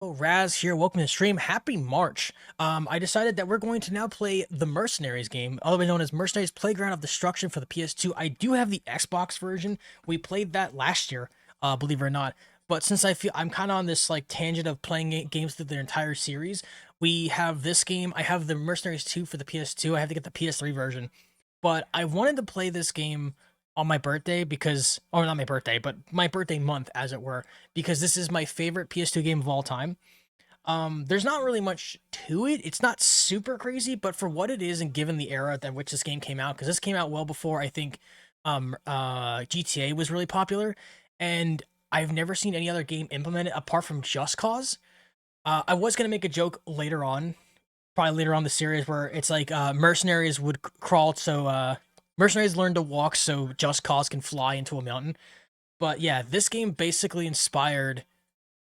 Oh, Raz here. Welcome to the stream. Happy March. I decided that we're going to now play the Mercenaries game, otherwise known as Mercenaries Playground of Destruction for the PS2. I do have the Xbox version. We played that last year, believe it or not. But since I feel I'm kind of on this like tangent of playing games through their entire series, we have this game. I have the Mercenaries 2 for the PS2. I have to get the PS3 version. But I wanted to play this game on my birthday because, or not my birthday, but my birthday month, as it were, because this is my favorite PS2 game of all time. There's not really much to it. It's not super crazy, but for what it is, and given the era at which this game came out, because this came out well before I think GTA was really popular, and I've never seen any other game implement it apart from Just Cause. I was gonna make a joke later on, probably later on the series, where it's like mercenaries would crawl, so mercenaries learn to walk, so Just Cause can fly into a mountain. But yeah, this game basically inspired.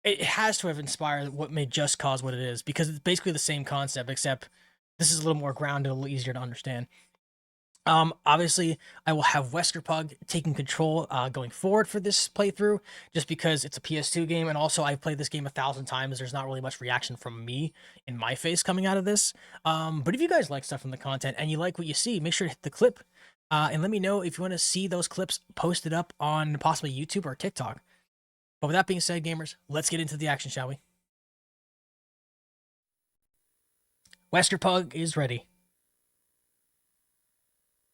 It has to have inspired what made Just Cause what it is, because it's basically the same concept, except this is a little more grounded, a little easier to understand. Obviously, I will have Wesker taking control going forward for this playthrough, just because it's a PS2 game, and also I've played this game 1,000 times. There's not really much reaction from me in my face coming out of this. But if you guys like stuff from the content and you like what you see, make sure to hit the clip and let me know if you want to see those clips posted up on possibly YouTube or TikTok. But with that being said, gamers, let's get into the action, shall we? Wesker is ready.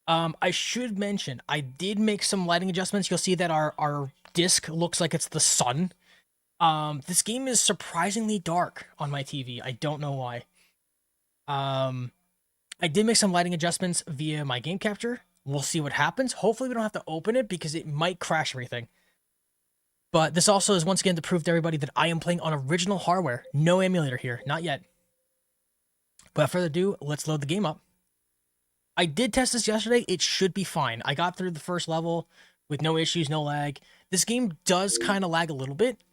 I should mention, I did make some lighting adjustments. You'll see that our disc looks like it's the sun. This game is surprisingly dark on my TV. I don't know why. I did make some lighting adjustments via my game capture. We'll see what happens. Hopefully we don't have to open it because it might crash everything. But this also is once again to prove to everybody that I am playing on original hardware. No emulator here, not yet. Without further ado, let's load the game up. I did test this yesterday. It should be fine. I got through the first level with no issues, no lag. This game does kind of lag a little bit,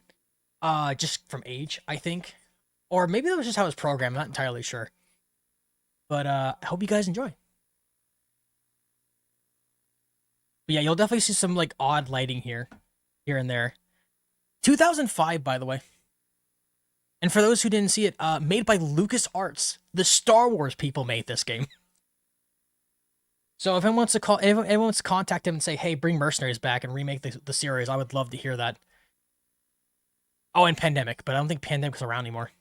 just from age, I think. Or maybe that was just how it was programmed. I'm not entirely sure. But I hope you guys enjoy. But yeah, you'll definitely see some like odd lighting here and there. 2005, by the way. And for those who didn't see it, made by LucasArts. The Star Wars people made this game. So if anyone wants to contact him and say, hey, bring Mercenaries back and remake the series, I would love to hear that. Oh, and Pandemic, but I don't think Pandemic's around anymore.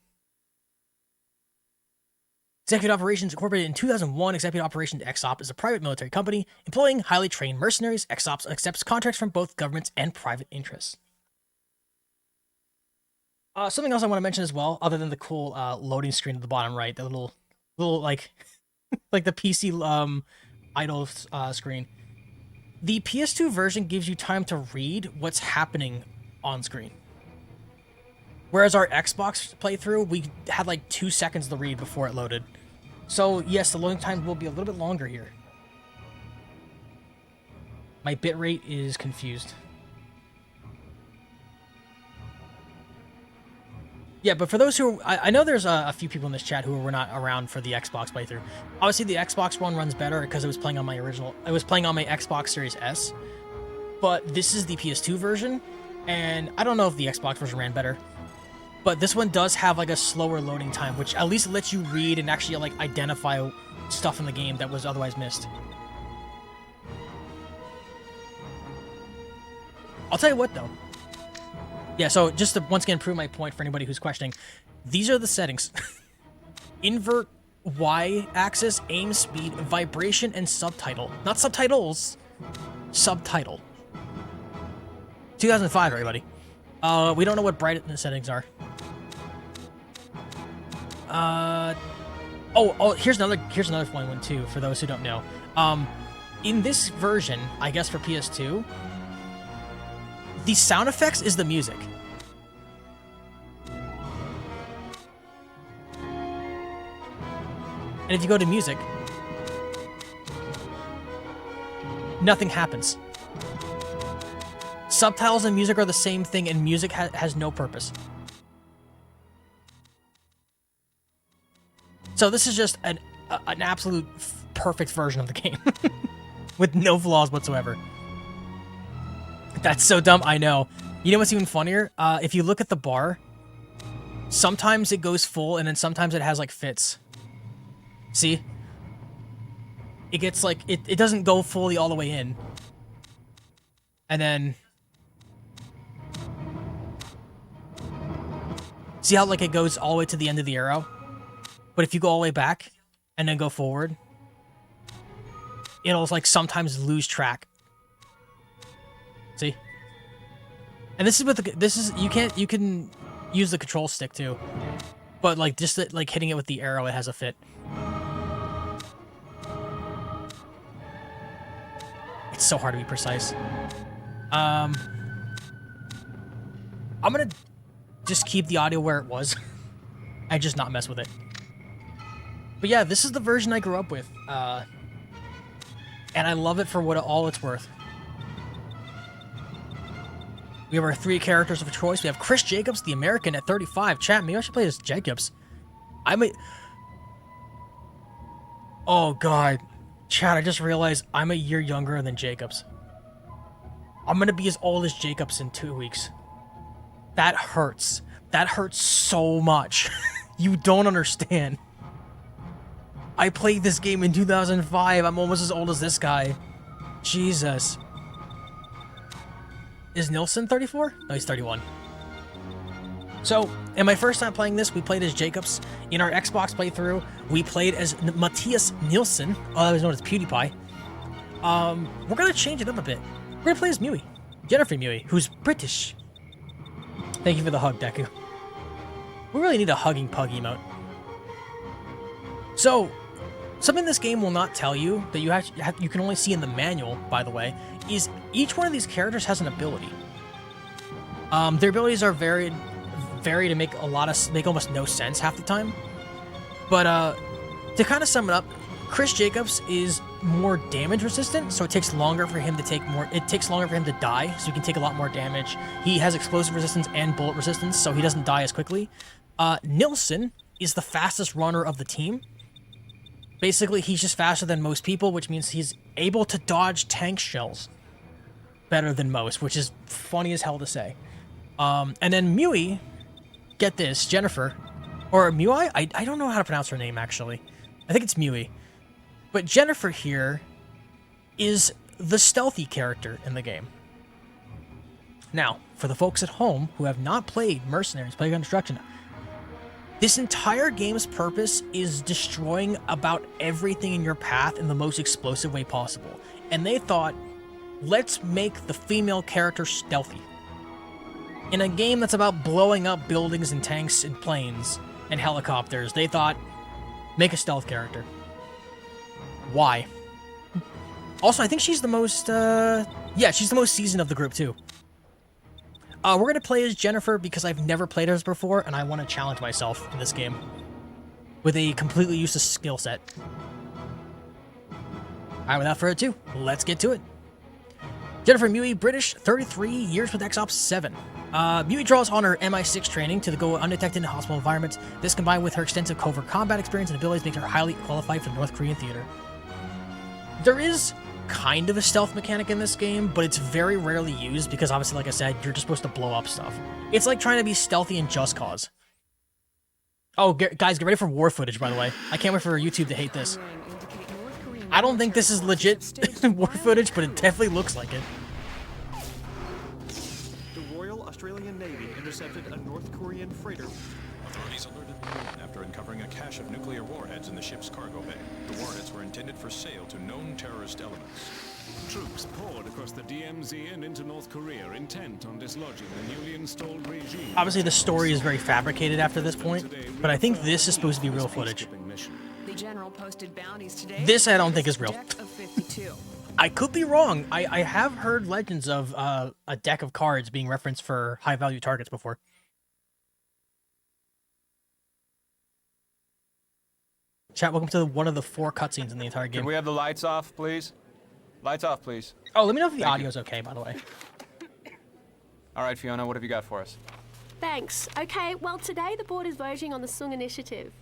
Executive Operations Incorporated in 2001, Executive Operations XOP is a private military company employing highly trained mercenaries. XOP accepts contracts from both governments and private interests. Something else I want to mention as well, other than the cool loading screen at the bottom right, the little like like the PC idle screen. The PS2 version gives you time to read what's happening on screen. Whereas our Xbox playthrough, we had like 2 seconds to read before it loaded. So yes, the loading time will be a little bit longer here. My bitrate is confused. Yeah, but for those who I know there's a few people in this chat who were not around for the Xbox playthrough. Obviously, the Xbox one runs better because it was playing on my Xbox Series S. But this is the PS2 version, and I don't know if the Xbox version ran better. But this one does have like a slower loading time, which at least lets you read and actually like identify stuff in the game that was otherwise missed. I'll tell you what though. Yeah, so just to once again prove my point for anybody who's questioning, these are the settings. Invert Y-axis, aim speed, vibration, and subtitle. Not subtitles. Subtitle. 2005, everybody. We don't know what brightness settings are. Here's another funny one too, for those who don't know. In this version, I guess for PS2, the sound effects is the music. And if you go to music, nothing happens. Subtitles and music are the same thing, and music has no purpose. So this is just an absolute perfect version of the game. With no flaws whatsoever. That's so dumb, I know. You know what's even funnier? If you look at the bar, Sometimes it goes full, and then sometimes it has, like, fits. See? It gets, like, it doesn't go fully all the way in. And then... See how, like, it goes all the way to the end of the arrow? But if you go all the way back, and then go forward, it'll, like, sometimes lose track. See? And this is with the, you can use the control stick, too. But, like, just, like, hitting it with the arrow, it has a fit. It's so hard to be precise. I'm gonna just keep the audio where it was. and just not mess with it. But yeah, this is the version I grew up with. And I love it for what all it's worth. We have our 3 characters of choice. We have Chris Jacobs, the American, at 35. Chat, maybe I should play as Jacobs. Oh, God. Chat, I just realized I'm a year younger than Jacobs. I'm going to be as old as Jacobs in 2 weeks. That hurts. That hurts so much. You don't understand. I played this game in 2005. I'm almost as old as this guy. Jesus. Is Nilsson 34? No, he's 31. So, in my first time playing this, we played as Jacobs. In our Xbox playthrough, we played as Matthias Nilsson, otherwise known as PewDiePie. We're gonna change it up a bit. We're gonna play as Mewy. Jennifer Mewy, who's British. Thank you for the hug, Deku. We really need a hugging pug emote. So, something this game will not tell you, that you can only see in the manual, by the way, is each one of these characters has an ability. Their abilities are varied to make almost no sense half the time. But to kind of sum it up, Chris Jacobs is more damage resistant, so it takes longer for him to die, so he can take a lot more damage. He has explosive resistance and bullet resistance, so he doesn't die as quickly. Nilsson is the fastest runner of the team. Basically, he's just faster than most people, which means he's able to dodge tank shells better than most, which is funny as hell to say. And then Mewy, get this, Jennifer, or Mewy? I don't know how to pronounce her name, actually. I think it's Mewy. But Jennifer here is the stealthy character in the game. Now, for the folks at home who have not played Mercenaries, Playground Destruction, this entire game's purpose is destroying about everything in your path in the most explosive way possible. And they thought, let's make the female character stealthy. In a game that's about blowing up buildings and tanks and planes and helicopters, they thought, make a stealth character. Why? Also, I think she's the most, yeah, she's the most seasoned of the group, too. We're going to play as Jennifer because I've never played as before, and I want to challenge myself in this game with a completely useless skill set. Alright, without further ado, let's get to it. Jennifer Mewy, British, 33 years with XOps 7. Mewy draws on her MI6 training to go undetected in hostile environments. This, combined with her extensive covert combat experience and abilities, makes her highly qualified for the North Korean theater. There is kind of a stealth mechanic in this game, but it's very rarely used because obviously, like I said, you're just supposed to blow up stuff. It's like trying to be stealthy in Just Cause. Oh, guys, get ready for war footage, by the way. I can't wait for YouTube to hate this. I don't think this is legit war footage, but it definitely looks like it. The Royal Australian Navy intercepted a North Korean freighter. Authorities alerted the moon after uncovering a cache of nuclear warheads in the ship's cargo bay. The warheads were intended for sale to known terrorist elements. Troops poured across the DMZ and into North Korea, intent on dislodging the newly installed regime. Obviously, the story is very fabricated after this point, but I think this is supposed to be real footage. The general posted bounties today. This I don't think is real. Deck of 52. I could be wrong. I have heard legends of a deck of cards being referenced for high-value targets before. Chat, welcome to one of the 4 cutscenes in the entire game. Can we have the lights off, please? Lights off, please. Oh, let me know if the audio's okay, by the way. All right, Fiona, what have you got for us? Thanks. Okay, well, today the board is voting on the Sung Initiative.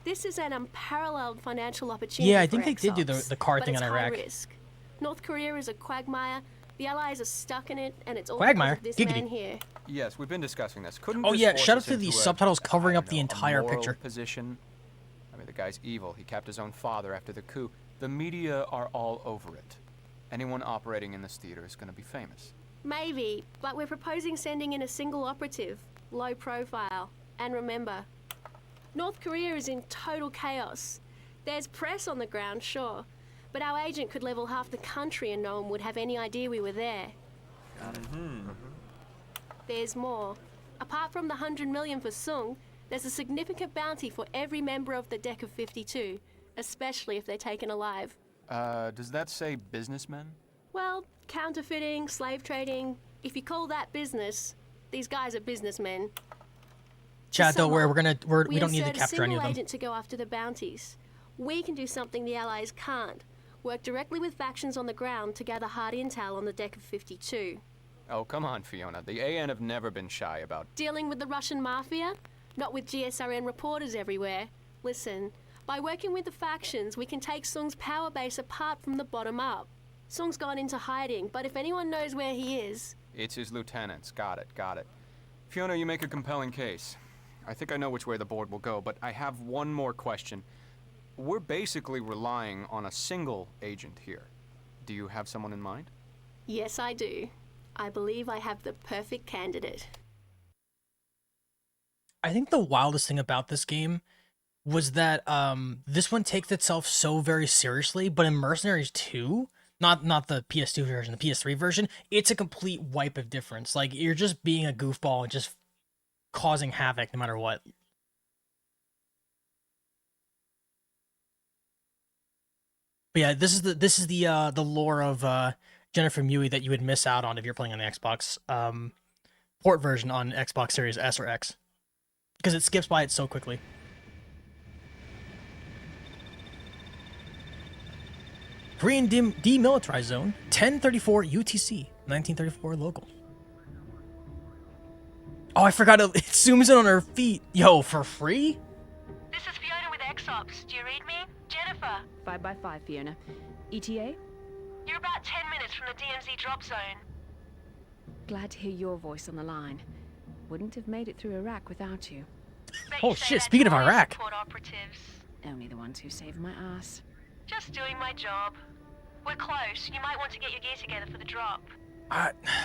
This is an unparalleled financial opportunity. Yeah, I think for they did do XOps, the card but thing it's on high Iraq. risk. North Korea is a quagmire, the Allies are stuck in it, and it's all Quagmire? because of this Giggity. man here. Yes, we've been discussing this. Couldn't Oh this yeah, force shout out us to the into a, subtitles covering I up don't the know, a entire moral picture. position? I mean, the guy's evil. He capped his own father after the coup. The media are all over it. Anyone operating in this theater is going to be famous. Maybe, but we're proposing sending in a single operative, low profile. And remember, North Korea is in total chaos. There's press on the ground, sure, but our agent could level half the country and no one would have any idea we were there. There's more. Apart from the 100 million for Sung, there's a significant bounty for every member of the deck of 52, especially if they're taken alive. Does that say businessmen? Well, counterfeiting, slave trading, if you call that business, these guys are businessmen. Chad, don't worry, we don't need to insert a capture any of single them. agent to go after the bounties. We can do something the Allies can't. Work directly with factions on the ground to gather hard intel on the deck of 52. Oh, come on, Fiona. The AN have never been shy about... Dealing with the Russian mafia? Not with GSRN reporters everywhere. Listen, by working with the factions, we can take Sung's power base apart from the bottom up. Sung's gone into hiding, but if anyone knows where he is... It's his lieutenants. Got it, got it. Fiona, you make a compelling case. I think I know which way the board will go, but I have one more question. We're basically relying on a single agent here. Do you have someone in mind? Yes, I do. I believe I have the perfect candidate. I think the wildest thing about this game was that this one takes itself so very seriously, but in Mercenaries 2, not the PS2 version, the PS3 version, it's a complete wipe of difference. Like, you're just being a goofball and just causing havoc no matter what. But yeah, this is the lore of Jennifer Mewey that you would miss out on if you're playing on the Xbox port version on Xbox Series S or X, because it skips by it so quickly. Korean Demilitarized Zone, 1034 UTC, 1934 local. Oh, I forgot it zooms in on her feet. Yo, for free? This is Fiona with XOps. Do you read me? Jennifer. 5x5, Fiona. ETA? You're about 10 minutes from the DMZ drop zone. Glad to hear your voice on the line. Wouldn't have made it through Iraq without you. Oh shit, speaking of Iraq. Operatives. Only the ones who saved my ass. Just doing my job. We're close. You might want to get your gear together for the drop.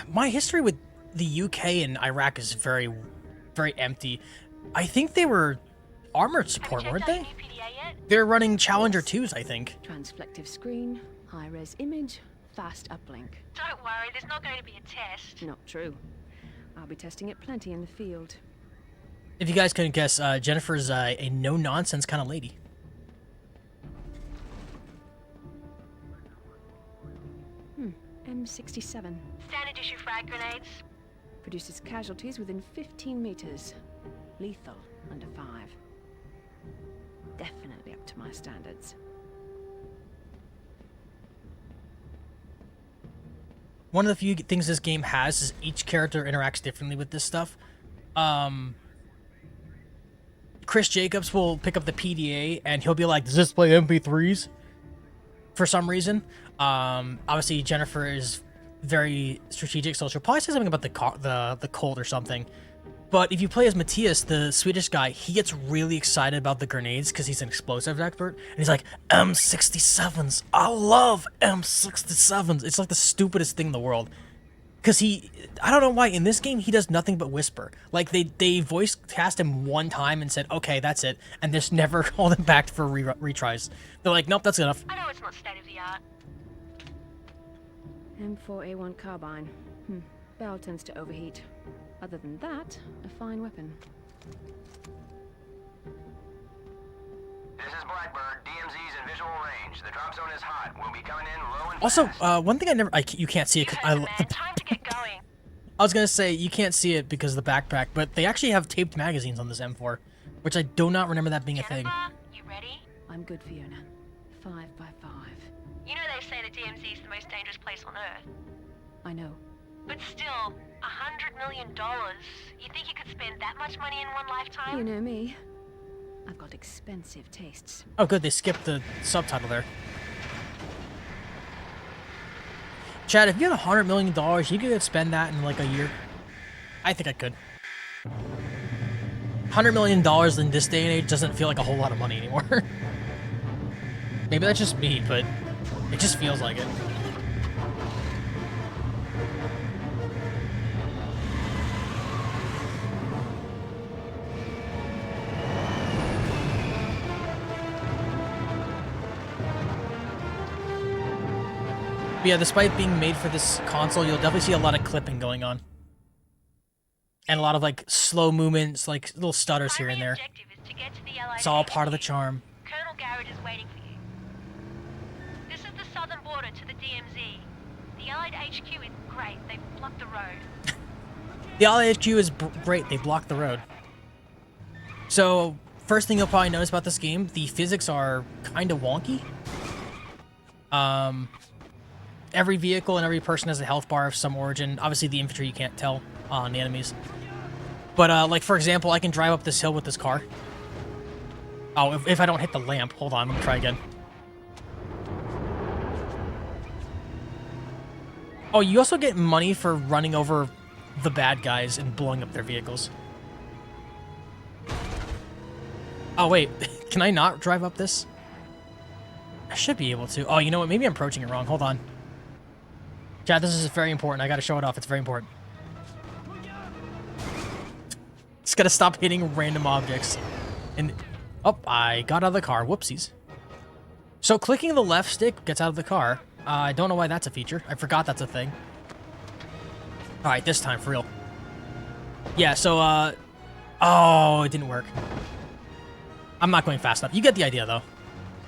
My history with the UK and Iraq is very, very empty. I think they were armored support, weren't they? They're running Challenger 2s, I think. Transflective screen, high-res image, fast uplink. Don't worry, there's not going to be a test. Not true. I'll be testing it plenty in the field. If you guys couldn't guess, Jennifer's a no-nonsense kind of lady. M67. Standard issue frag grenades. Produces casualties within 15 meters. Lethal under 5. Definitely up to my standards. One of the few things this game has is each character interacts differently with this stuff. Chris Jacobs will pick up the PDA and he'll be like, does this play MP3s? For some reason. Obviously Jennifer is very strategic, so she'll probably say something about the Colt or something. But if you play as Matthias, the Swedish guy, he gets really excited about the grenades because he's an explosives expert. And he's like, M67s. I love M67s. It's like the stupidest thing in the world. Because I don't know why, in this game, he does nothing but whisper. Like, they voice cast him one time and said, okay, that's it. And just never called him back for retries. They're like, nope, that's enough. I know it's not state of the art. M4A1 carbine. Barrel tends to overheat. Other than that, a fine weapon. This is Blackbird. DMZ's in visual range. The drop zone is hot. We'll be coming in low and Also, fast. one thing you can't see it. Time to get going. I was gonna say you can't see it because of the backpack, but they actually have taped magazines on this M4, which I do not remember that being a thing. Jennifer, you ready? I'm good, Fiona. 5x5. You know they say the DMZ is the most dangerous place on Earth. I know. But still, $100 million. You think you could spend that much money in one lifetime? You know me. I've got expensive tastes. Oh, good, they skipped the subtitle there. Chad, if you had $100 million, you could spend that in like a year. I think I could. $100 million in this day and age doesn't feel like a whole lot of money anymore. Maybe that's just me, but it just feels like it. But yeah, despite being made for this console, you'll definitely see a lot of clipping going on. And a lot of, like, slow movements, like, little stutters here and there. It's all part of the charm. Colonel Garrett is waiting for you. This is the southern border to the DMZ. The Allied HQ is great. They've blocked the road. The Allied HQ is great. They blocked the road. So, first thing you'll probably notice about this game, the physics are kind of wonky. Every vehicle and every person has a health bar of some origin. Obviously, the infantry you can't tell on the enemies. But, like, for example, I can drive up this hill with this car. Oh, if I don't hit the lamp. Hold on, I'm gonna try again. Oh, you also get money for running over the bad guys and blowing up their vehicles. Oh, wait. Can I not drive up this? I should be able to. Oh, you know what? Maybe I'm approaching it wrong. Hold on. Chat, this is very important. I gotta show it off. It's very important. Just gotta stop hitting random objects. And... oh, I got out of the car. Whoopsies. So clicking the left stick gets out of the car. I don't know why that's a feature. I forgot that's a thing. Alright, this time, for real. Yeah, so, oh, it didn't work. I'm not going fast enough. You get the idea, though.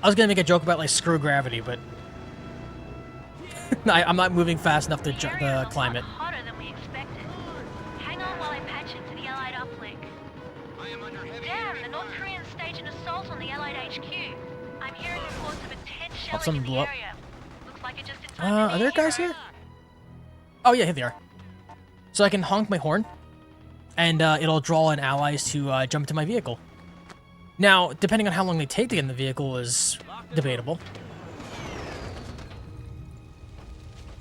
I was gonna make a joke about, like, screw gravity, but... I'm not moving fast enough to climb it. Hotter than we expected. Hang on while I patch into the Allied uplink. Damn, the North Koreans staged an assault on the Allied HQ. I'm hearing reports of intense shelling something in blew the up. area. Looks like it just in time Are there guys here? Oh, yeah, here they are. So I can honk my horn, and it'll draw in allies to jump into my vehicle. Now, depending on how long they take to get in the vehicle is debatable.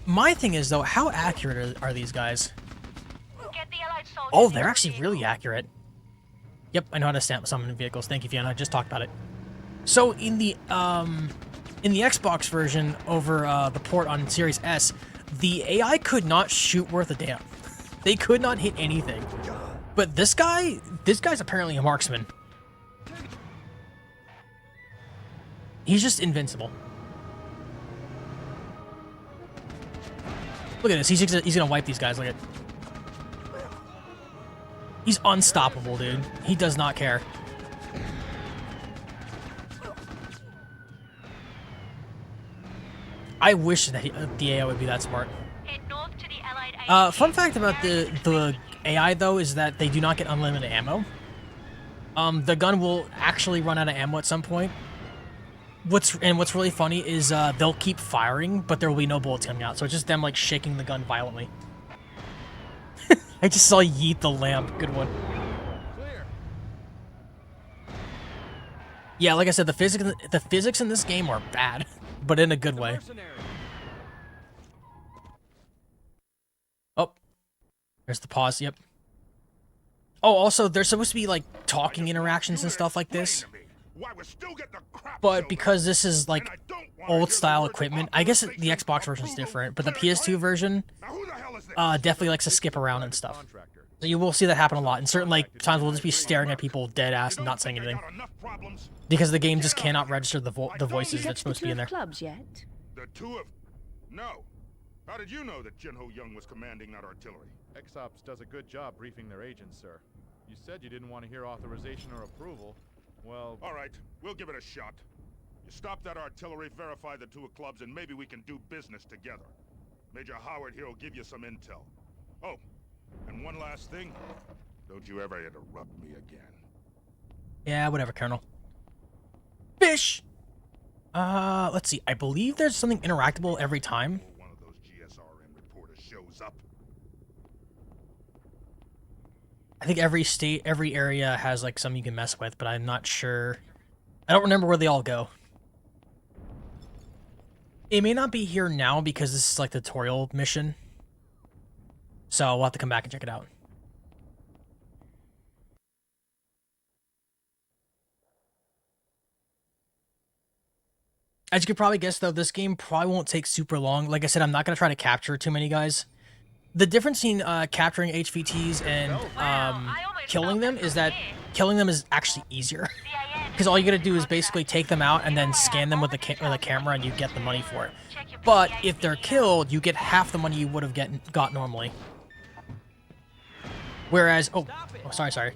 My thing is, though, how accurate are these guys? Get the Allied soldiers Oh, into they're the actually vehicle. really accurate. Yep, I know how to summon vehicles. Thank you, Fiona. I just talked about it. So in the Xbox version over the port on Series S, the AI could not shoot worth a damn. They could not hit anything. But this guy's apparently a marksman. He's just invincible. Look at this. He's gonna wipe these guys. Look at. He's unstoppable, dude. He does not care. I wish that the AI would be that smart. Head north to the Allied HQ. Fun fact about the AI though is that they do not get unlimited ammo. The gun will actually run out of ammo at some point. What's really funny is they'll keep firing, but there will be no bullets coming out. So it's just them like shaking the gun violently. I just saw yeet the lamp. Good one. Yeah, like I said, the physics in this game are bad, but in a good way. Oh, there's the pause. Yep. Oh, also, there's supposed to be like talking interactions and stuff like this. But because this is like old style equipment, I guess the Xbox version is different, but the PS2 version definitely likes to skip around and stuff. So you will see that happen a lot. And certain like times we'll just be staring at people dead ass and not saying anything because the game just cannot register the voices that's supposed to be in there. Clubs yet? The two of... No. How did you know that Jinho Young was commanding that artillery? XOps does a good job briefing their agents, sir. You said you didn't want to hear authorization or approval. Well... All right, we'll give it a shot. You stop that artillery, verify the two clubs, and maybe we can do business together. Major Howard here will give you some intel. Oh, and one last thing. Don't you ever interrupt me again. Yeah, whatever, Colonel. Fish! Let's see. I believe there's something interactable every time. One of those GSRN reporters shows up. I think every area has like some you can mess with, but I'm not sure. I don't remember where they all go. It may not be here now because this is like the tutorial mission. So we'll have to come back and check it out. As you could probably guess, though, this game probably won't take super long. Like I said, I'm not going to try to capture too many guys. The difference between capturing HVTs and killing them is that killing them is actually easier. Because all you got to do is basically take them out and then scan them with a camera and you get the money for it. But if they're killed, you get half the money you would have got normally. Whereas... Oh, sorry, sir.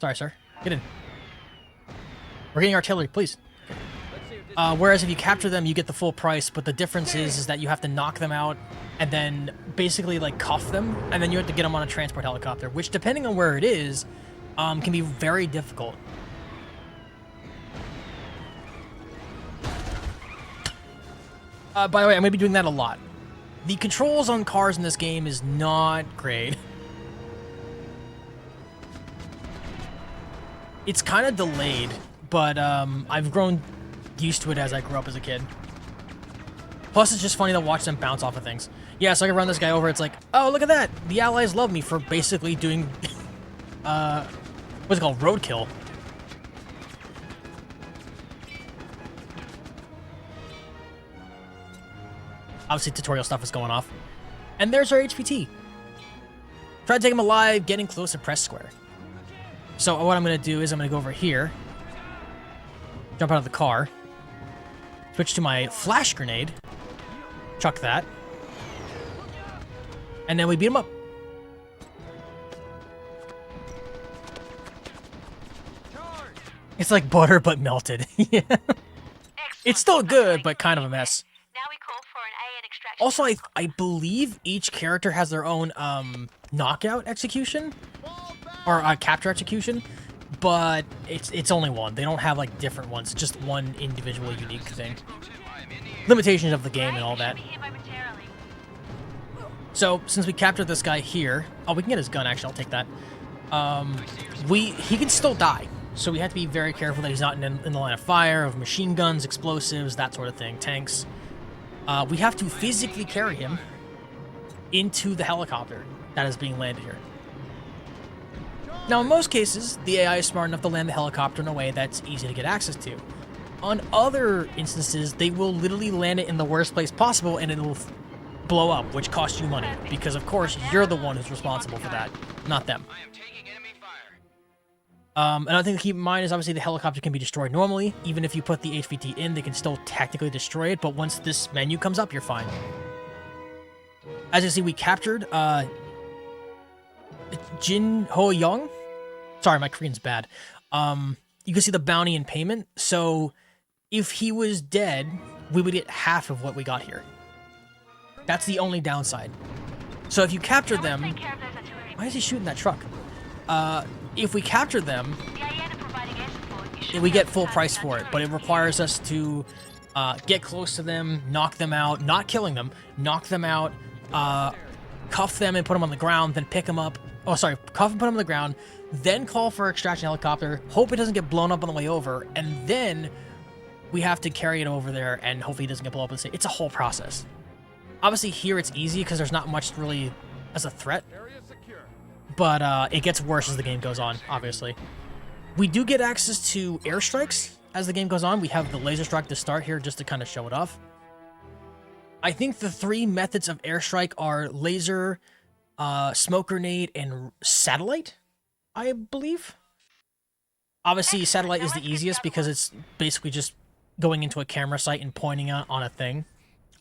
Get in. We're getting artillery, please. Whereas if you capture them, you get the full price, but the difference is that you have to knock them out and then basically like cuff them, and then you have to get them on a transport helicopter, which depending on where it is, can be very difficult. By the way, I'm going to be doing that a lot. The controls on cars in this game is not great. It's kind of delayed, but I've grown used to it as I grew up as a kid. Plus, it's just funny to watch them bounce off of things. Yeah, so I can run this guy over. It's like, oh, look at that. The Allies love me for basically doing, what's it called? Roadkill. Obviously, tutorial stuff is going off. And there's our HVT. Try to take him alive, getting close to press square. So what I'm going to do is I'm going to go over here. Jump out of the car. Switch to my flash grenade. Chuck that. And then we beat him up. It's like butter, but melted. Yeah. It's still good, but kind of a mess. Also, I believe each character has their own knockout execution. Or capture execution. But it's only one. They don't have like different ones. It's just one individual unique thing. Limitations of the game and all that. So, since we captured this guy here... Oh, we can get his gun, actually. I'll take that. He can still die. So we have to be very careful that he's not in the line of fire of machine guns, explosives, that sort of thing. Tanks. We have to physically carry him into the helicopter that is being landed here. Now, in most cases, the AI is smart enough to land the helicopter in a way that's easy to get access to. On other instances, they will literally land it in the worst place possible and it'll blow up, which costs you money. Because, of course, you're the one who's responsible for that, not them. Another thing to keep in mind is obviously the helicopter can be destroyed normally. Even if you put the HVT in, they can still technically destroy it, but once this menu comes up, you're fine. As you see, we captured Jin Ho Young. Sorry, my Korean's bad. You can see the bounty and payment. So if he was dead, we would get half of what we got here. That's the only downside. So if you capture them... Why is he shooting that truck? If we capture them, we get full price for it, but it requires us to get close to them, knock them out, not killing them, knock them out, cuff them and put them on the ground, then pick them up. Oh, sorry, cuff and put them on the ground, then call for extraction helicopter, hope it doesn't get blown up on the way over, and then we have to carry it over there and hopefully it doesn't get blown up. It's a whole process. Obviously here it's easy because there's not much really as a threat. But it gets worse as the game goes on, obviously. We do get access to airstrikes as the game goes on. We have the laser strike to start here just to kind of show it off. I think the three methods of airstrike are laser, smoke grenade, and satellite, I believe. Obviously, satellite is the easiest because it's basically just going into a camera site and pointing out on a thing.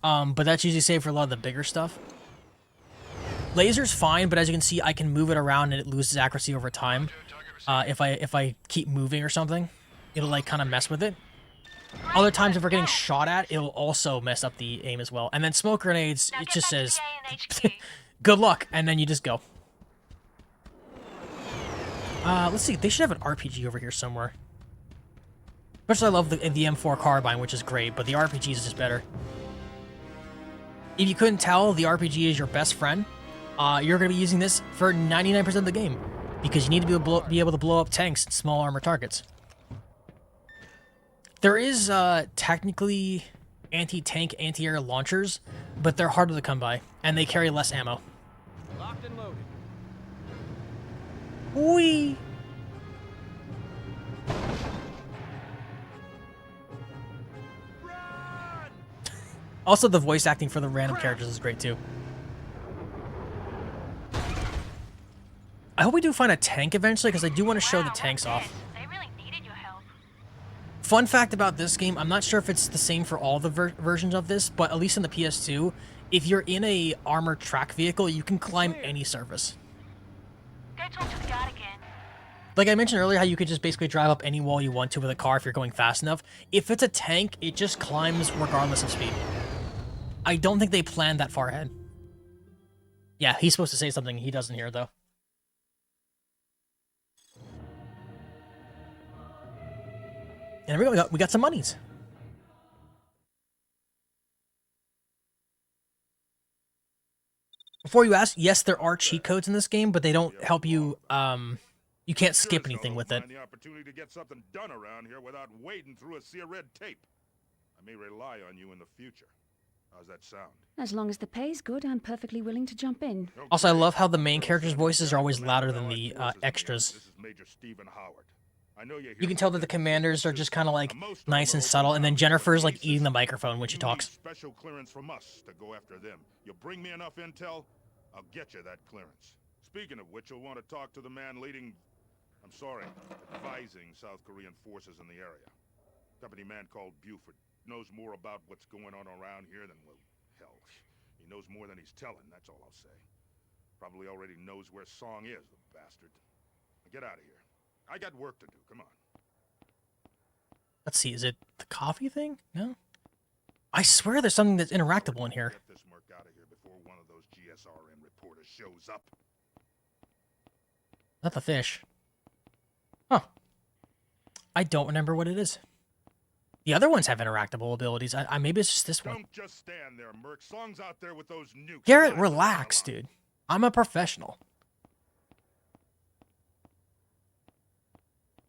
But that's usually saved for a lot of the bigger stuff. Laser's fine, but as you can see, I can move it around and it loses accuracy over time. If I keep moving or something, it'll like kind of mess with it. Other times, if we're getting shot at, it'll also mess up the aim as well. And then smoke grenades, it just says, good luck, and then you just go. Let's see, they should have an RPG over here somewhere. Especially I love the M4 carbine, which is great, but the RPG is just better. If you couldn't tell, the RPG is your best friend. You're going to be using this for 99% of the game, because you need to be able to blow up tanks and small armor targets. There is technically anti-tank, anti-air launchers, but they're harder to come by, and they carry less ammo. Locked and loaded. Whee! Also, the voice acting for the random characters is great too. I hope we do find a tank eventually, because I do want to show the tanks off. They really needed your help. Fun fact about this game, I'm not sure if it's the same for all the versions of this, but at least in the PS2, if you're in a armored track vehicle, you can climb any surface. Go talk to the guard again. Like I mentioned earlier, how you could just basically drive up any wall you want to with a car if you're going fast enough. If it's a tank, it just climbs regardless of speed. I don't think they planned that far ahead. Yeah, he's supposed to say something. He doesn't hear, though. And there we go. We got some monies. Before you ask, yes, there are cheat codes in this game, but they don't help you. You can't skip anything with it. The opportunity to get something done around here without wading through a sea of red tape. I may rely on you in the future. How's that sound? As long as the pay's good, I'm perfectly willing to jump in. Also, I love how the main characters' voices are always louder than the extras. This is Major Stephen Howard. I know you're here. You can tell that the commanders are just kind of like nice and subtle, and then Jennifer's like eating the microphone when she talks. Special clearance from us to go after them. You bring me enough intel, I'll get you that clearance. Speaking of which, you'll want to talk to the man leading, advising South Korean forces in the area. Company man called Buford. Knows more about what's going on around here than, well, hell, he knows more than he's telling, that's all I'll say. Probably already knows where Song is, the bastard. Now get out of here. I got work to do, come on. Let's see, is it the coffee thing? No? I swear there's something that's interactable in here. Get this merc out of here before one of those GSRN reporters shows up. Not the fish. Huh. I don't remember what it is. The other ones have interactable abilities. I maybe it's just this one. Don't just stand there, merc. Song's out there with those nukes. Garrett, relax, dude. I'm a professional.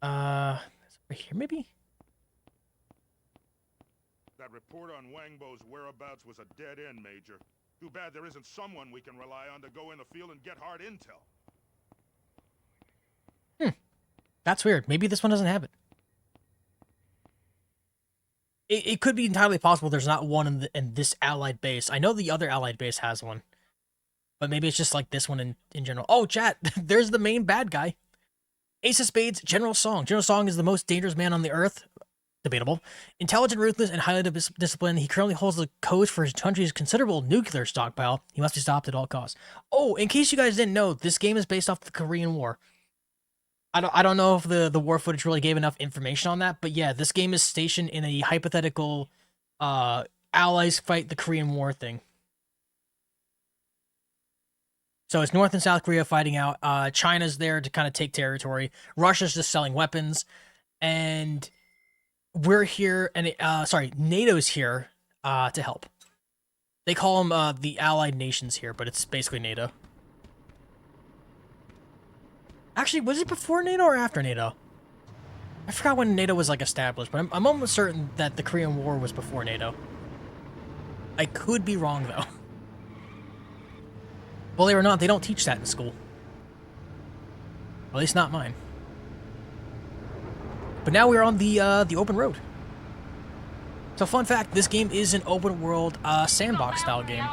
Right here, maybe? That report on Wangbo's whereabouts was a dead end, Major. Too bad there isn't someone we can rely on to go in the field and get hard intel. That's weird. Maybe this one doesn't have it. It could be entirely possible there's not one in this allied base. I know the other allied base has one. But maybe it's just like this one in general. Oh, chat, there's the main bad guy. Ace of Spades, General Song. General Song is the most dangerous man on the earth. Debatable. Intelligent, ruthless, and highly disciplined. He currently holds the codes for his country's considerable nuclear stockpile. He must be stopped at all costs. Oh, in case you guys didn't know, this game is based off the Korean War. I don't know if the war footage really gave enough information on that, but yeah, this game is stationed in a hypothetical Allies fight the Korean War thing. So it's North and South Korea fighting out. China's there to kind of take territory. Russia's just selling weapons. And we're here, and NATO's here to help. They call them the Allied Nations here, but it's basically NATO. Actually, was it before NATO or after NATO? I forgot when NATO was like established, but I'm almost certain that the Korean War was before NATO. I could be wrong though. Believe it or not, they don't teach that in school. At least not mine. But now we're on the open road. So fun fact, this game is an open world sandbox style game.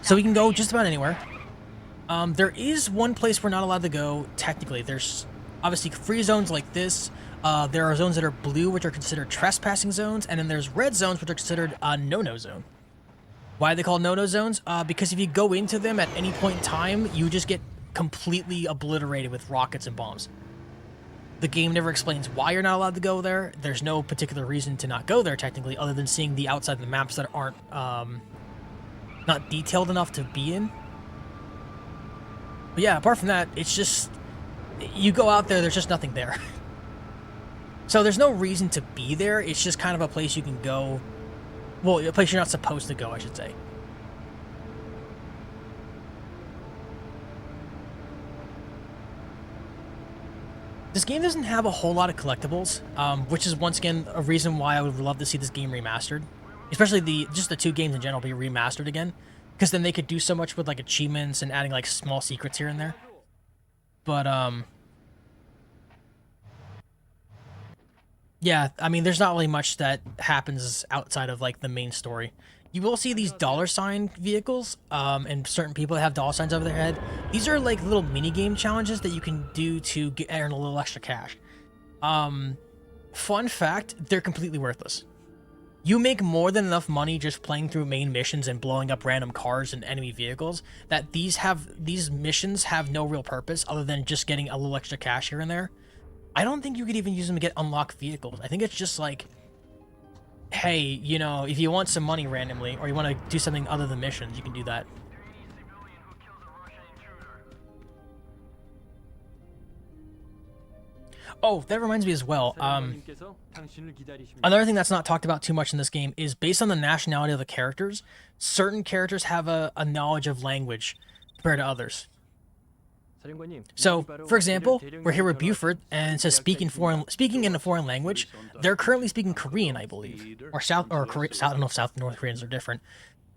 So we can go just about anywhere. There is one place we're not allowed to go, technically. There's obviously free zones like this. There are zones that are blue, which are considered trespassing zones, and then there's red zones, which are considered a no-no zone. Why are they called no-no zones? Because if you go into them at any point in time, you just get completely obliterated with rockets and bombs. The game never explains why you're not allowed to go there. There's no particular reason to not go there, technically, other than seeing the outside of the maps that aren't not detailed enough to be in. But yeah, apart from that, it's just, you go out there, there's just nothing there. So there's no reason to be there, it's just kind of a place you can go, well, a place you're not supposed to go, I should say. This game doesn't have a whole lot of collectibles, which is once again a reason why I would love to see this game remastered. Especially just the two games in general be remastered again. Because then they could do so much with like achievements and adding like small secrets here and there. But Yeah, I mean, there's not really much that happens outside of like the main story. You will see these dollar sign vehicles, and certain people that have dollar signs over their head. These are like little mini game challenges that you can do to earn a little extra cash. Fun fact, they're completely worthless. You make more than enough money just playing through main missions and blowing up random cars and enemy vehicles that these missions have no real purpose other than just getting a little extra cash here and there. I don't think you could even use them to get unlocked vehicles. I think it's just like, hey, you know, if you want some money randomly or you want to do something other than missions, you can do that. Oh, that reminds me as well. Another thing that's not talked about too much in this game is based on the nationality of the characters, certain characters have a knowledge of language compared to others. So, for example, we're here with Buford, and it says speaking in a foreign language. They're currently speaking Korean, I believe, or South Korea. I don't know if South and North Koreans are different,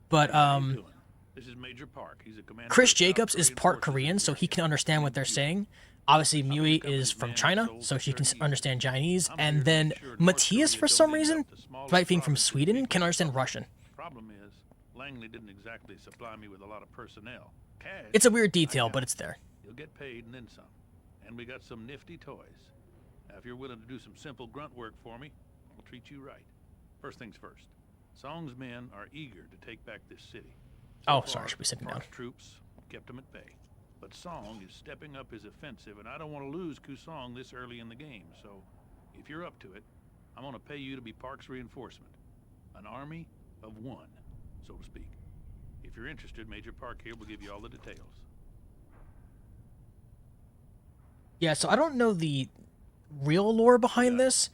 but This is Major Park. He's a commander. Chris Jacobs is part Korean, so he can understand what they're saying. Obviously, Mui is from China, so she can understand Chinese, and then Matthias, for some reason, despite being from Sweden, can understand Russian. Problem is, Langley didn't exactly supply me with a lot of personnel. Cash, It's a weird detail, but it's there. you'll get paid and then some. And we got some nifty toys. Now, if you're willing to do some simple grunt work for me, I'll treat you right. First things first. Song's men are eager to take back this city. Oh, sorry, I should be sitting down. Park's troops kept him at bay. But Song is stepping up his offensive, and I don't want to lose Kusong this early in the game. So, if you're up to it, I'm going to pay you to be Park's reinforcement. An army of one, so to speak. If you're interested, Major Park here will give you all the details. Yeah, so I don't know the real lore behind this,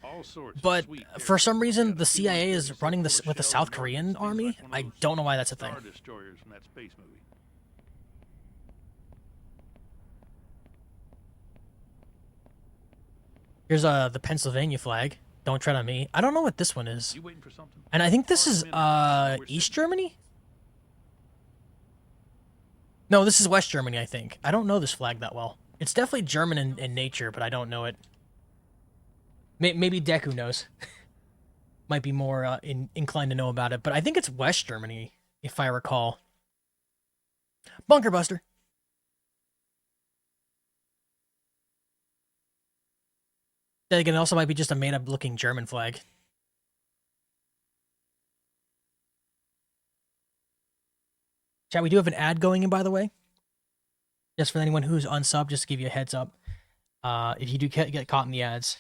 but for some reason the CIA is running this with the South Korean army. I don't know why that's a thing. Star destroyers from that space movie. Here's the Pennsylvania flag. Don't tread on me. I don't know what this one is. You waiting for something? And I think this is East Germany? No, this is West Germany, I think. I don't know this flag that well. It's definitely German in nature, but I don't know it. Maybe Deku knows. Might be more inclined to know about it, but I think it's West Germany, if I recall. Bunker Buster. Then again, it also might be just a made-up looking German flag. Chat, we do have an ad going in, by the way. Just for anyone who's unsubbed, just to give you a heads up. If you do get caught in the ads.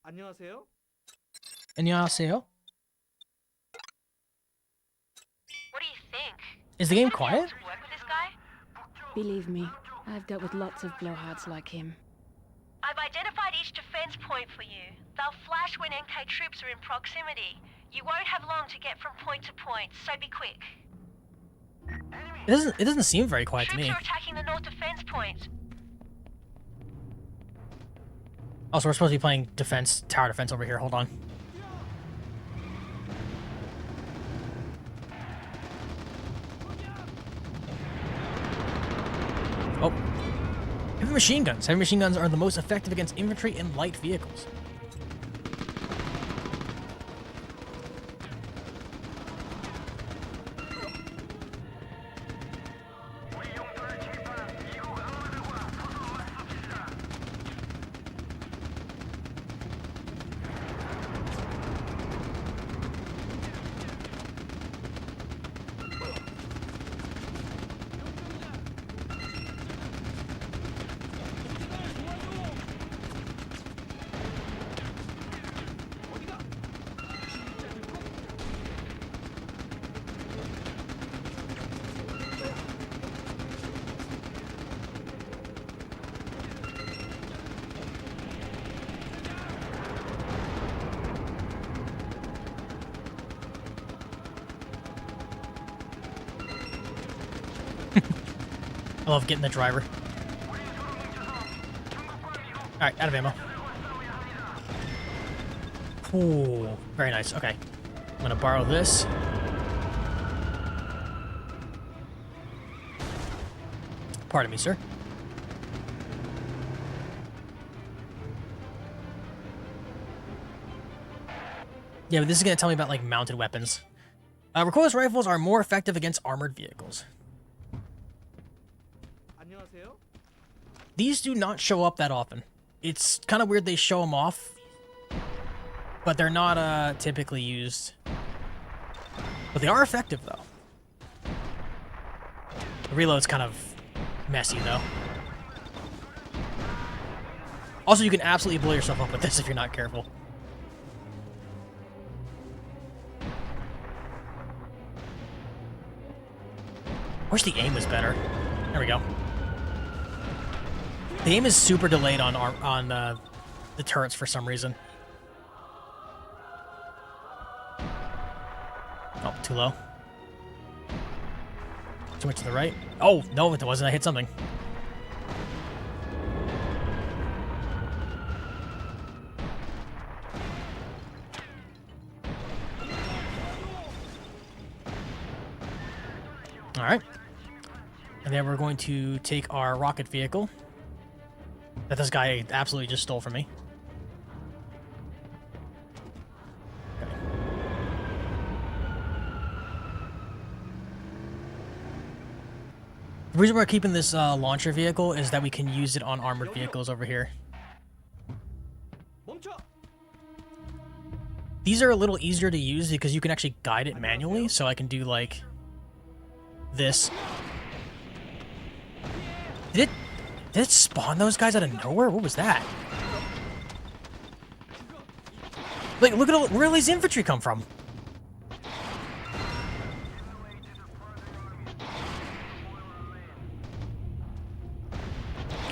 안녕하세요. 안녕하세요. What do you think? Is the game quiet? To work with this guy? Believe me, I've dealt with lots of blowhards like him. I've identified each defense point for you. They'll flash when NK troops are in proximity. You won't have long to get from point to point, so be quick. It doesn't seem very quiet to me. Troops are attacking the north defense point. Also, we're supposed to be playing defense, tower defense over here. Hold on. Oh. Heavy machine guns. Heavy machine guns are the most effective against infantry and light vehicles. I love getting the driver. Alright, out of ammo. Ooh, very nice. Okay. I'm gonna borrow this. Pardon me, sir. Yeah, but this is gonna tell me about, like, mounted weapons. Recoilless rifles are more effective against armored vehicles. 안녕하세요. These do not show up that often. It's kind of weird they show them off, but they're not typically used. But they are effective, though. The reload's kind of messy, though. Also, you can absolutely blow yourself up with this if you're not careful. I wish the aim was better. There we go. The aim is super delayed on the turrets for some reason. Oh, too low. Too much to the right. Oh, no, it wasn't. I hit something. All right. And then we're going to take our rocket vehicle that this guy absolutely just stole from me. Okay. The reason we're keeping this launcher vehicle is that we can use it on armored vehicles over here. These are a little easier to use because you can actually guide it manually, so I can do like this. Did it spawn those guys out of nowhere? What was that? Like, look at all, where all these infantry come from?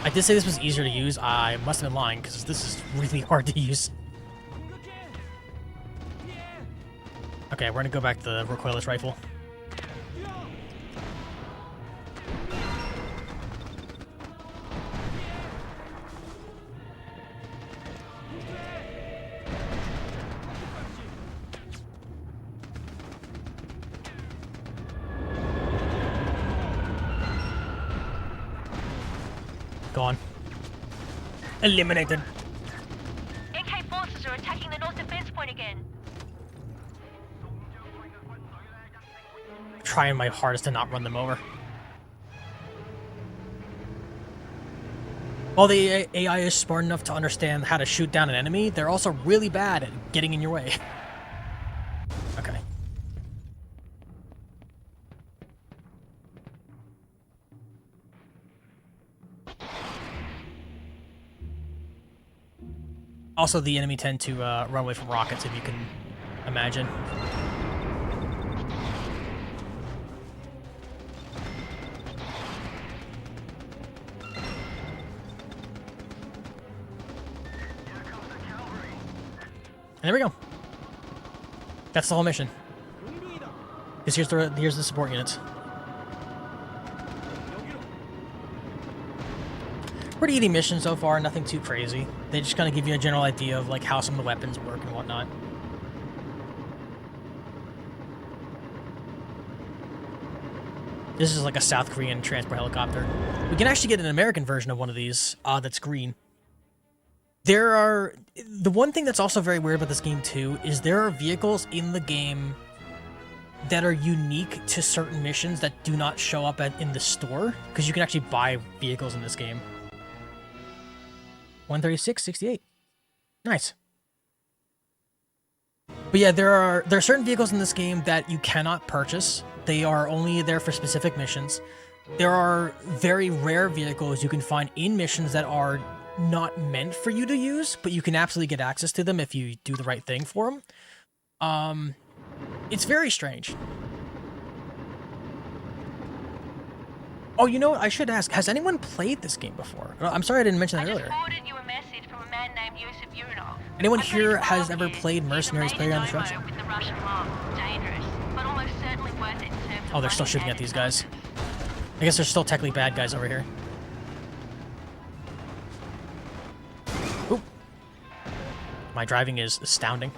I did say this was easier to use. I must have been lying because this is really hard to use. Okay, we're gonna go back to the recoilless rifle. Gone. Eliminated. AK forces are attacking the north defense point again. Trying my hardest to not run them over. While the AI is smart enough to understand how to shoot down an enemy, they're also really bad at getting in your way. Okay. Also, the enemy tend to run away from rockets, if you can imagine. And there we go. That's the whole mission. Because here's the support units. Pretty easy mission so far, nothing too crazy. They just kind of give you a general idea of like how some of the weapons work and whatnot. This is like a South Korean transport helicopter. We can actually get an American version of one of these that's green. The one thing that's also very weird about this game too is there are vehicles in the game that are unique to certain missions that do not show up in the store, because you can actually buy vehicles in this game. 136.68. Nice. But yeah, there are certain vehicles in this game that you cannot purchase. They are only there for specific missions. There are very rare vehicles you can find in missions that are not meant for you to use, but you can absolutely get access to them if you do the right thing for them. It's very strange. Oh, you know what? I should ask, has anyone played this game before? I'm sorry I didn't mention that earlier. I just forwarded you a message from a man named Yusuf Yurinov. Anyone here has ever played Mercenaries Playground Destruction? With the Russian mob. Dangerous, but almost certainly worth it in terms of Oh, they're still shooting at these guys. I guess there's still technically bad guys over here. Oop. My driving is astounding.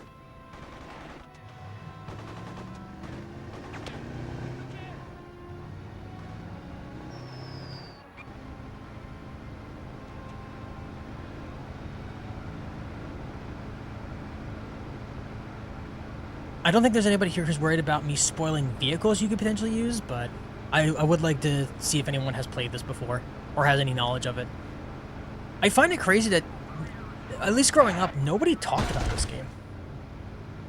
I don't think there's anybody here who's worried about me spoiling vehicles you could potentially use, but I would like to see if anyone has played this before or has any knowledge of it. I find it crazy that, at least growing up, nobody talked about this game.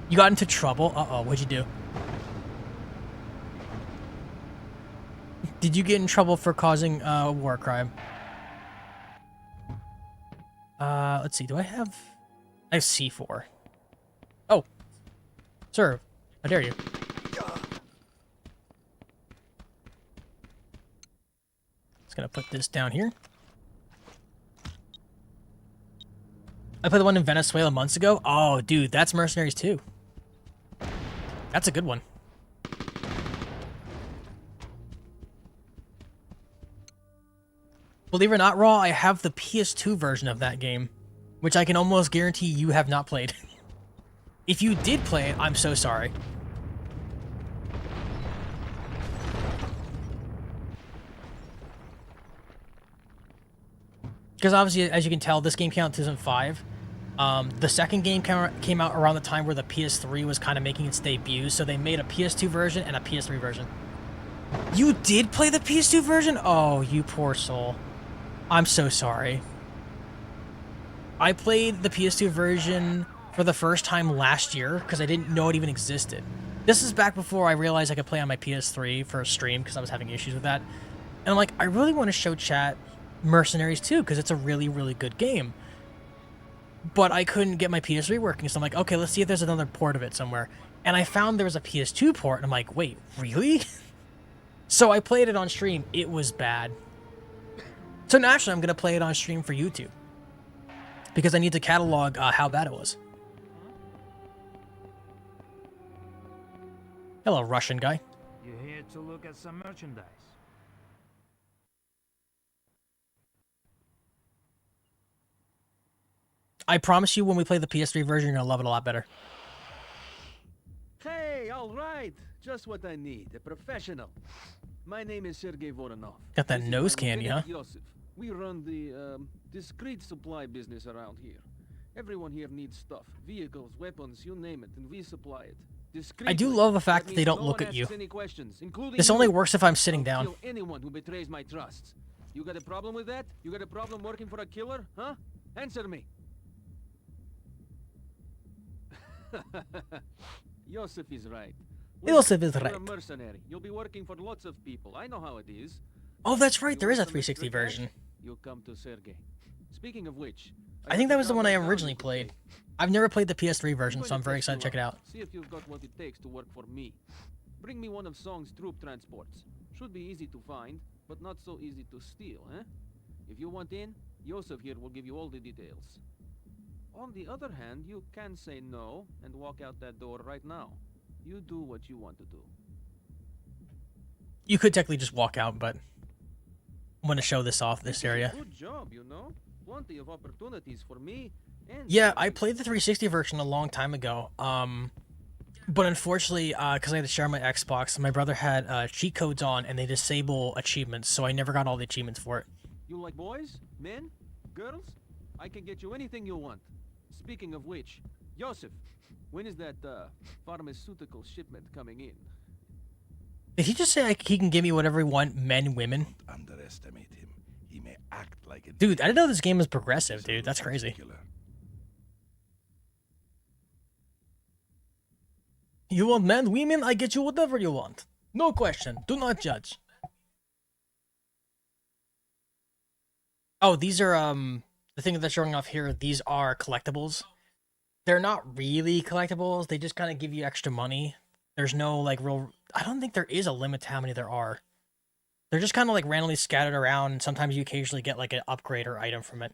You got into trouble? Uh-oh, what'd you do? Did you get in trouble for causing a war crime? Let's see, do I have C4. Oh. Sir, how dare you? Just gonna put this down here. I played the one in Venezuela months ago. Oh, dude, that's Mercenaries 2. That's a good one. Believe it or not, Raw, I have the PS2 version of that game, which I can almost guarantee you have not played. If you did play it, I'm so sorry. Because obviously, as you can tell, this game came out in 2005. The second game came out around the time where the PS3 was kind of making its debut, so they made a PS2 version and a PS3 version. You did play the PS2 version? Oh, you poor soul. I'm so sorry. I played the PS2 version for the first time last year because I didn't know it even existed. This is back before I realized I could play on my PS3 for a stream because I was having issues with that. And I'm like, I really want to show chat Mercenaries 2 because it's a really, really good game. But I couldn't get my PS3 working, so I'm like, okay, let's see if there's another port of it somewhere. And I found there was a PS2 port, and I'm like, wait, really? So I played it on stream. It was bad. So naturally, I'm going to play it on stream for YouTube. Because I need to catalog how bad it was. Hello, Russian guy. You're here to look at some merchandise. I promise you when we play the PS3 version, you're going to love it a lot better. Hey, all right. Just what I need. A professional. My name is Sergei Voronov. Got that nose candy, huh? Yosef. We run the discreet supply business around here. Everyone here needs stuff. Vehicles, weapons, you name it, and we supply it. I do love the fact that they don't look at you. This only works if I'm sitting down. Kill anyone who betrays my trust. You got a problem with that? You got a problem working for a killer? Huh? Answer me. Yosef is right. Yosef is right. You're a mercenary. You'll be working for lots of people. I know how it is. Oh, that's right. There is a 360 version. You come to Sergei. Speaking of which, I think that was the one I originally played. I've never played the PS3 version, so I'm very excited to check it out. See if you've got what it takes to work for me. Bring me one of Song's troop transports. Should be easy to find, but not so easy to steal, eh? If you want in, Yosef here will give you all the details. On the other hand, you can say no and walk out that door right now. You do what you want to do. You could technically just walk out, but I'm going to show this off, this area. Good job, you know? Plenty of opportunities for me. And yeah, I played the 360 version a long time ago. But unfortunately, because I had to share my Xbox, my brother had cheat codes on, and they disable achievements, so I never got all the achievements for it. You like boys? Men? Girls? I can get you anything you want. Speaking of which, Yosef, when is that pharmaceutical shipment coming in? Did he just say he can give me whatever he wants, men, women? Underestimate him. He may act like a dude, I didn't know this game was progressive, dude. That's crazy. You want men, women? I get you whatever you want. No question. Do not judge. Oh, these are, the thing that's showing off here, these are collectibles. They're not really collectibles. They just kind of give you extra money. There's no, like, real... I don't think there is a limit to how many there are. They're just kind of, like, randomly scattered around, and sometimes you occasionally get, like, an upgrade or item from it.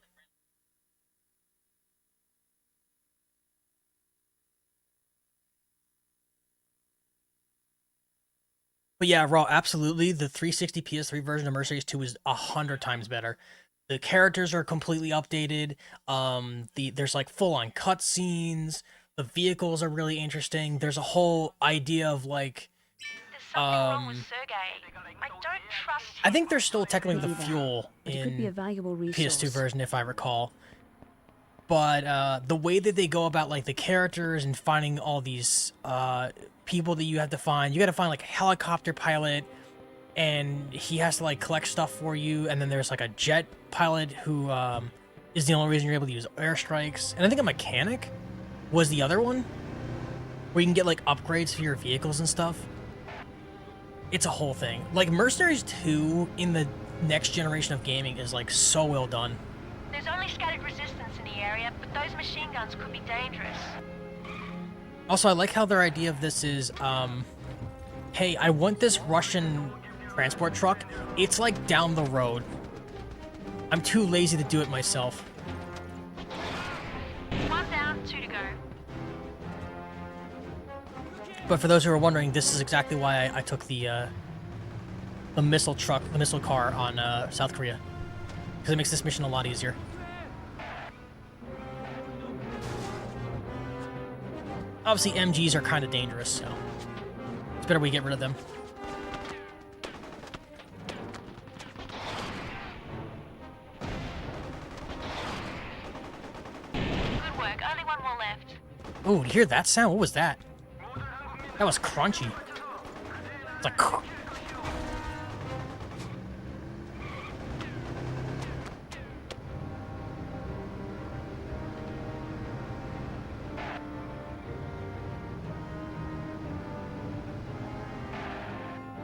But yeah, Raw, absolutely. The 360 PS3 version of Mercenaries 2 is 100 times better. the characters are completely updated. There's like full-on cutscenes. The vehicles are really interesting. There's a whole idea of like, Wrong with Sergei. I don't trust him. I think there's still technically the Either, fuel but it could be a in valuable PS2 resource. version, if I recall. But the way that they go about like the characters and finding all these people that you have to find, you got to find like a helicopter pilot, and he has to like collect stuff for you. And then there's like a jet pilot who is the only reason you're able to use airstrikes. And I think a mechanic was the other one, where you can get like upgrades for your vehicles and stuff. It's a whole thing. Like Mercenaries 2 in the next generation of gaming is like so well done. There's only scattered resistance in the area, but those machine guns could be dangerous. Also, I like how their idea of this is, hey, I want this Russian transport truck. It's like down the road. I'm too lazy to do it myself. 1 down, 2 to go. But for those who are wondering, this is exactly why I took the missile truck, the missile car on South Korea. Because it makes this mission a lot easier. Obviously, MGs are kind of dangerous, so it's better we get rid of them. Good work, only 1 more left. Oh, you hear that sound? What was that? That was crunchy. It's like...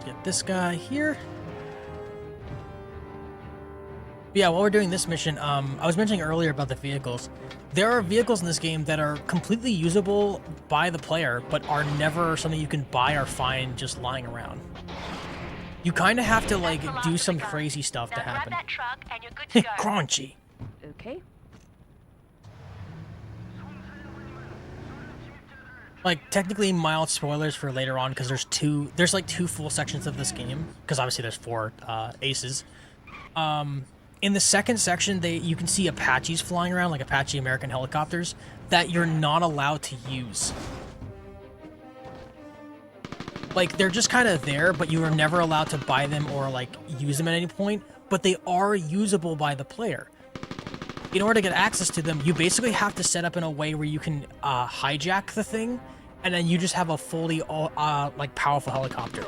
Get this guy here. But yeah, while we're doing this mission, I was mentioning earlier about the vehicles. There are vehicles in this game that are completely usable by the player, but are never something you can buy or find just lying around. You kind of have to like do some crazy stuff to happen. Grab that truck and you're good to go. Crunchy. Okay. Like technically mild spoilers for later on because there's like 2 full sections of this game because obviously there's 4 aces. In the second section, you can see Apaches flying around, like Apache American helicopters, that you're not allowed to use. Like, they're just kind of there, but you are never allowed to buy them or, like, use them at any point, but they are usable by the player. In order to get access to them, you basically have to set up in a way where you can hijack the thing, and then you just have a fully, like, powerful helicopter.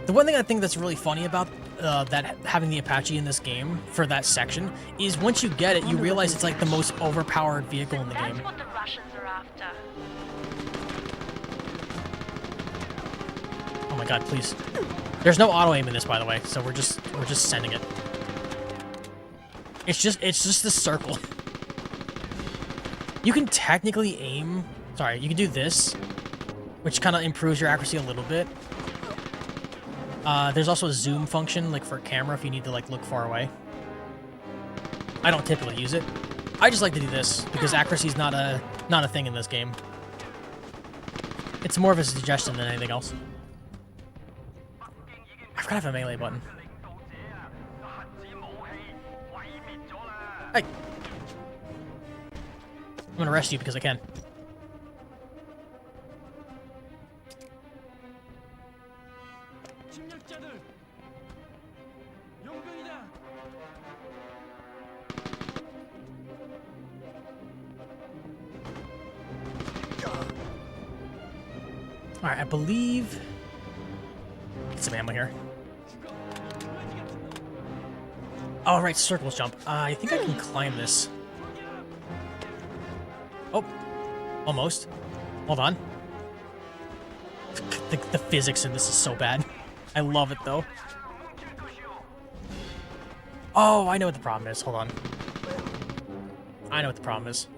The one thing I think that's really funny about that having the Apache in this game for that section is once you get it, you realize it's like the most overpowered vehicle in the game. That's what the Russians are after. Oh my god, please. There's no auto aim in this, by the way, so we're just sending it. It's just this circle. You can technically aim. Sorry, you can do this, which kind of improves your accuracy a little bit. There's also a zoom function, like for camera, if you need to like look far away. I don't typically use it. I just like to do this because accuracy is not a thing in this game. It's more of a suggestion than anything else. I forgot I have a melee button. Hey! I'm gonna arrest you because I can. Alright, I believe... Get some ammo here. Oh, right, circles jump. I think I can climb this. Oh, almost. Hold on. The physics in this is so bad. I love it, though. Oh, I know what the problem is. Hold on. I know what the problem is.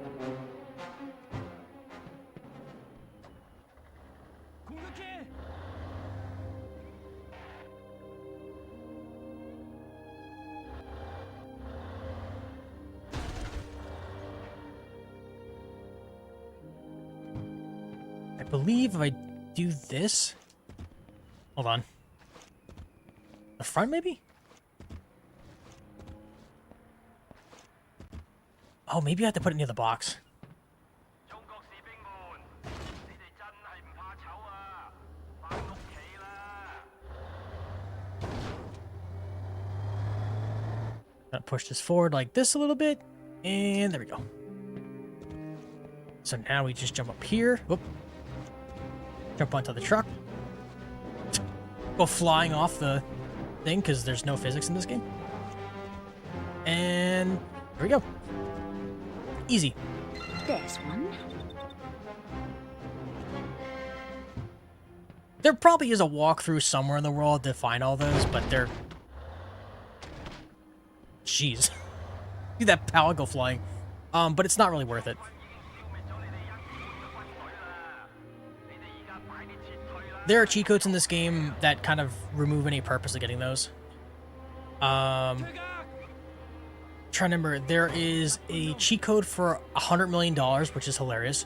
I believe if I do this... Hold on. The front, maybe? Oh, maybe I have to put it near the box. Gonna push this forward like this a little bit, and there we go. So now we just jump up here. Whoop. Jump onto the truck. Go flying off the thing because there's no physics in this game. And here we go. Easy. There's one. There probably is a walkthrough somewhere in the world to find all those, but they're... Jeez. See that pallet go flying. But it's not really worth it. There are cheat codes in this game that kind of remove any purpose of getting those. Trying to remember, there is a cheat code for $100 million, which is hilarious.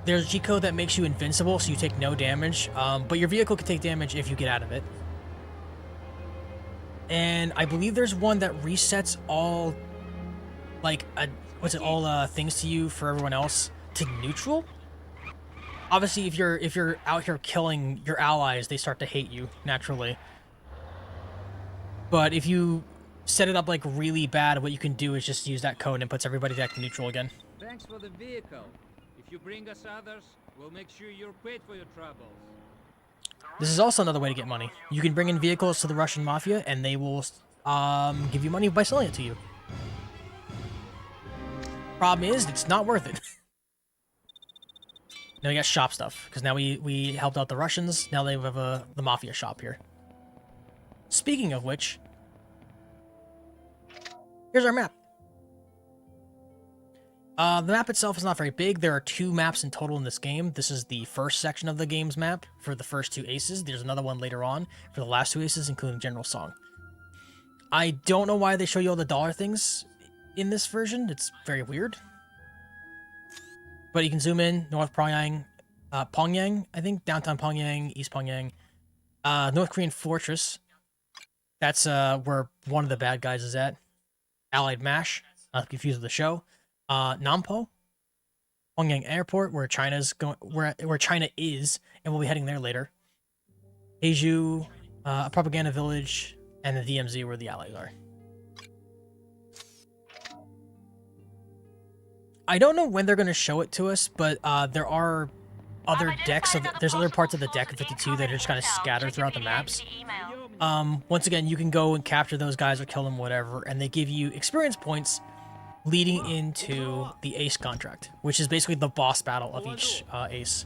There's a cheat code that makes you invincible, so you take no damage, but your vehicle can take damage if you get out of it. And I believe there's one that resets all, like, all things to you for everyone else to neutral. Obviously, if you're out here killing your allies, they start to hate you naturally. But if you set it up like really bad, what you can do is just use that code and it puts everybody back to neutral again. Thanks for the vehicle. If you bring us others, we'll make sure you're paid for your troubles. This is also another way to get money. You can bring in vehicles to the Russian mafia, and they will give you money by selling it to you. Problem is, it's not worth it. Now we got shop stuff, because now we helped out the Russians. Now they have the mafia shop here. Speaking of which, here's our map. The map itself is not very big. There are 2 maps in total in this game. This is the first section of the game's map for the first 2 aces. There's another one later on for the last 2 aces, including General Song. I don't know why they show you all the dollar things in this version. It's very weird. But you can zoom in. North Pyongyang, Pyongyang, I think. Downtown Pyongyang, East Pyongyang. North Korean Fortress. That's where one of the bad guys is at. Allied MASH. Not confused with the show. Nampo. Pyongyang Airport, where China's going, where China is, and we'll be heading there later. Jeju, a propaganda village, and the DMZ, where the Allies are. I don't know when they're going to show it to us, but there are other decks. There's other parts of the deck of 52 that are just kind of scattered throughout the maps. Once again, you can go and capture those guys or kill them, whatever, and they give you experience points leading into the ace contract, which is basically the boss battle of each ace.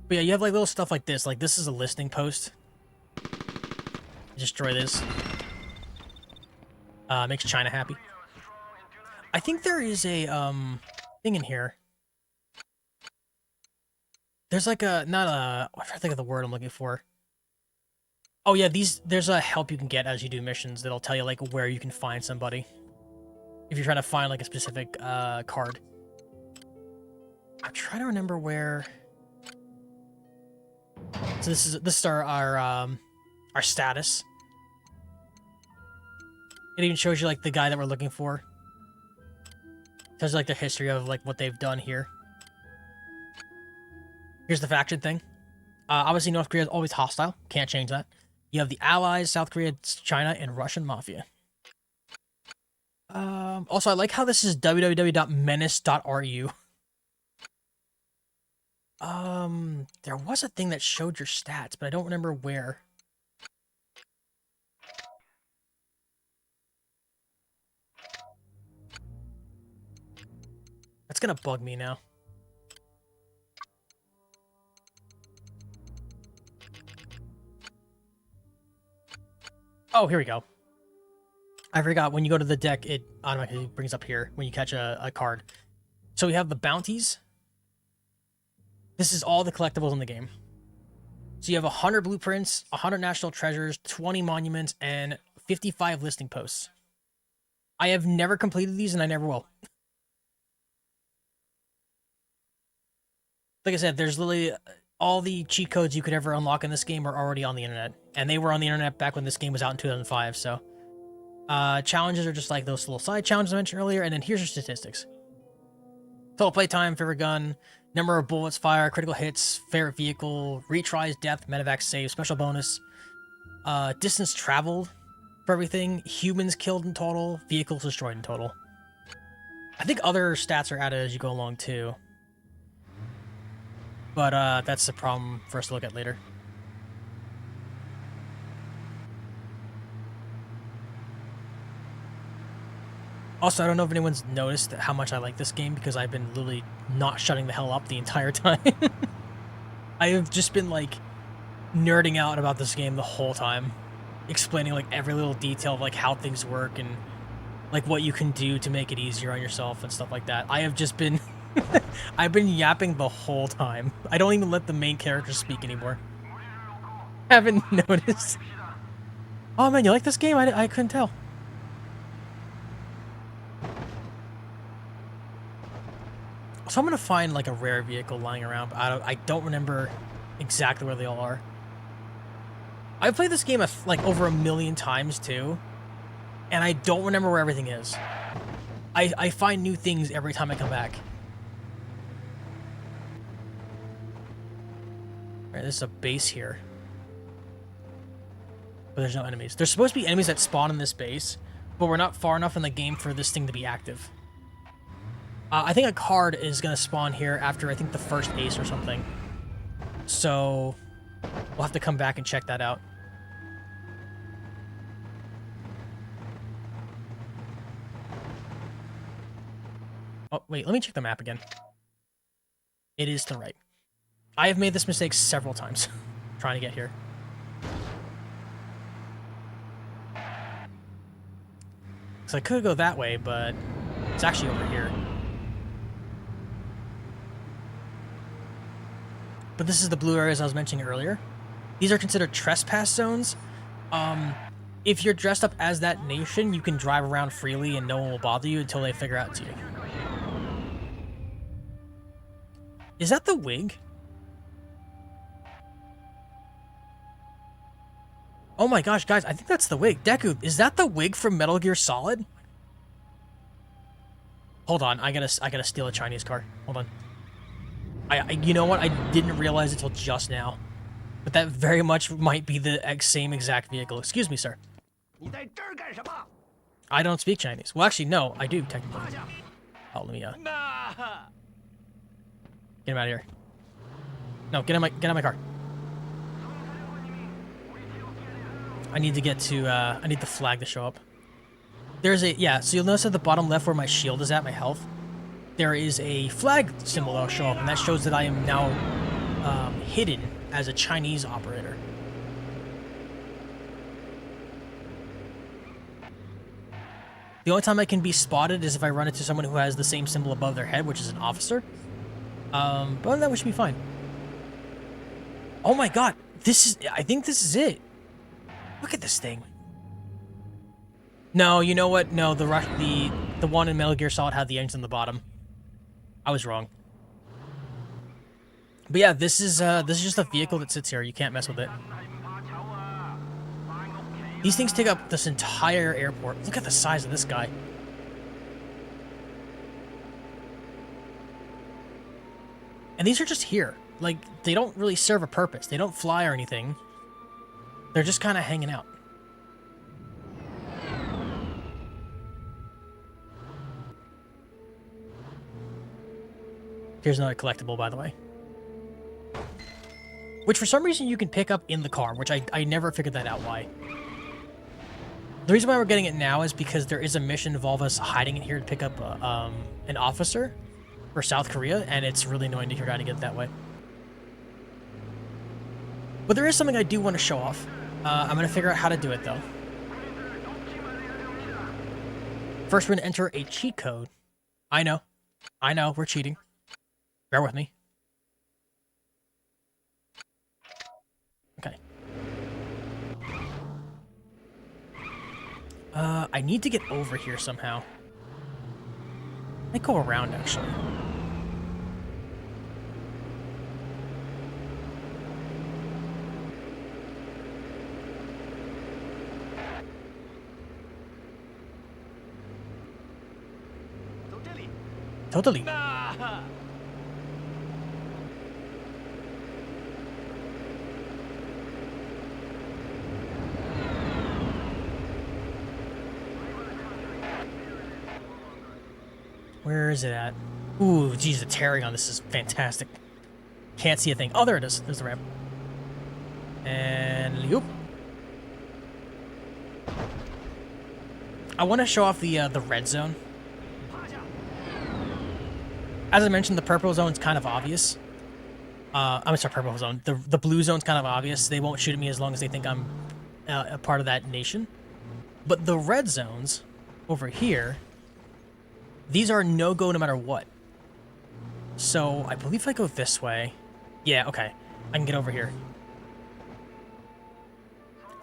But yeah, you have like little stuff like this. Like this is a listing post. Destroy this. Makes China happy. I think there is a thing in here. There's like a I'm trying to think of the word I'm looking for. Oh yeah, there's a help you can get as you do missions that'll tell you like where you can find somebody. If you're trying to find like a specific card. I'm trying to remember where. So this is our status. It even shows you like the guy that we're looking for. Tells you like the history of like what they've done here. Here's the faction thing. Obviously North Korea is always hostile. Can't change that. You have the Allies, South Korea, China, and Russian Mafia. Also, I like how this is www.menace.ru. There was a thing that showed your stats, but I don't remember where. That's gonna bug me now. Oh, here we go. I forgot, when you go to the deck, it automatically brings up here when you catch a card. So we have the bounties. This is all the collectibles in the game. So you have 100 blueprints, 100 national treasures, 20 monuments, and 55 listing posts. I have never completed these, and I never will. Like I said, there's literally all the cheat codes you could ever unlock in this game are already on the internet, and they were on the internet back when this game was out in 2005. So, challenges are just like those little side challenges I mentioned earlier, and then here's your statistics: total playtime, favorite gun, number of bullets fired, critical hits, favorite vehicle, retries, death, medevac save, special bonus, distance traveled for everything, humans killed in total, vehicles destroyed in total. I think other stats are added as you go along too. But that's a problem for us to look at later. Also, I don't know if anyone's noticed how much I like this game because I've been literally not shutting the hell up the entire time. I have just been like nerding out about this game the whole time, explaining like every little detail of like how things work and like what you can do to make it easier on yourself and stuff like that. I have just been I've been yapping the whole time. I don't even let the main character speak anymore. Haven't noticed. Oh man, you like this game? I couldn't tell. So I'm gonna find like a rare vehicle lying around, but I don't remember exactly where they all are. I've played this game like over 1 million times too, and I don't remember where everything is. I find new things every time I come back. Alright, there's a base here. But there's no enemies. There's supposed to be enemies that spawn in this base, but we're not far enough in the game for this thing to be active. I think a card is going to spawn here after, I think, the first ace or something. So, we'll have to come back and check that out. Oh, wait, let me check the map again. It is to the right. I have made this mistake several times trying to get here. So I could go that way, but it's actually over here. But this is the blue areas I was mentioning earlier. These are considered trespass zones. If you're dressed up as that nation, you can drive around freely and no one will bother you until they figure out it's you. Is that the wig? Oh my gosh, guys, I think that's the wig. Deku, is that the wig from Metal Gear Solid? Hold on, I gotta steal a Chinese car. Hold on. You know what? I didn't realize it till just now. But that very much might be the same exact vehicle. Excuse me, sir. I don't speak Chinese. Well, actually, no, I do, technically. Oh, let me, get him out of here. No, get in my car. I need to get to, I need the flag to show up. There's a, yeah, so you'll notice at the bottom left where my shield is at, my health, there is a flag symbol that'll show up, and that shows that I am now hidden as a Chinese operator. The only time I can be spotted is if I run into someone who has the same symbol above their head, which is an officer. But other than that, we should be fine. Oh my god, I think this is it. Look at this thing. No, you know what? No, the one in Metal Gear Solid had the engine on the bottom. I was wrong. But yeah, this is just a vehicle that sits here. You can't mess with it. These things take up this entire airport. Look at the size of this guy. And these are just here. Like, they don't really serve a purpose. They don't fly or anything. They're just kind of hanging out. Here's another collectible, by the way. Which for some reason you can pick up in the car, which I never figured that out why. The reason why we're getting it now is because there is a mission involving us hiding it here to pick up an officer for South Korea, and it's really annoying to figure out how to get it that way. But there is something I do want to show off. I'm going to figure out how to do it, though. First, we're going to enter a cheat code. I know, we're cheating. Bear with me. Okay. I need to get over here somehow. I go around, actually. Totally. Where is it at? Ooh, geez, the tearing on this is fantastic. Can't see a thing. Oh, there it is. There's the ramp. And yoop. I want to show off the red zone. As I mentioned, the purple zone's kind of obvious. I'm sorry, purple zone. The blue zone's kind of obvious. They won't shoot at me as long as they think I'm a part of that nation. But the red zones over here, these are no-go no matter what. So I believe if I go this way, yeah, okay, I can get over here.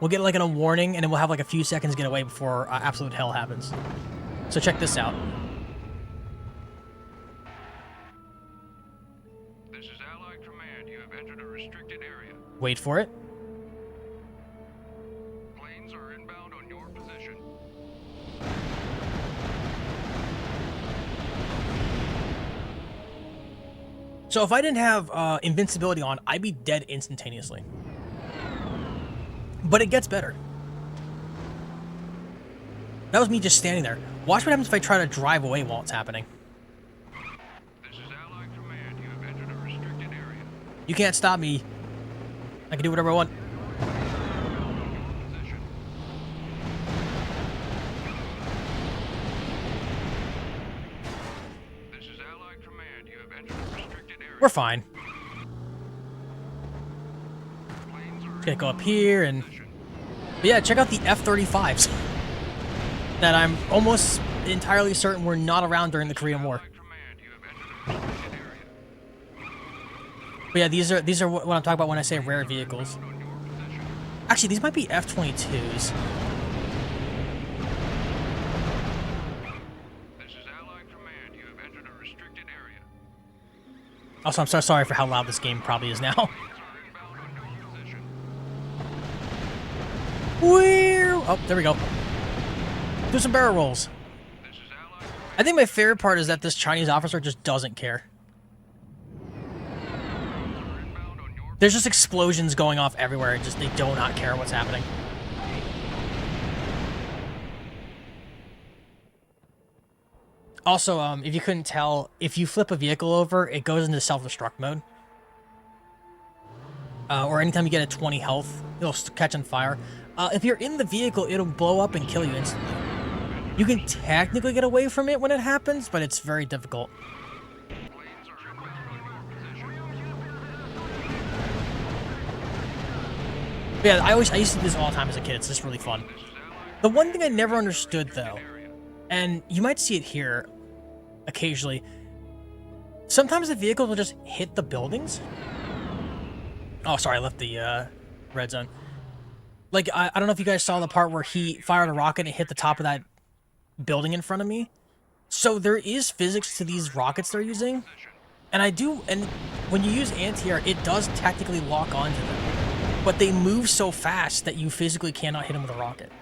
We'll get like a warning, and then we'll have like a few seconds to get away before absolute hell happens. So check this out. This is Allied Command. You have entered a restricted area. Wait for it. Planes are inbound on your position. So if I didn't have invincibility on, I'd be dead instantaneously. But it gets better. That was me just standing there. Watch what happens if I try to drive away while it's happening. This is Allied Command. You have entered a restricted area. You can't stop me. I can do whatever I want. This is Allied Command. You have entered a restricted area. We're fine. Just gonna go up here and... But yeah, check out the F-35s. That I'm almost entirely certain were not around during the Korean War. But yeah, these are what I'm talking about when I say rare vehicles. Actually, these might be F-22s. Also, I'm so sorry for how loud this game probably is now. Oh, there we go. Do some barrel rolls. I think my favorite part is that this Chinese officer just doesn't care. There's just explosions going off everywhere, and just they do not care what's happening. Also, if you couldn't tell, if you flip a vehicle over, it goes into self-destruct mode. Or anytime you get a 20 health, it'll catch on fire. If you're in the vehicle, it'll blow up and kill you instantly. You can technically get away from it when it happens, but it's very difficult. But yeah, I used to do this all the time as a kid. It's just really fun. The one thing I never understood, though, and you might see it here occasionally, sometimes the vehicles will just hit the buildings. Oh, sorry, I left the red zone. Like, I don't know if you guys saw the part where he fired a rocket and it hit the top of that building in front of me. So there is physics to these rockets they're using. And when you use anti-air, it does technically lock onto them. But they move so fast that you physically cannot hit them with a rocket.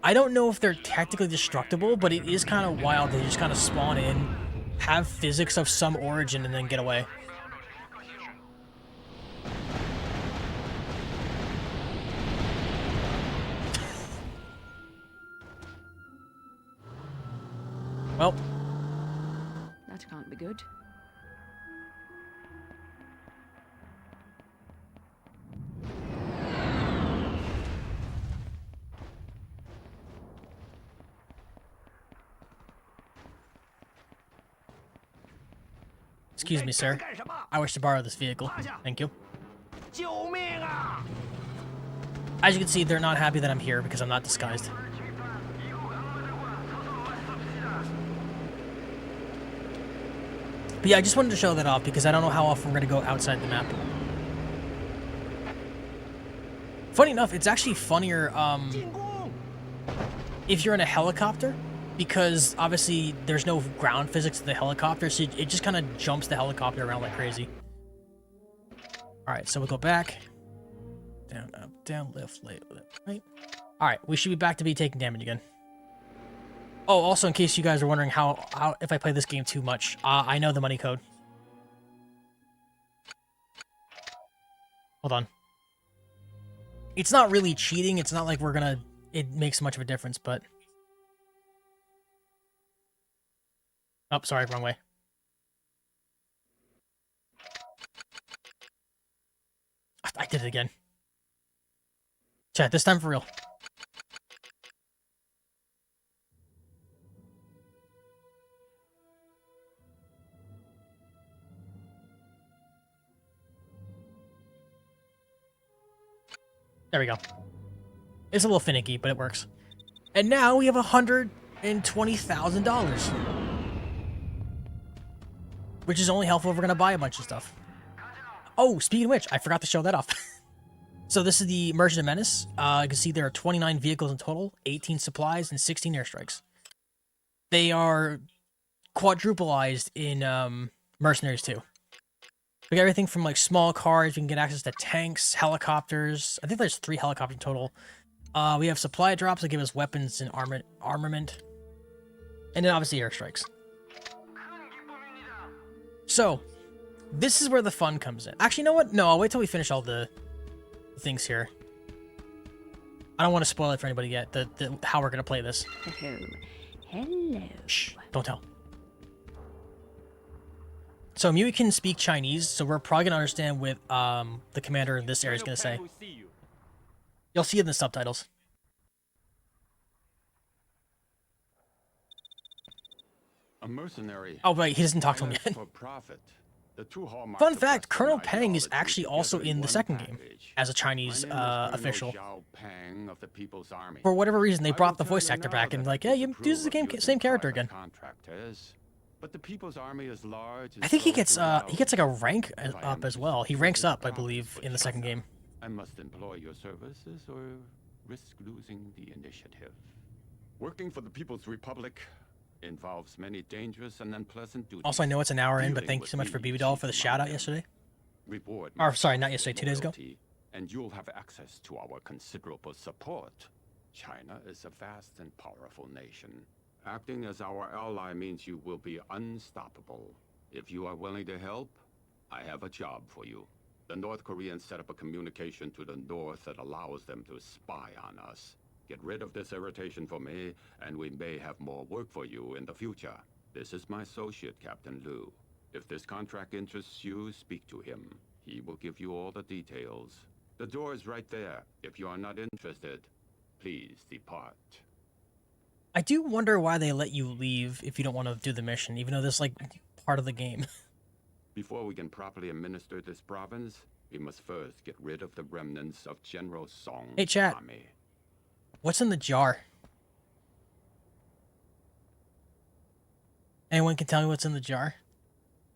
I don't know if they're technically destructible, but it is kind of wild. They just kind of spawn in, have physics of some origin, and then get away. Well, that can't be good. Excuse me, sir. I wish to borrow this vehicle. Thank you. As you can see, they're not happy that I'm here because I'm not disguised. But yeah, I just wanted to show that off because I don't know how often we're going to go outside the map. Funny enough, it's actually funnier if you're in a helicopter, because obviously there's no ground physics to the helicopter, so it just kind of jumps the helicopter around like crazy. Alright, so we'll go back. Down, up, down, left, right. Alright, we should be back to be taking damage again. Oh, also in case you guys are wondering how if I play this game too much, I know the money code. Hold on. It's not really cheating. It's not like it makes much of a difference, but... Oh, sorry, wrong way. I did it again. Chat, this time for real. There we go. It's a little finicky, but it works. And now we have $120,000. Which is only helpful if we're going to buy a bunch of stuff. Oh, speaking of which, I forgot to show that off. So this is the Merchant Menace. You can see there are 29 vehicles in total, 18 supplies, and 16 airstrikes. They are quadrupleized in Mercenaries 2. We got everything from like small cars, we can get access to tanks, helicopters. I think there's 3 helicopters in total. We have supply drops that give us weapons and armament. And then obviously airstrikes. So, this is where the fun comes in. Actually, you know what? No, I'll wait till we finish all the things here. I don't want to spoil it for anybody yet, how we're going to play this. Hello. Shh, don't tell. So Mew can speak Chinese, so we're probably going to understand what the commander in this area is going to say. You'll see it in the subtitles. A mercenary. Oh, wait, he doesn't talk to him yet. For profit. The 2 hallmarks Fun of fact, Western Colonel Peng is ideology actually also together in the one second game package. as a Chinese My name is Colonel official. Zhao Peng of the People's Army. For whatever reason, they I brought will the tell voice you actor now back and that like, I yeah, you disapprove use the of game, using same character private again. Contractors, but the People's Army is large. I think he gets throughout. like a rank If I up am as well. He to ranks up, I accomplish believe, for in the second China, game. I must employ your services or risk losing the initiative. Working for the People's Republic involves many dangerous and unpleasant duties. Also, I know it's an hour in, but Dealing thank you with so much for me BB Doll chief for the among shout out them. yesterday. Reward Or my sorry, not trust yesterday, and 2 days ago. loyalty, and you'll have access to our considerable support. China is a vast and powerful nation. Acting as our ally means you will be unstoppable. If you are willing to help, I have a job for you. The North Koreans set up a communication to the north that allows them to spy on us. Get rid of this irritation for me, and we may have more work for you in the future. This is my associate, Captain Liu. If this contract interests you, speak to him. He will give you all the details. The door is right there. If you are not interested, please depart. I do wonder why they let you leave if you don't want to do the mission, even though this is like part of the game. Before we can properly administer this province, we must first get rid of the remnants of General Song's Hey, chat. army. What's in the jar? Anyone can tell me what's in the jar?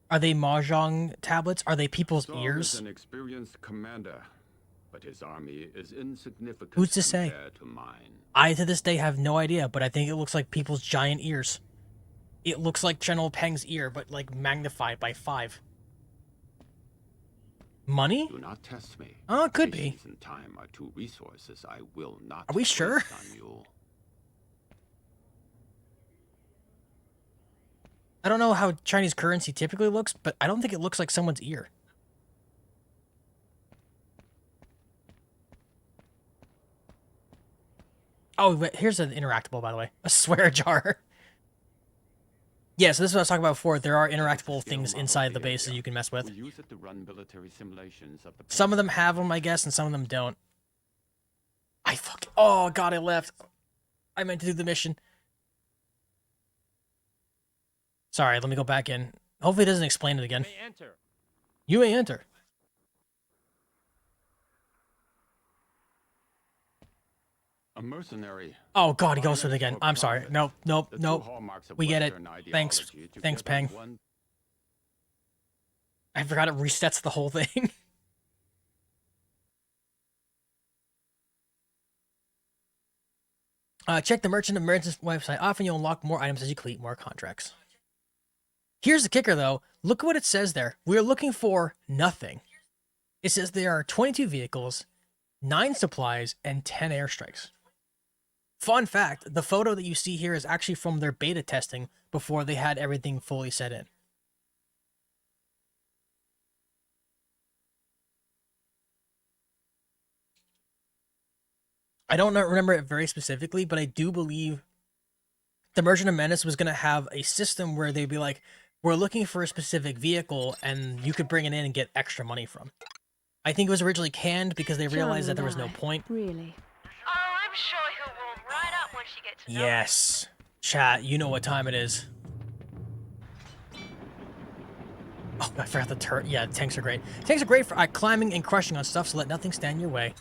Are they mahjong tablets? Are they people's Song is ears? an experienced commander, but his army is insignificant Who's to say? compared to mine. I, to this day, have no idea, but I think it looks like people's giant ears. It looks like General Peng's ear, but like magnified by 5. Money? Do not test me. Oh, it could be. Patience and time are 2 resources I will not Are we sure? waste on you. I don't know how Chinese currency typically looks, but I don't think it looks like someone's ear. Oh, but here's an interactable, by the way. A swear jar. Yeah, so this is what I was talking about before. There are interactable things inside the base that you can mess with. We use it to run military simulations of the Some of them have them, I guess, and some of them don't. Oh, God, I left. I meant to do the mission. Sorry, let me go back in. Hopefully it doesn't explain it again. You may enter. A mercenary. Oh, God, he goes through it again. I'm sorry. Nope, nope, The two nope. hallmarks of We get it. Western Thanks. ideology Thanks, together Peng. one- I forgot it resets the whole thing. Check the Merchant of Merchants website. Often you'll unlock more items as you complete more contracts. Here's the kicker, though. Look what it says there. We're looking for nothing. It says there are 22 vehicles, 9 supplies, and 10 airstrikes. Fun fact, the photo that you see here is actually from their beta testing before they had everything fully set in. I don't remember it very specifically, but I do believe the Merchant of Menace was going to have a system where they'd be like, we're looking for a specific vehicle, and you could bring it in and get extra money from. I think it was originally canned because they realized that there was no point. Really? Oh, I'm sure he'll warm right up once you get to know him. Yes. Chat, you know what time it is. Oh, I forgot the turret. Yeah, tanks are great. Tanks are great for climbing and crushing on stuff, so let nothing stand in your way.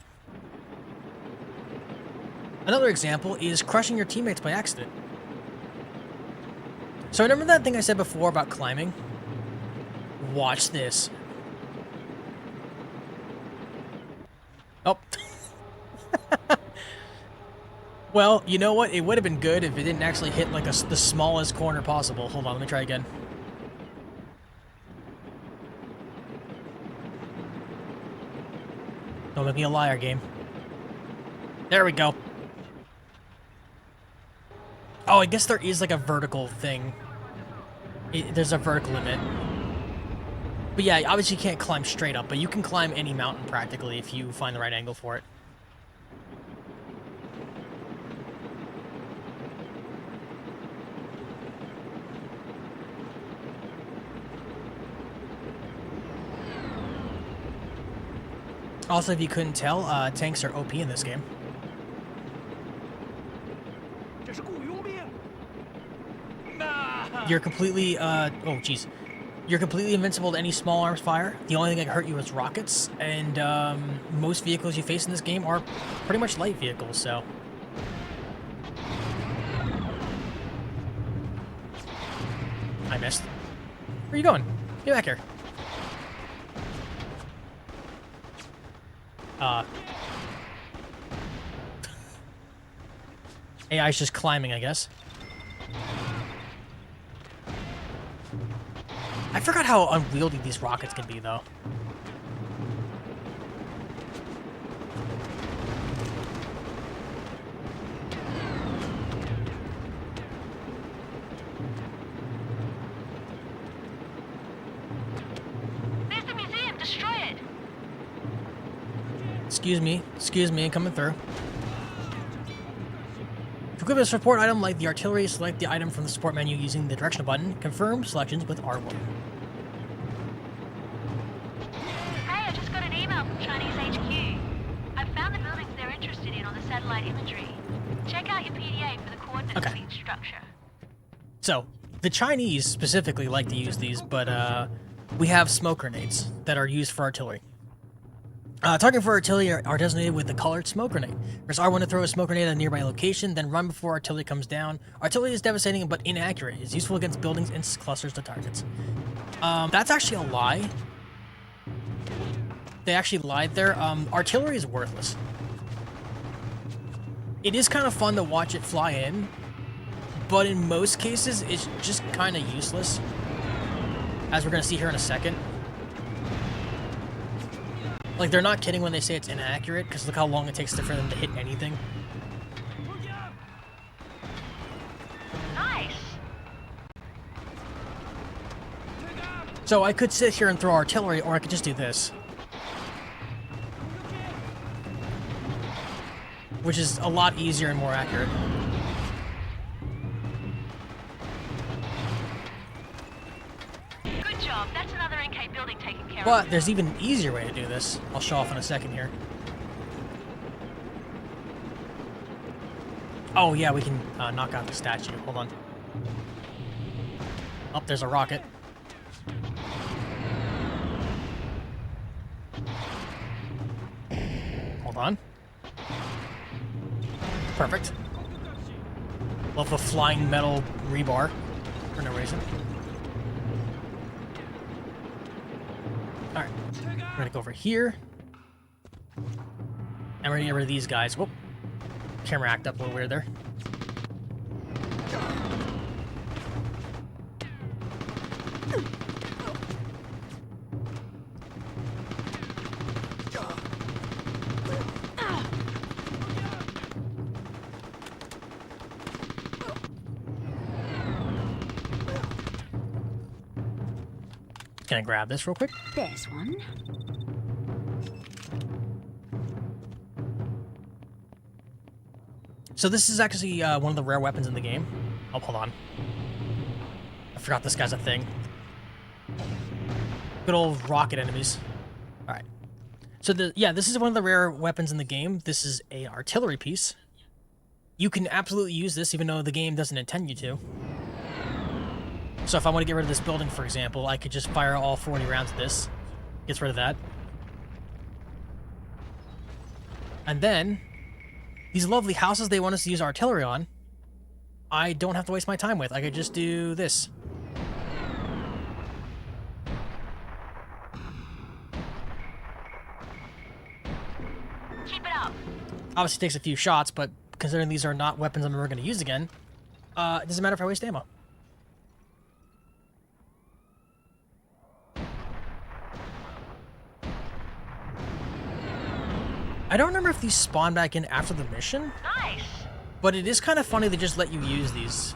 Another example is crushing your teammates by accident. So remember that thing I said before about climbing? Watch this. Oh. Well, you know what? It would have been good if it didn't actually hit like the smallest corner possible. Hold on, let me try again. Don't make me a liar, game. There we go. Oh, I guess there is like a vertical thing. There's a vertical limit. But yeah, obviously you can't climb straight up, but you can climb any mountain practically if you find the right angle for it. Also, if you couldn't tell, tanks are OP in this game. You're completely, oh jeez. You're completely invincible to any small arms fire. The only thing that can hurt you is rockets, and most vehicles you face in this game are pretty much light vehicles, so. I missed. Where are you going? Get back here. AI's just climbing, I guess. I forgot how unwieldy these rockets can be, though. There's the museum. Destroy it. Excuse me, coming through. To equip a support item like the artillery, select the item from the support menu using the directional button. Confirm selections with R1. Hey, I just got an email from Chinese HQ. I've found the buildings they're interested in on the satellite imagery. Check out your PDA for the coordinates of each structure. So, the Chinese specifically like to use these, but we have smoke grenades that are used for artillery. Targeting for artillery are designated with the colored smoke grenade. Press R1 to throw a smoke grenade at a nearby location, then run before artillery comes down. Artillery is devastating but inaccurate. It's useful against buildings and clusters of targets. That's actually a lie. They actually lied there. Artillery is worthless. It is kind of fun to watch it fly in, but in most cases, it's just kind of useless. As we're going to see here in a second. Like, they're not kidding when they say it's inaccurate, because look how long it takes for them to hit anything. Nice. So I could sit here and throw artillery, or I could just do this. Which is a lot easier and more accurate. Good job. That's another NK building taken care of. But there's even an easier way to do this. I'll show off in a second here. Oh yeah, we can knock out the statue. Hold on. Oh, there's a rocket. Hold on. Perfect. Love the flying metal rebar for no reason. Alright. We're gonna go over here. And we're gonna get rid of these guys. Whoop. Camera act up a little weird there. Gonna grab this real quick. There's one. So this is actually one of the rare weapons in the game. Oh, hold on. I forgot this guy's a thing. Good old rocket enemies. All right. So this is one of the rare weapons in the game. This is an artillery piece. You can absolutely use this even though the game doesn't intend you to. So if I want to get rid of this building, for example, I could just fire all 40 rounds of this. Gets rid of that. And then, these lovely houses they want us to use artillery on, I don't have to waste my time with. I could just do this. Keep it up. Obviously takes a few shots, but considering these are not weapons I'm ever going to use again, it doesn't matter if I waste ammo. I don't remember if these spawn back in after the mission. Nice. But it is kind of funny they just let you use these.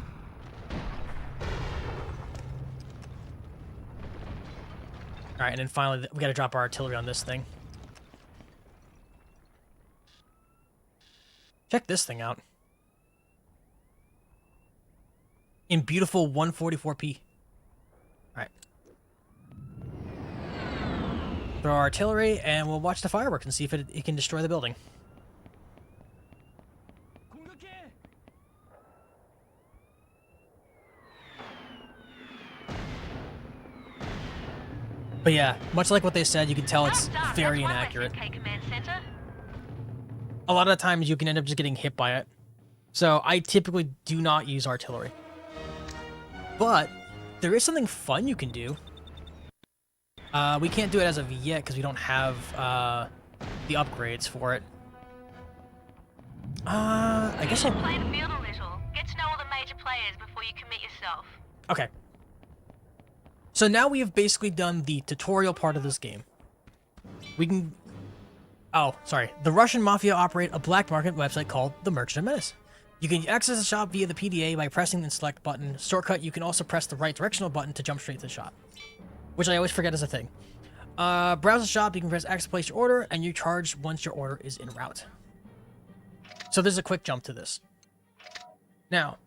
Alright, and then finally, we gotta drop our artillery on this thing. Check this thing out. In beautiful 144p. Alright. Throw our artillery, and we'll watch the fireworks and see if it can destroy the building. But yeah, much like what they said, you can tell it's very inaccurate. A lot of the times you can end up just getting hit by it. So I typically do not use artillery. But there is something fun you can do. We can't do it as of yet because we don't have the upgrades for it. I guess I'll play the field a little. Get to know all the major players before you commit yourself. Okay. So now we have basically done the tutorial part of this game. We can... Oh, sorry. The Russian Mafia operate a black market website called the Merchant of Menace. You can access the shop via the PDA by pressing the select button. Shortcut, you can also press the right directional button to jump straight to the shop. Which I always forget is a thing. Browse the shop, you can press X to place your order, and you charge once your order is en route. So there's a quick jump to this. Now,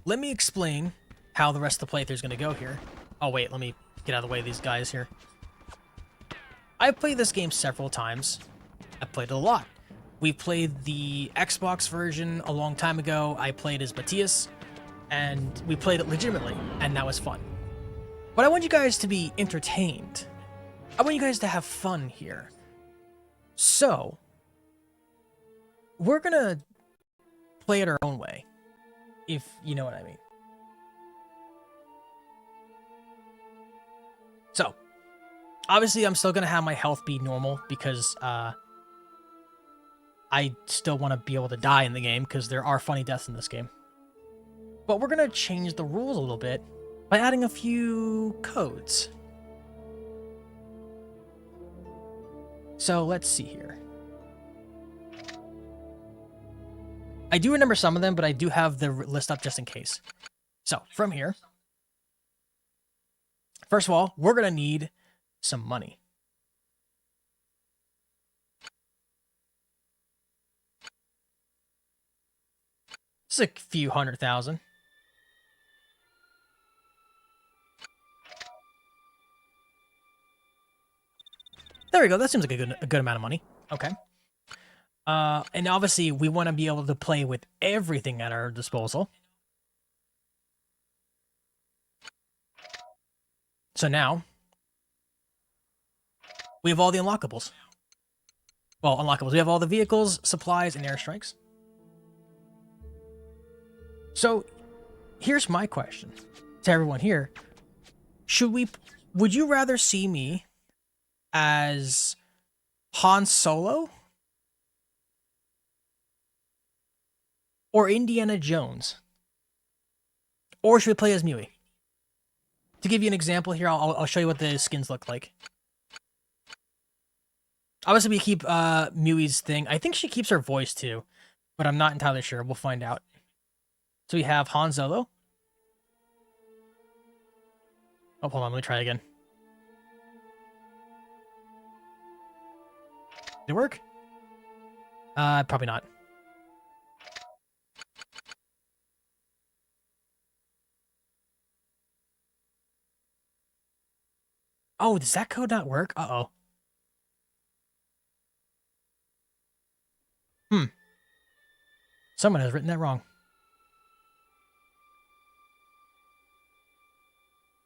let me explain how the rest of the playthrough is going to go here. Oh wait, let me get out of the way of these guys here. I've played this game several times. I've played it a lot. We played the Xbox version a long time ago. I played as Matthias, and we played it legitimately, and that was fun. But I want you guys to be entertained. I want you guys to have fun here. So, we're gonna play it our own way, if you know what I mean. So, obviously I'm still going to have my health be normal because I still want to be able to die in the game because there are funny deaths in this game. But we're going to change the rules a little bit by adding a few codes. So let's see here. I do remember some of them, but I do have the list up just in case. So, from here, first of all, we're going to need some money. It's a few 100,000. There we go. That seems like a good amount of money. Okay. And obviously, we want to be able to play with everything at our disposal. So now, we have all the unlockables. Well, unlockables. We have all the vehicles, supplies, and airstrikes. So, here's my question to everyone here. Would you rather see me as Han Solo or Indiana Jones? Or should we play as Mui? To give you an example here, I'll show you what the skins look like. Obviously, we keep Mui's thing. I think she keeps her voice too, but I'm not entirely sure. We'll find out. So we have Han Solo. Oh, hold on, let me try again. Did it work? Probably not. Oh, does that code not work? Uh-oh. Someone has written that wrong.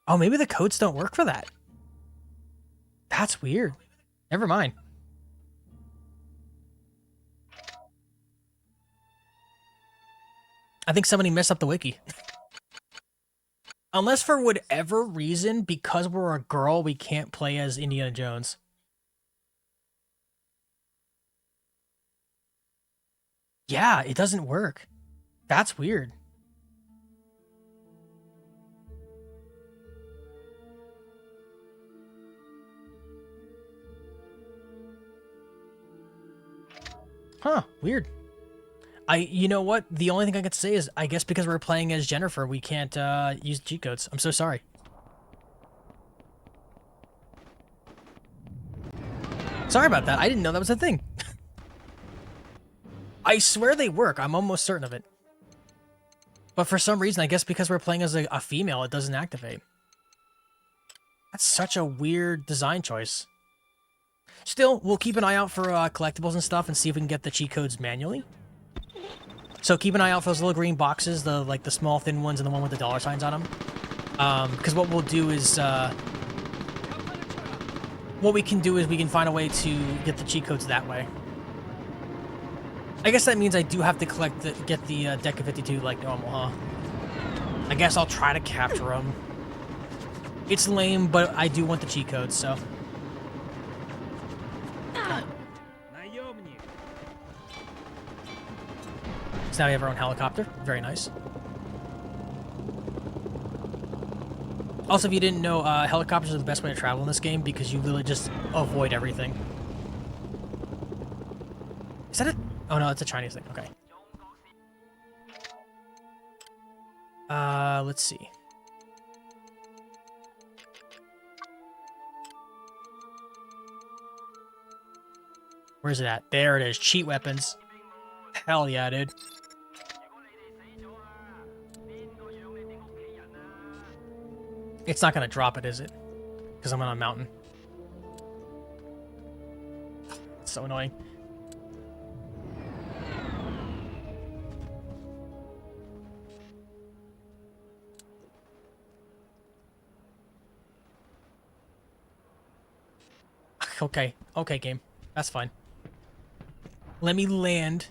Oh, maybe the codes don't work for that. That's weird. Never mind. I think somebody messed up the wiki. Unless for whatever reason, because we're a girl, we can't play as Indiana Jones. Yeah, it doesn't work. That's weird. Huh, weird. You know what? The only thing I could say is, I guess because we're playing as Jennifer, we can't use cheat codes. I'm so sorry. Sorry about that. I didn't know that was a thing. I swear they work. I'm almost certain of it. But for some reason, I guess because we're playing as a female, it doesn't activate. That's such a weird design choice. Still, we'll keep an eye out for collectibles and stuff and see if we can get the cheat codes manually. So keep an eye out for those little green boxes, the small thin ones and the one with the dollar signs on them. Because what we'll do is, what we can do is we can find a way to get the cheat codes that way. I guess that means I do have to get the deck of 52 like normal, huh? I guess I'll try to capture them. It's lame, but I do want the cheat codes, so. So now we have our own helicopter. Very nice. Also, if you didn't know, helicopters are the best way to travel in this game because you literally just avoid everything. Is that it? Oh no, it's a Chinese thing. Okay. Let's see. Where's it at? There it is. Cheat weapons. Hell yeah, dude. It's not gonna drop it, is it? Because I'm on a mountain. It's so annoying. Okay. Okay, game. That's fine. Let me land.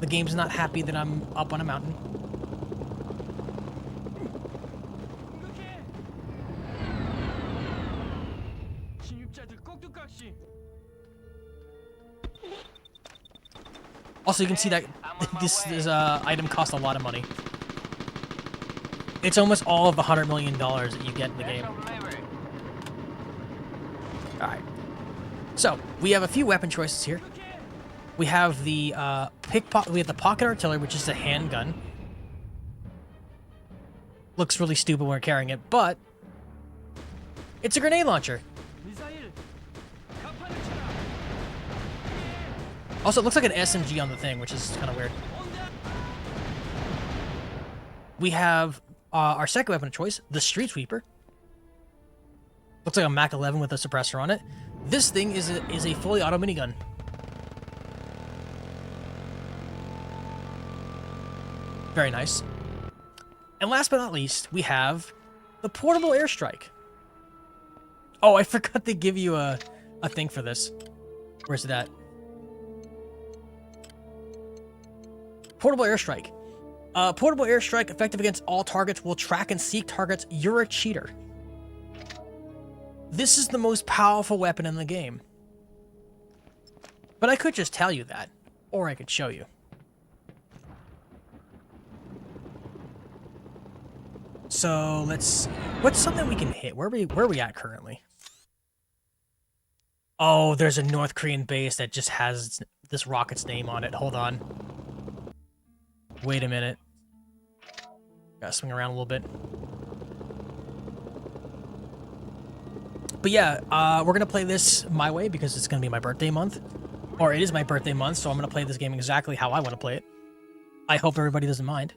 The game's not happy that I'm up on a mountain. Also, you can see that this item costs a lot of money. It's almost all of the $100 million that you get in the game. Alright. So, we have a few weapon choices here. We have the we have the pocket artillery, which is a handgun. Looks really stupid when we're carrying it, but it's a grenade launcher. Also, it looks like an SMG on the thing, which is kind of weird. We have our second weapon of choice, the Street Sweeper. Looks like a Mac 11 with a suppressor on it. This thing is a fully auto minigun. Very nice. And last but not least, we have the portable airstrike. Oh, I forgot to give you a thing for this. Where's it at? Portable airstrike. Portable airstrike, effective against all targets, will track and seek targets. You're a cheater. This is the most powerful weapon in the game. But I could just tell you that, or I could show you. So let's. What's something we can hit? Where are we at currently? Oh, there's a North Korean base that just has this rocket's name on it. Hold on. Wait a minute. Gotta swing around a little bit. But yeah, we're gonna play this my way because it's gonna be my birthday month. Or it is my birthday month, so I'm gonna play this game exactly how I want to play it. I hope everybody doesn't mind.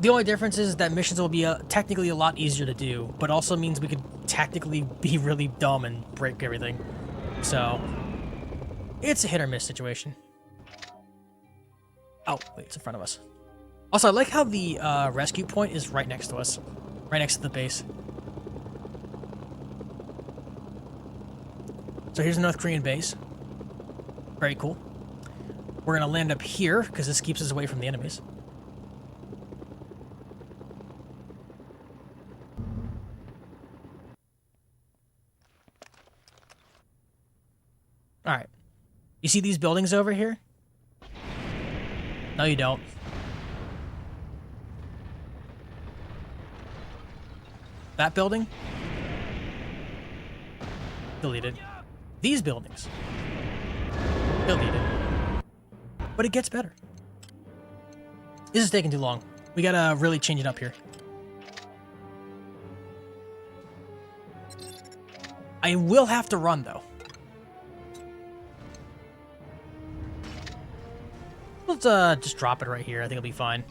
The only difference is that missions will be technically a lot easier to do, but also means we could technically be really dumb and break everything. So, it's a hit or miss situation. Oh, wait, it's in front of us. Also, I like how the rescue point is right next to us. Right next to the base. So here's the North Korean base. Very cool. We're going to land up here, because this keeps us away from the enemies. Alright. You see these buildings over here? No, you don't. That building? Deleted. These buildings? Deleted. But it gets better. This is taking too long. We gotta really change it up here. I will have to run, though. Let's just drop it right here. I think it'll be fine.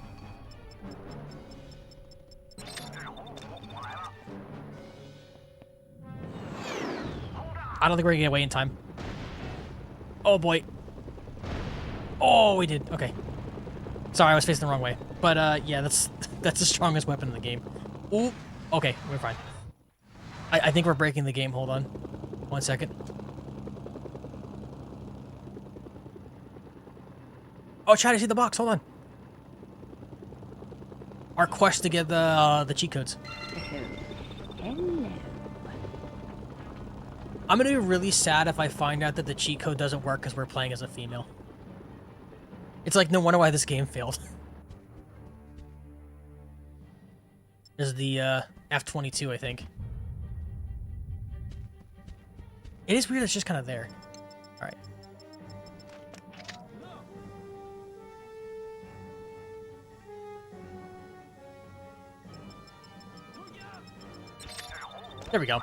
I don't think we're gonna get away in time. Oh boy. Oh, we did. Okay. Sorry, I was facing the wrong way. But yeah, that's the strongest weapon in the game. Ooh. Okay, we're fine. I think we're breaking the game. Hold on. 1 second. Oh, try to see the box. Hold on. Our quest to get the cheat codes. Hello. I'm gonna be really sad if I find out that the cheat code doesn't work because we're playing as a female. It's like, no wonder why this game failed. There's the F-22, I think. It is weird, it's just kind of there. Alright. There we go.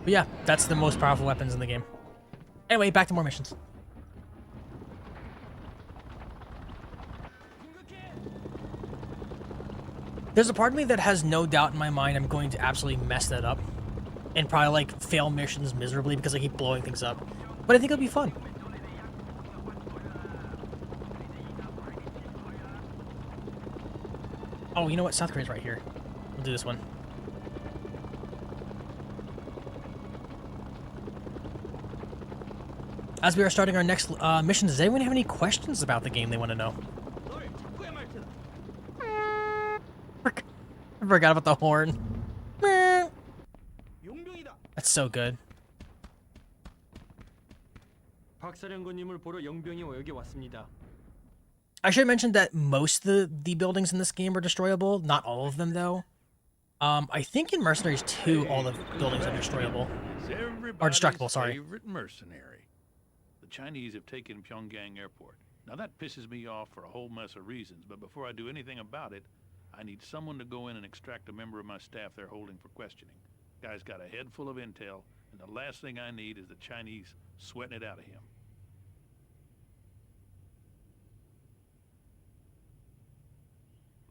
But yeah, that's the most powerful weapons in the game. Anyway, back to more missions. There's a part of me that has no doubt in my mind I'm going to absolutely mess that up. And probably, like, fail missions miserably because I keep blowing things up. But I think it'll be fun. Oh, you know what? South Korea's right here. We'll do this one. As we are starting our next mission, does anyone have any questions about the game they want to know? I forgot about the horn. That's so good. I should mention that most of the buildings in this game are destroyable. Not all of them, though. I think in Mercenaries 2, all the buildings are destroyable. Or destructible, sorry. Favorite mercenary. The Chinese have taken Pyongyang Airport. Now that pisses me off for a whole mess of reasons, but before I do anything about it, I need someone to go in and extract a member of my staff they're holding for questioning. Guy's got a head full of intel, and the last thing I need is the Chinese sweating it out of him.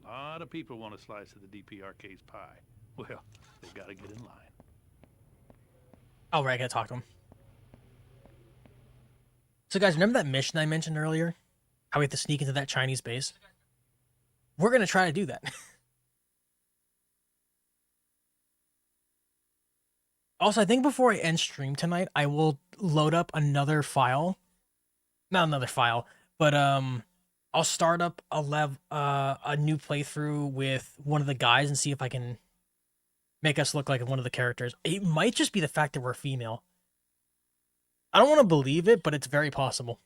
A lot of people want a slice of the DPRK's pie. Well, they've got to get in line. Oh, right, I gotta talk to him. So guys, remember that mission I mentioned earlier? How we have to sneak into that Chinese base? We're gonna try to do that. Also, I think before I end stream tonight, I will load up another file. Not another file, but I'll start up a new playthrough with one of the guys and see if I can make us look like one of the characters. It might just be the fact that we're female. I don't want to believe it, but it's very possible.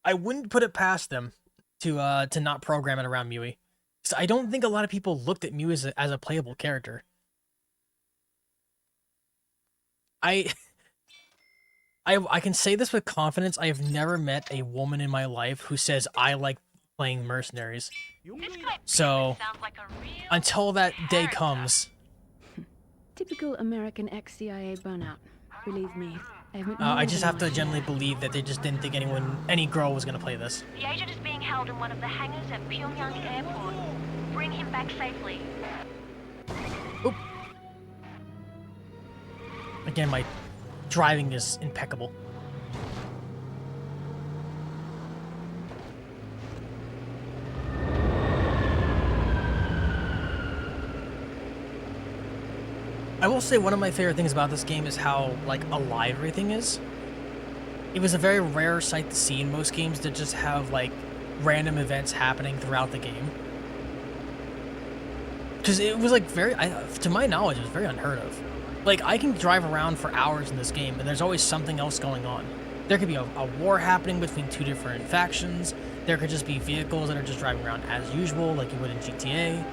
I wouldn't put it past them to not program it around Mui. So I don't think a lot of people looked at Mew as a playable character. I can say this with confidence. I have never met a woman in my life who says I like playing Mercenaries. So until that day comes, Typical American ex-CIA burnout. Believe me, I just have to generally believe that they just didn't think any girl was gonna play this. The agent is being held in one of the hangars at Pyongyang Airport. Bring him back safely. Oop. Again, my driving is impeccable. I will say one of my favorite things about this game is how, like, alive everything is. It was a very rare sight to see in most games to just have, like, random events happening throughout the game. Because it was, like, to my knowledge, it was very unheard of. Like, I can drive around for hours in this game, and there's always something else going on. There could be a war happening between two different factions. There could just be vehicles that are just driving around as usual, like you would in GTA.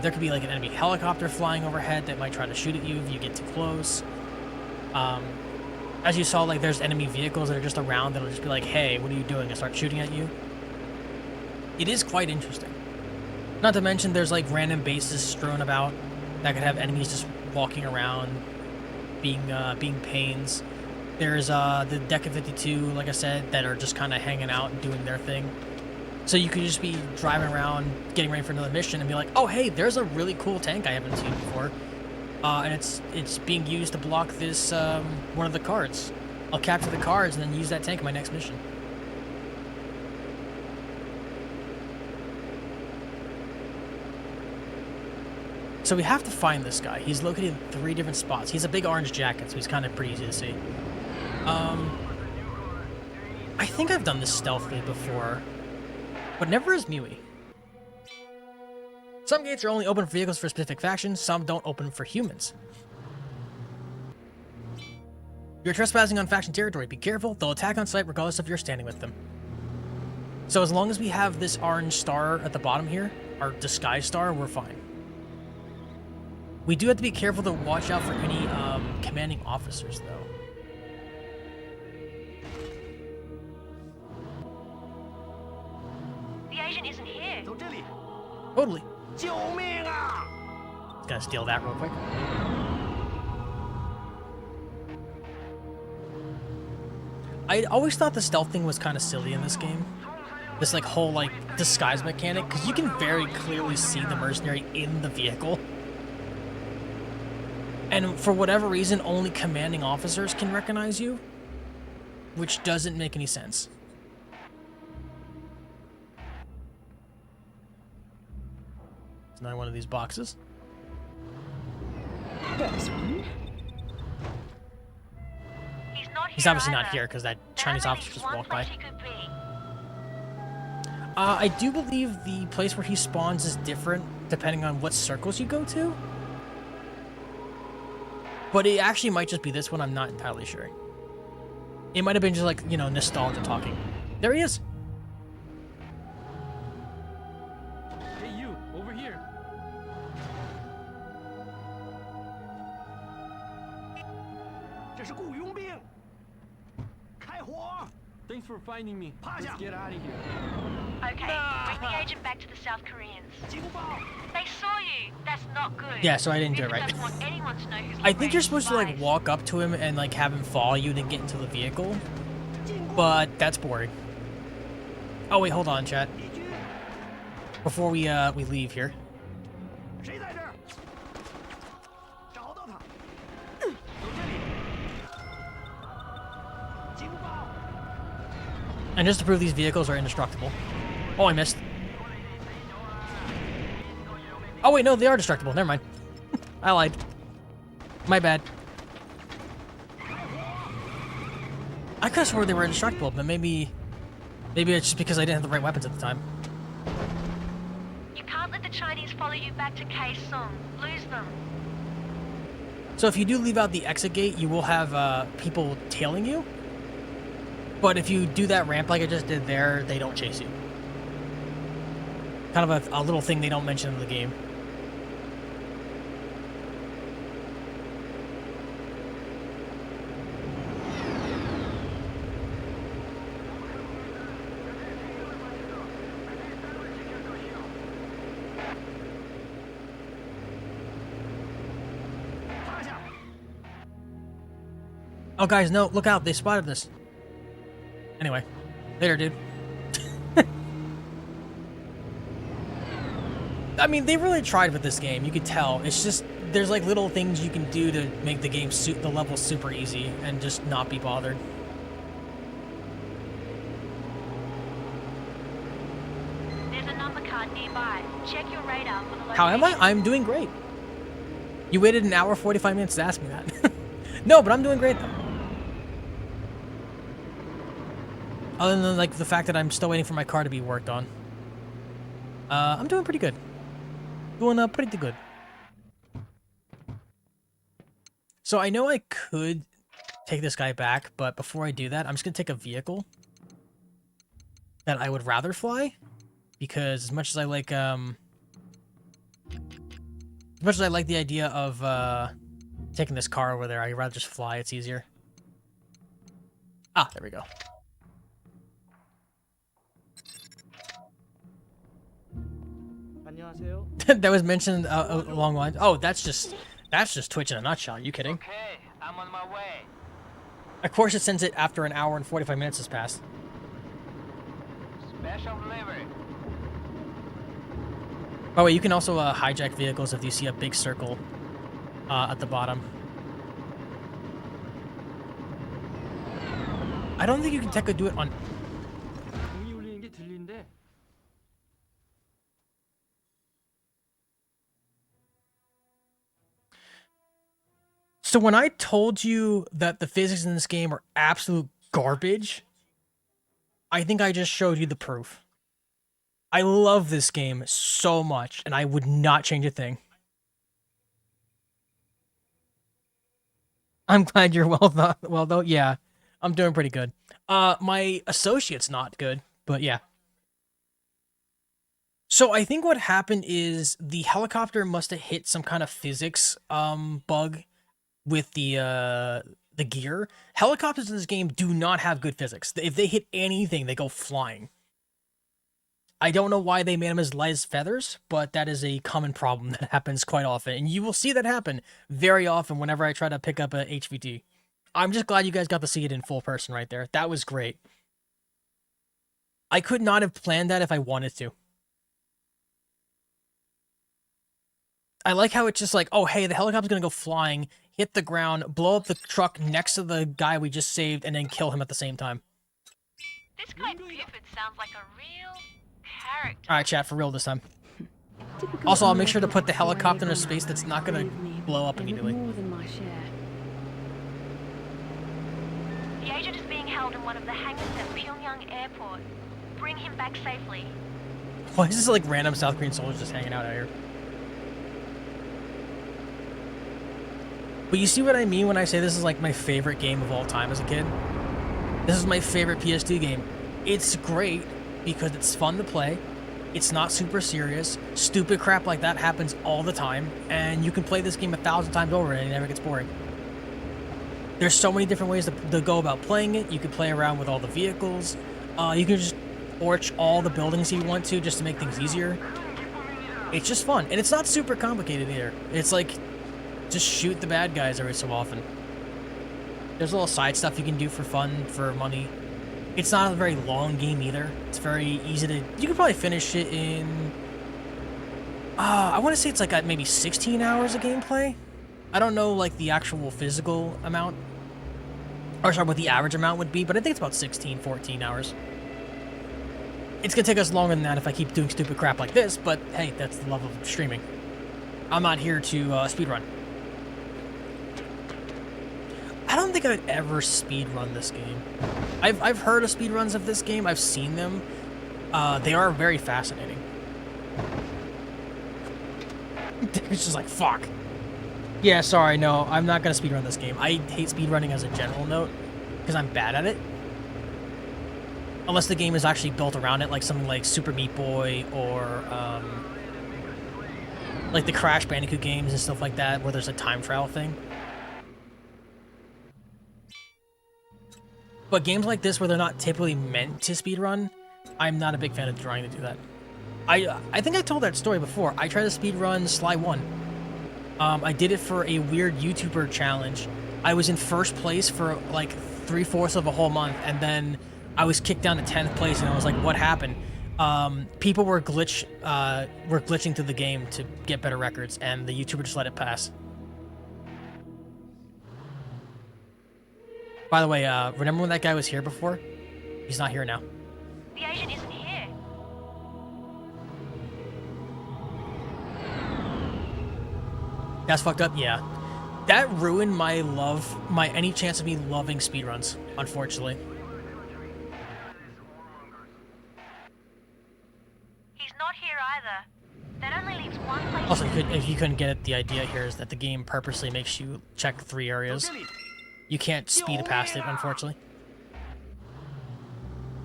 There could be like an enemy helicopter flying overhead that might try to shoot at you if you get too close. As you saw, like, there's enemy vehicles that are just around that'll just be like, hey, what are you doing? And start shooting at you. It is quite interesting. Not to mention there's like random bases strewn about that could have enemies just walking around, being pains. There's the Deck of 52, like I said, that are just kind of hanging out and doing their thing. So you could just be driving around, getting ready for another mission, and be like, "Oh, hey, there's a really cool tank I haven't seen before, and it's being used to block this one of the cards. I'll capture the cards and then use that tank in my next mission." So we have to find this guy. He's located in 3 different spots. He's a big orange jacket, so he's kind of pretty easy to see. I think I've done this stealthily before, but never as Mewy. Some gates are only open for vehicles for specific factions, some don't open for humans. You're trespassing on faction territory. Be careful, they'll attack on sight regardless if you're standing with them. So as long as we have this orange star at the bottom here, our disguise star, we're fine. We do have to be careful to watch out for any commanding officers, though. The agent isn't here. Totally. Gonna steal that real quick. I always thought the stealth thing was kind of silly in this game. This like whole like disguise mechanic, because you can very clearly see the mercenary in the vehicle. And for whatever reason, only commanding officers can recognize you, which doesn't make any sense. It's another one of these boxes. He's obviously not here because that Chinese officer just walked by. I do believe the place where he spawns is different depending on what circles you go to. But it actually might just be this one, I'm not entirely sure. It might have been just like, you know, nostalgia talking. There he is! Hey you, over here. Thanks for finding me. Let's get out of here. Okay, bring the agent back to the South Koreans. They saw you. That's not good. Yeah, so I didn't do it right. Doesn't want anyone to know who's I think you're supposed to like walk up to him and like have him follow you to get into the vehicle. But that's boring. Oh wait, hold on, chat. Before we leave here. And just to prove these vehicles are indestructible. Oh, I missed. Oh wait, no, they are destructible. Never mind. I lied. My bad. I could have swore they were indestructible, but maybe it's just because I didn't have the right weapons at the time. You can't let the Chinese follow you back to Kaesong. Lose them. So if you do leave out the exit gate, you will have people tailing you. But if you do that ramp like I just did there, they don't chase you. Kind of a little thing they don't mention in the game. Oh, guys, no, look out. They spotted this. Anyway, later, dude. I mean, they really tried with this game. You could tell. It's just, there's like little things you can do to make the game the level super easy and just not be bothered. There's a number card nearby. Check your radar for the location. How am I? I'm doing great. You waited an hour 45 minutes to ask me that. No, but I'm doing great though. Other than like the fact that I'm still waiting for my car to be worked on. I'm doing pretty good. Doing pretty good. So I know I could take this guy back, but before I do that, I'm just gonna take a vehicle that I would rather fly, because as much as I like the idea of taking this car over there, I'd rather just fly. It's easier. Ah, there we go. 안녕하세요. That was mentioned along the lines. Oh, that's just Twitch in a nutshell. Are you kidding? Okay, I'm on my way. Of course, it sends it after an hour and 45 minutes has passed. Special delivery. By the way, you can also hijack vehicles if you see a big circle at the bottom. I don't think you can technically do it on... 공이 울리는 게 들리는데. So when I told you that the physics in this game are absolute garbage, I think I just showed you the proof. I love this game so much, and I would not change a thing. I'm glad you're well though. Yeah, I'm doing pretty good. My associate's not good, but yeah. So I think what happened is the helicopter must have hit some kind of physics bug with the gear. Helicopters in this game do not have good physics. If they hit anything, they go flying. I don't know why they made them as light as feathers, but that is a common problem that happens quite often. And you will see that happen very often whenever I try to pick up a HVT. I'm just glad you guys got to see it in full person right there. That was great. I could not have planned that if I wanted to. I like how it's just like, oh, hey, the helicopter's going to go flying, hit the ground, blow up the truck next to the guy we just saved, and then kill him at the same time. This guy Buford sounds like a real character. Alright, chat, for real this time. Also, I'll make sure to put the helicopter in a space that's not going to blow up immediately. More than my share. The agent is being held in one of the hangars at Pyongyang Airport. Bring him back safely. Why is this like random South Korean soldiers just hanging out here? But you see what I mean when I say this is like my favorite game of all time as a kid? This is my favorite PS2 game. It's great because it's fun to play. It's not super serious. Stupid crap like that happens all the time. And you can play this game 1,000 times over and it never gets boring. There's so many different ways to go about playing it. You can play around with all the vehicles. You can just torch all the buildings you want to just to make things easier. It's just fun. And it's not super complicated either. It's like, just shoot the bad guys every so often. There's a little side stuff you can do for fun, for money. It's not a very long game either. It's very easy to... You can probably finish it in... I want to say it's like at maybe 16 hours of gameplay. I don't know like the actual physical amount. Or sorry, what the average amount would be, but I think it's about 16, 14 hours. It's going to take us longer than that if I keep doing stupid crap like this, but hey, that's the love of streaming. I'm not here to speedrun. I don't think I'd ever speedrun this game. I've heard of speedruns of this game. I've seen them. They are very fascinating. It's just like, fuck. Yeah, sorry, no, I'm not gonna speedrun this game. I hate speedrunning as a general note, because I'm bad at it. Unless the game is actually built around it, like something like Super Meat Boy or like the Crash Bandicoot games and stuff like that, where there's a time travel thing. But games like this, where they're not typically meant to speedrun, I'm not a big fan of trying to do that. I think I told that story before. I tried to speedrun Sly 1. I did it for a weird YouTuber challenge. I was in first place for like 3/4 of a whole month, and then I was kicked down to 10th place, and I was like, what happened? People were glitching through the game to get better records, and the YouTuber just let it pass. By the way, remember when that guy was here before? He's not here now. The agent isn't here. That's fucked up, yeah. That ruined my any chance of me loving speedruns, unfortunately. He's not here either. That only leaves one place. Also, if you couldn't get it, the idea here is that the game purposely makes you check 3 areas. You can't speed past it, unfortunately.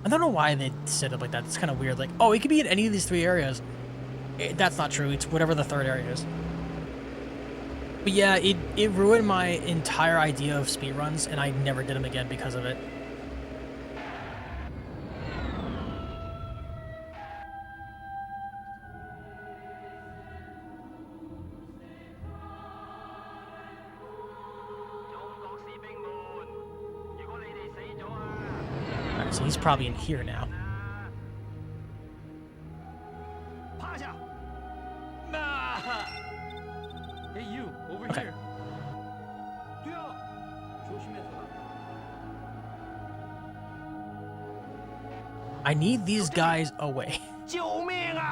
I don't know why they set it like that. It's kind of weird. Like, oh, it could be in any of these 3 areas. That's not true. It's whatever the 3rd area is. But yeah, it ruined my entire idea of speedruns, and I never did them again because of it. Alright, so he's probably in here now. Hey, you, over Okay. here. I need these guys away.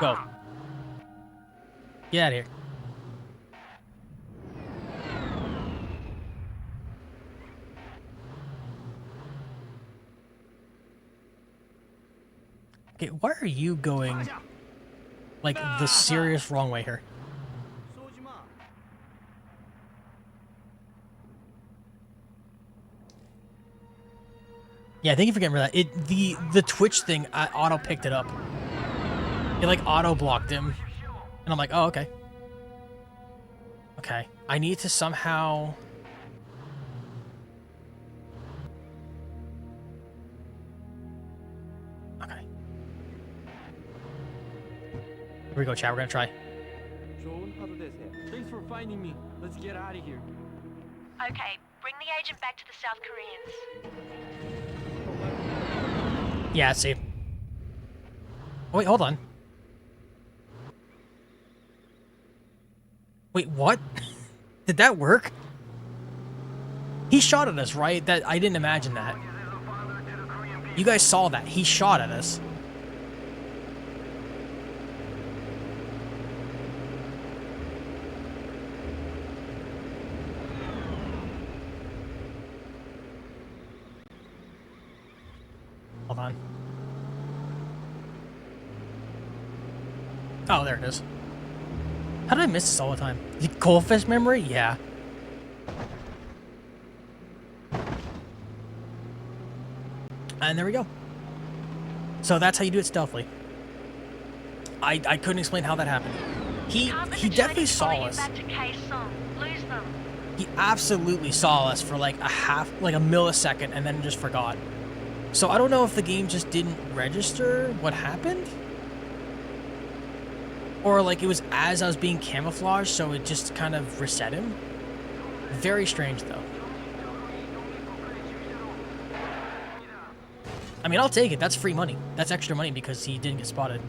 Go. Get out of here. Okay, why are you going like the serious wrong way here? Yeah, thank you for getting rid of that. The Twitch thing, I auto picked it up. It like auto blocked him, and I'm like, oh, okay. Okay, I need to somehow. Okay. Here we go, chat. We're gonna try. Thanks for finding me. Let's get out of here. Okay, bring the agent back to the South Koreans. Yeah, see. Oh, wait, hold on. Wait, what? Did that work? He shot at us, right? That I didn't imagine that. You guys saw that. He shot at us. Hold on. Oh, there it is. How did I miss this all the time? The goldfish memory? Yeah. And there we go. So that's how you do it stealthily. I couldn't explain how that happened. He definitely saw us. He absolutely saw us for like a millisecond and then just forgot. So I don't know if the game just didn't register what happened, or like it was as I was being camouflaged, so it just kind of reset him. Very strange, though. I mean, I'll take it. That's free money. That's extra money because he didn't get spotted.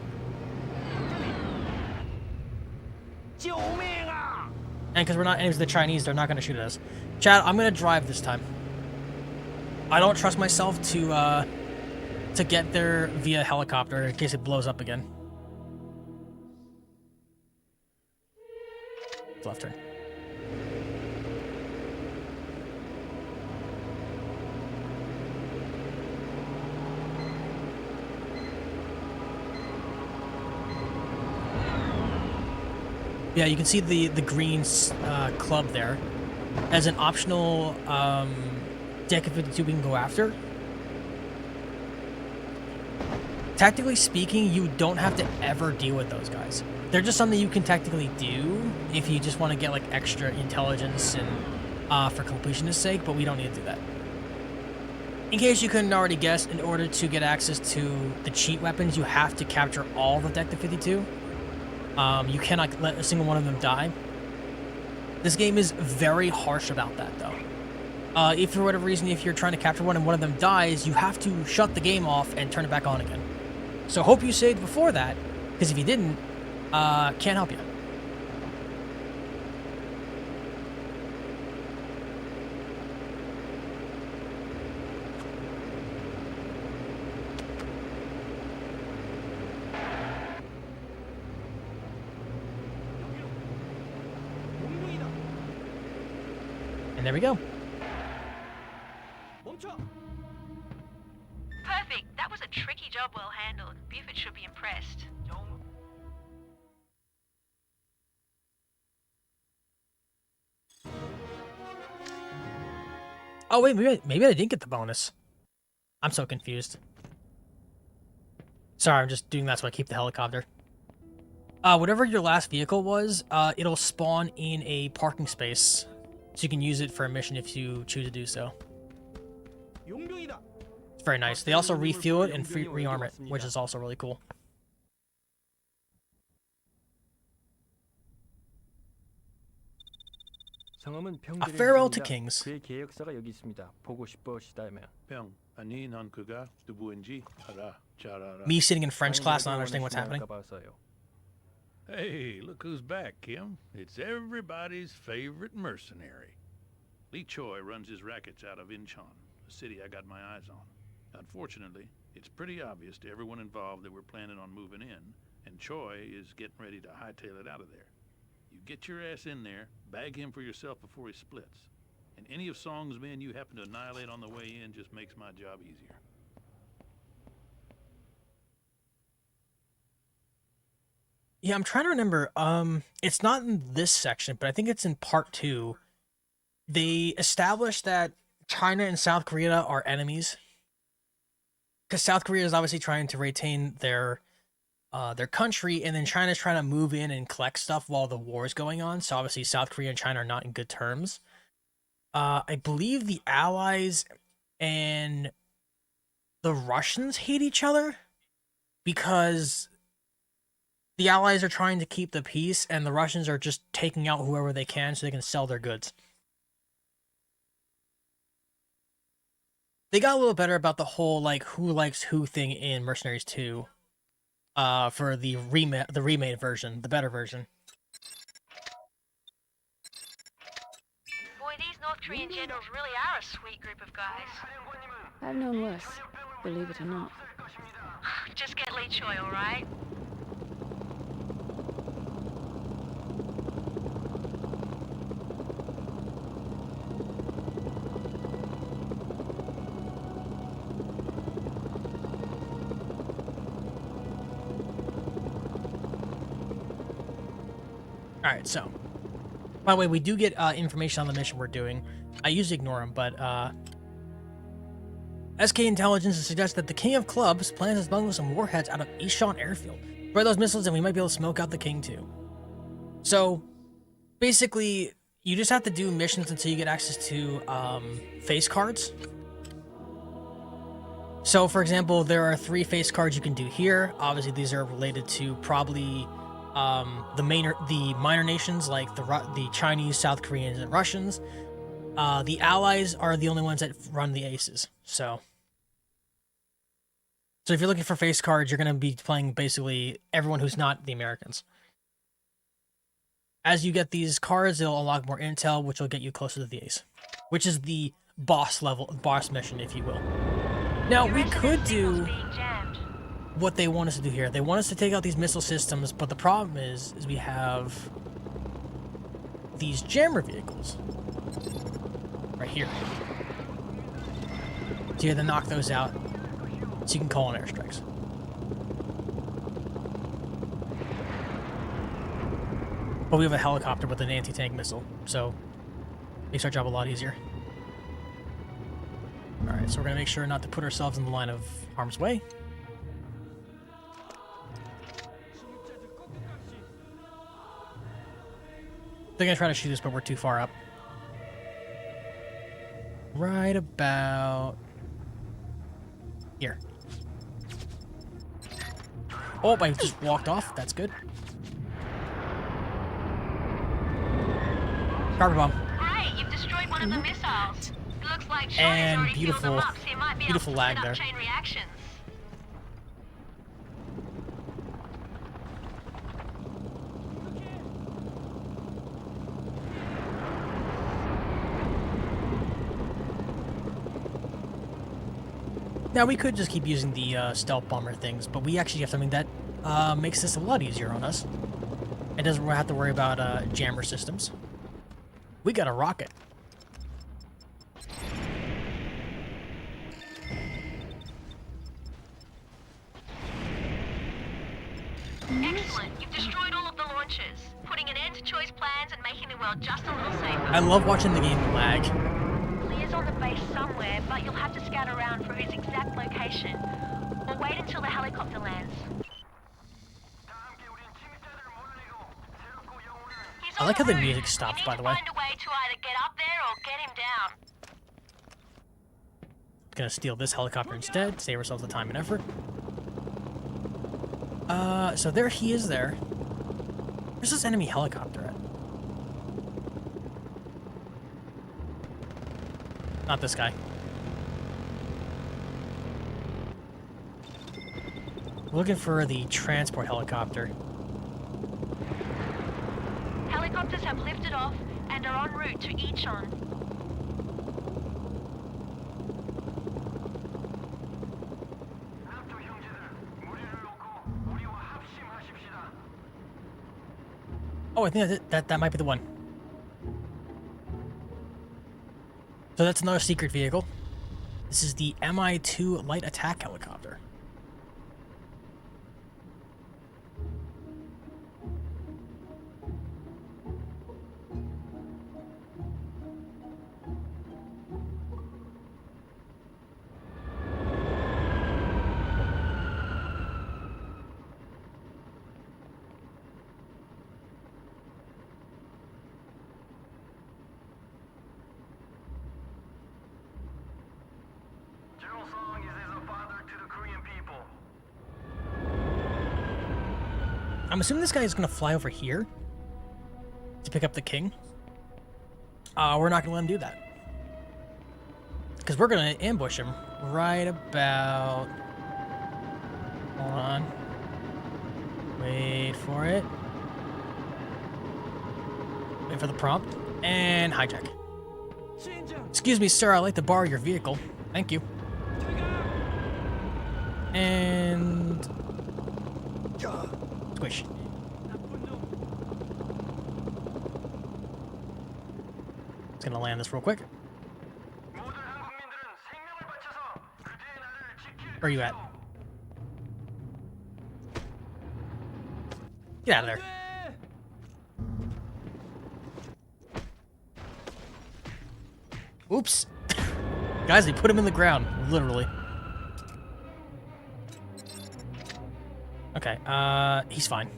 And because we're not enemies of the Chinese, they're not going to shoot at us. Chad, I'm going to drive this time. I don't trust myself to get there via helicopter in case it blows up again. Left turn. Yeah, you can see the green club there as an optional deck of 52 we can go after. Technically speaking, you don't have to ever deal with those guys. They're just something you can technically do if you just want to get like extra intelligence and for completionist sake, but we don't need to do that. In case you couldn't already guess, in order to get access to the cheat weapons, you have to capture all the Deck 52. You cannot let a single one of them die. This game is very harsh about that, though. If for whatever reason, if you're trying to capture one and one of them dies, you have to shut the game off and turn it back on again. So hope you saved before that, because if you didn't, can't help you. And there we go. Perfect. That was a tricky job well handled. Buford should be impressed. Oh wait, maybe I didn't get the bonus. I'm so confused. Sorry, I'm just doing that so I keep the helicopter. Whatever your last vehicle was, it'll spawn in a parking space, so you can use it for a mission if you choose to do so. It's very nice. They also refuel it and rearm it, which is also really cool. A farewell to kings. 그의 계획서가 여기 있습니다. 보고 싶으시다면. 병, 아니 난 그가 누구인지 알아. 잘 알아. Me sitting in French class not understanding what's happening. Hey, look who's back, Kim. It's everybody's favorite mercenary. Lee Choi runs his rackets out of Incheon, a city I got my eyes on. Unfortunately, it's pretty obvious to everyone involved that we're planning on moving in, and Choi is getting ready to hightail it out of there. You get your ass in there, bag him for yourself before he splits. And any of Song's men you happen to annihilate on the way in just makes my job easier. Yeah, I'm trying to remember. It's not in this section, but I think it's in part 2. They established that China and South Korea are enemies. Because South Korea is obviously trying to retain their country, and then China's trying to move in and collect stuff while the war is going on. So obviously South Korea and China are not in good terms. I believe the Allies and the Russians hate each other because the Allies are trying to keep the peace and the Russians are just taking out whoever they can so they can sell their goods. They got a little better about the whole like who likes who thing in Mercenaries 2. For the remade version, the better version. Boy, these North Korean generals really are a sweet group of guys. I've known worse, believe it or not. Just get Lee Choi, all right? Alright, so. By the way, we do get information on the mission we're doing. I usually ignore them, but SK Intelligence suggests that the King of Clubs plans to smuggle some warheads out of Incheon Airfield. Spread those missiles and we might be able to smoke out the King too. So, basically, you just have to do missions until you get access to face cards. So, for example, there are 3 face cards you can do here. Obviously, these are related to probably the minor nations like the Chinese, South Koreans, and Russians. The Allies are the only ones that run the aces. So if you're looking for face cards, you're going to be playing basically everyone who's not the Americans. As you get these cards, they'll unlock more intel, which will get you closer to the ace, which is the boss mission, if you will. Now, we could do what they want us to do here. They want us to take out these missile systems, but the problem is we have these jammer vehicles right here. So you have to knock those out so you can call in airstrikes. But we have a helicopter with an anti-tank missile, so it makes our job a lot easier. Alright, so we're going to make sure not to put ourselves in the line of harm's way. They're gonna try to shoot us, but we're too far up. Right about here. Oh, I just walked off. That's good. Carbon bomb. Great, you've destroyed one of the missiles. It looks like Sean has And already fueled them beautiful, up, so you might be beautiful able to lag set there. up chain reactions. Now, we could just keep using the stealth bomber things, but we actually have something that makes this a lot easier on us. It doesn't have to worry about jammer systems. We got a rocket. Excellent, you've destroyed all of the launches, putting an end to choice plans and making the world just a little safer. I love watching the game lag. Lear's on the base somewhere, but you'll have to scout around for his exact location. Or wait until the helicopter lands. I like how the music stops, by the way. Find a way to either get up there or get him down. Gonna steal this helicopter instead, save ourselves the time and effort. So there he is there. Where's this enemy helicopter at? Not this guy. We're looking for the transport helicopter. Helicopters have lifted off and are en route to Ichon. Oh, I think that might be the one. So that's another secret vehicle. This is the Mi-2 light attack helicopter. I'm assuming this guy is going to fly over here to pick up the king. We're not going to let him do that. Because we're going to ambush him right about... Hold on. Wait for it. Wait for the prompt. And hijack. Excuse me, sir. I'd like to borrow your vehicle. Thank you. And... Squish. Just gonna land this real quick. Where are you at? Get out of there. Oops. Guys, they put him in the ground, literally. Okay, he's fine.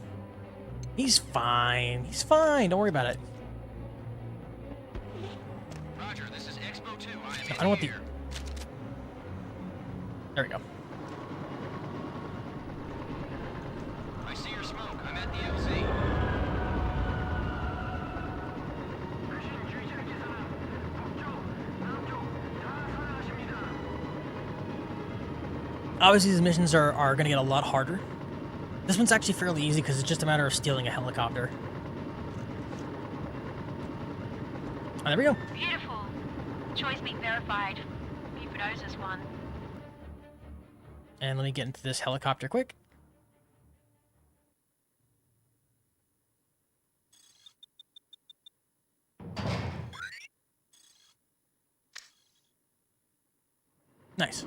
He's fine. He's fine. Don't worry about it. Roger, this is Expo 2. No, I don't want the... There we go. I see your smoke. I'm at the LZ. Obviously, these missions are going to get a lot harder. This one's actually fairly easy because it's just a matter of stealing a helicopter. Oh, there we go. Beautiful. Choice being verified. Bufordose is one. And let me get into this helicopter quick. Nice.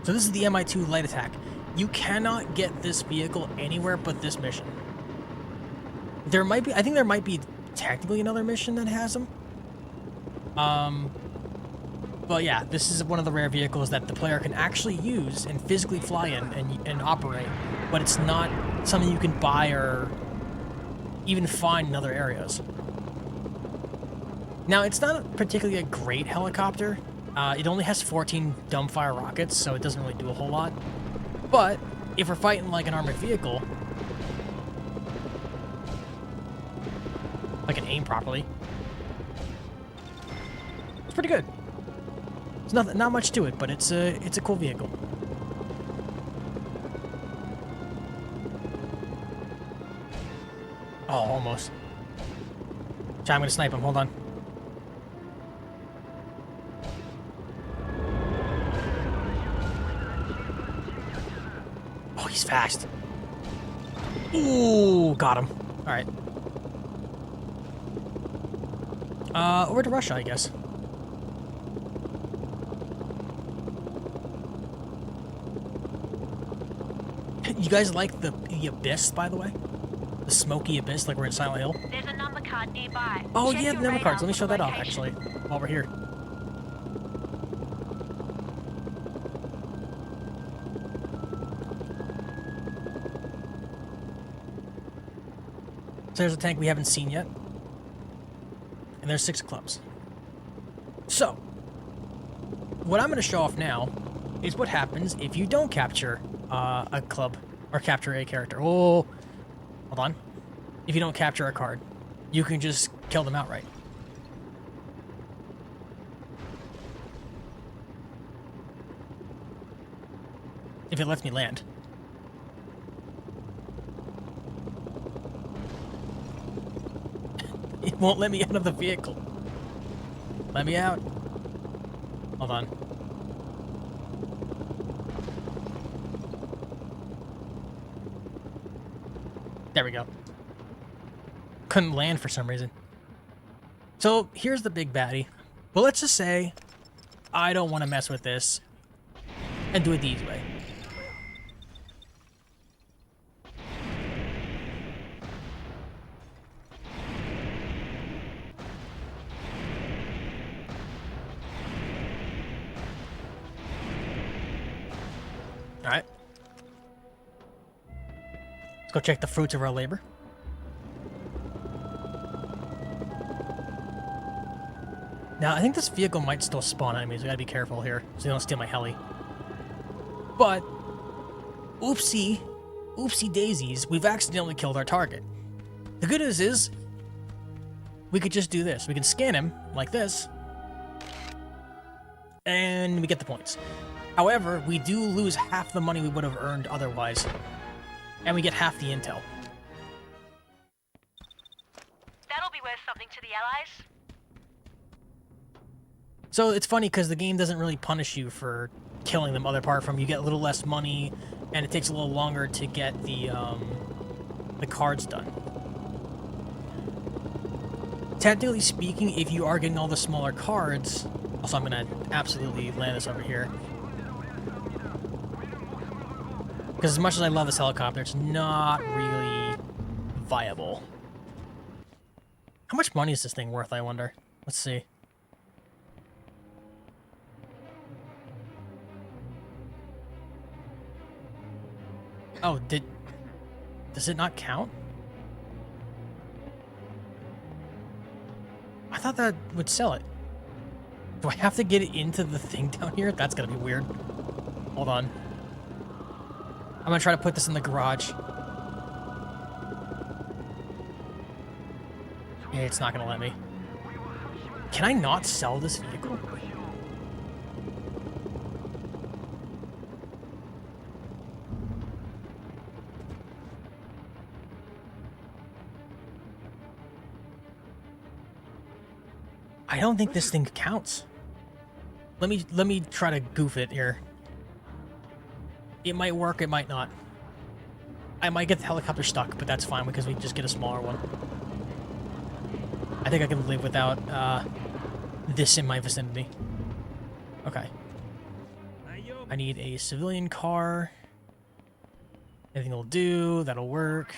So this is the Mi-2 light attack. You cannot get this vehicle anywhere but this mission. There might be, I think there might be technically another mission that has them. But yeah, this is one of the rare vehicles that the player can actually use and physically fly in and operate, but it's not something you can buy or even find in other areas. Now, it's not particularly a great helicopter. It only has 14 dumbfire rockets, so it doesn't really do a whole lot. But if we're fighting like an armored vehicle, I can aim properly. It's pretty good. There's not much to it, but it's a cool vehicle. Oh, almost. I'm gonna snipe him. Hold on. Oh, he's fast. Ooh, got him. All right. Over to Russia, I guess. You guys like the Abyss, by the way? The smoky Abyss, like we're in Silent Hill? There's a number card nearby. Oh, Check yeah, your the number radar cards. Let me for show that off, location. actually, while we're here. So there's a tank we haven't seen yet. And there's 6 clubs. So, what I'm going to show off now is what happens if you don't capture a club or capture a character. Oh, hold on. If you don't capture a card, you can just kill them outright. If it lets me land. It won't let me out of the vehicle. Let me out. Hold on. There we go. Couldn't land for some reason. So here's the big baddie. Well, let's just say I don't want to mess with this and do it the easy way. All right. Let's go check the fruits of our labor. Now, I think this vehicle might still spawn enemies. I gotta be careful here, so they don't steal my heli. But, oopsie daisies, we've accidentally killed our target. The good news is, we could just do this. We can scan him, like this, and we get the points. However, we do lose half the money we would have earned otherwise, and we get half the intel. That'll be worth something to the Allies. So it's funny because the game doesn't really punish you for killing them, other apart from you get a little less money, and it takes a little longer to get the cards done. Technically speaking, if you are getting all the smaller cards, also I'm gonna absolutely land this over here. Because as much as I love this helicopter, it's not really viable. How much money is this thing worth, I wonder? Let's see. Oh, does it not count? I thought that would sell it. Do I have to get it into the thing down here? That's gonna be weird. Hold on. I'm gonna try to put this in the garage. It's not gonna let me. Can I not sell this vehicle? I don't think this thing counts. Let me try to goof it here. It might work, it might not. I might get the helicopter stuck, but that's fine because we just get a smaller one. I think I can live without this in my vicinity. Okay. I need a civilian car. Anything will do, that'll work.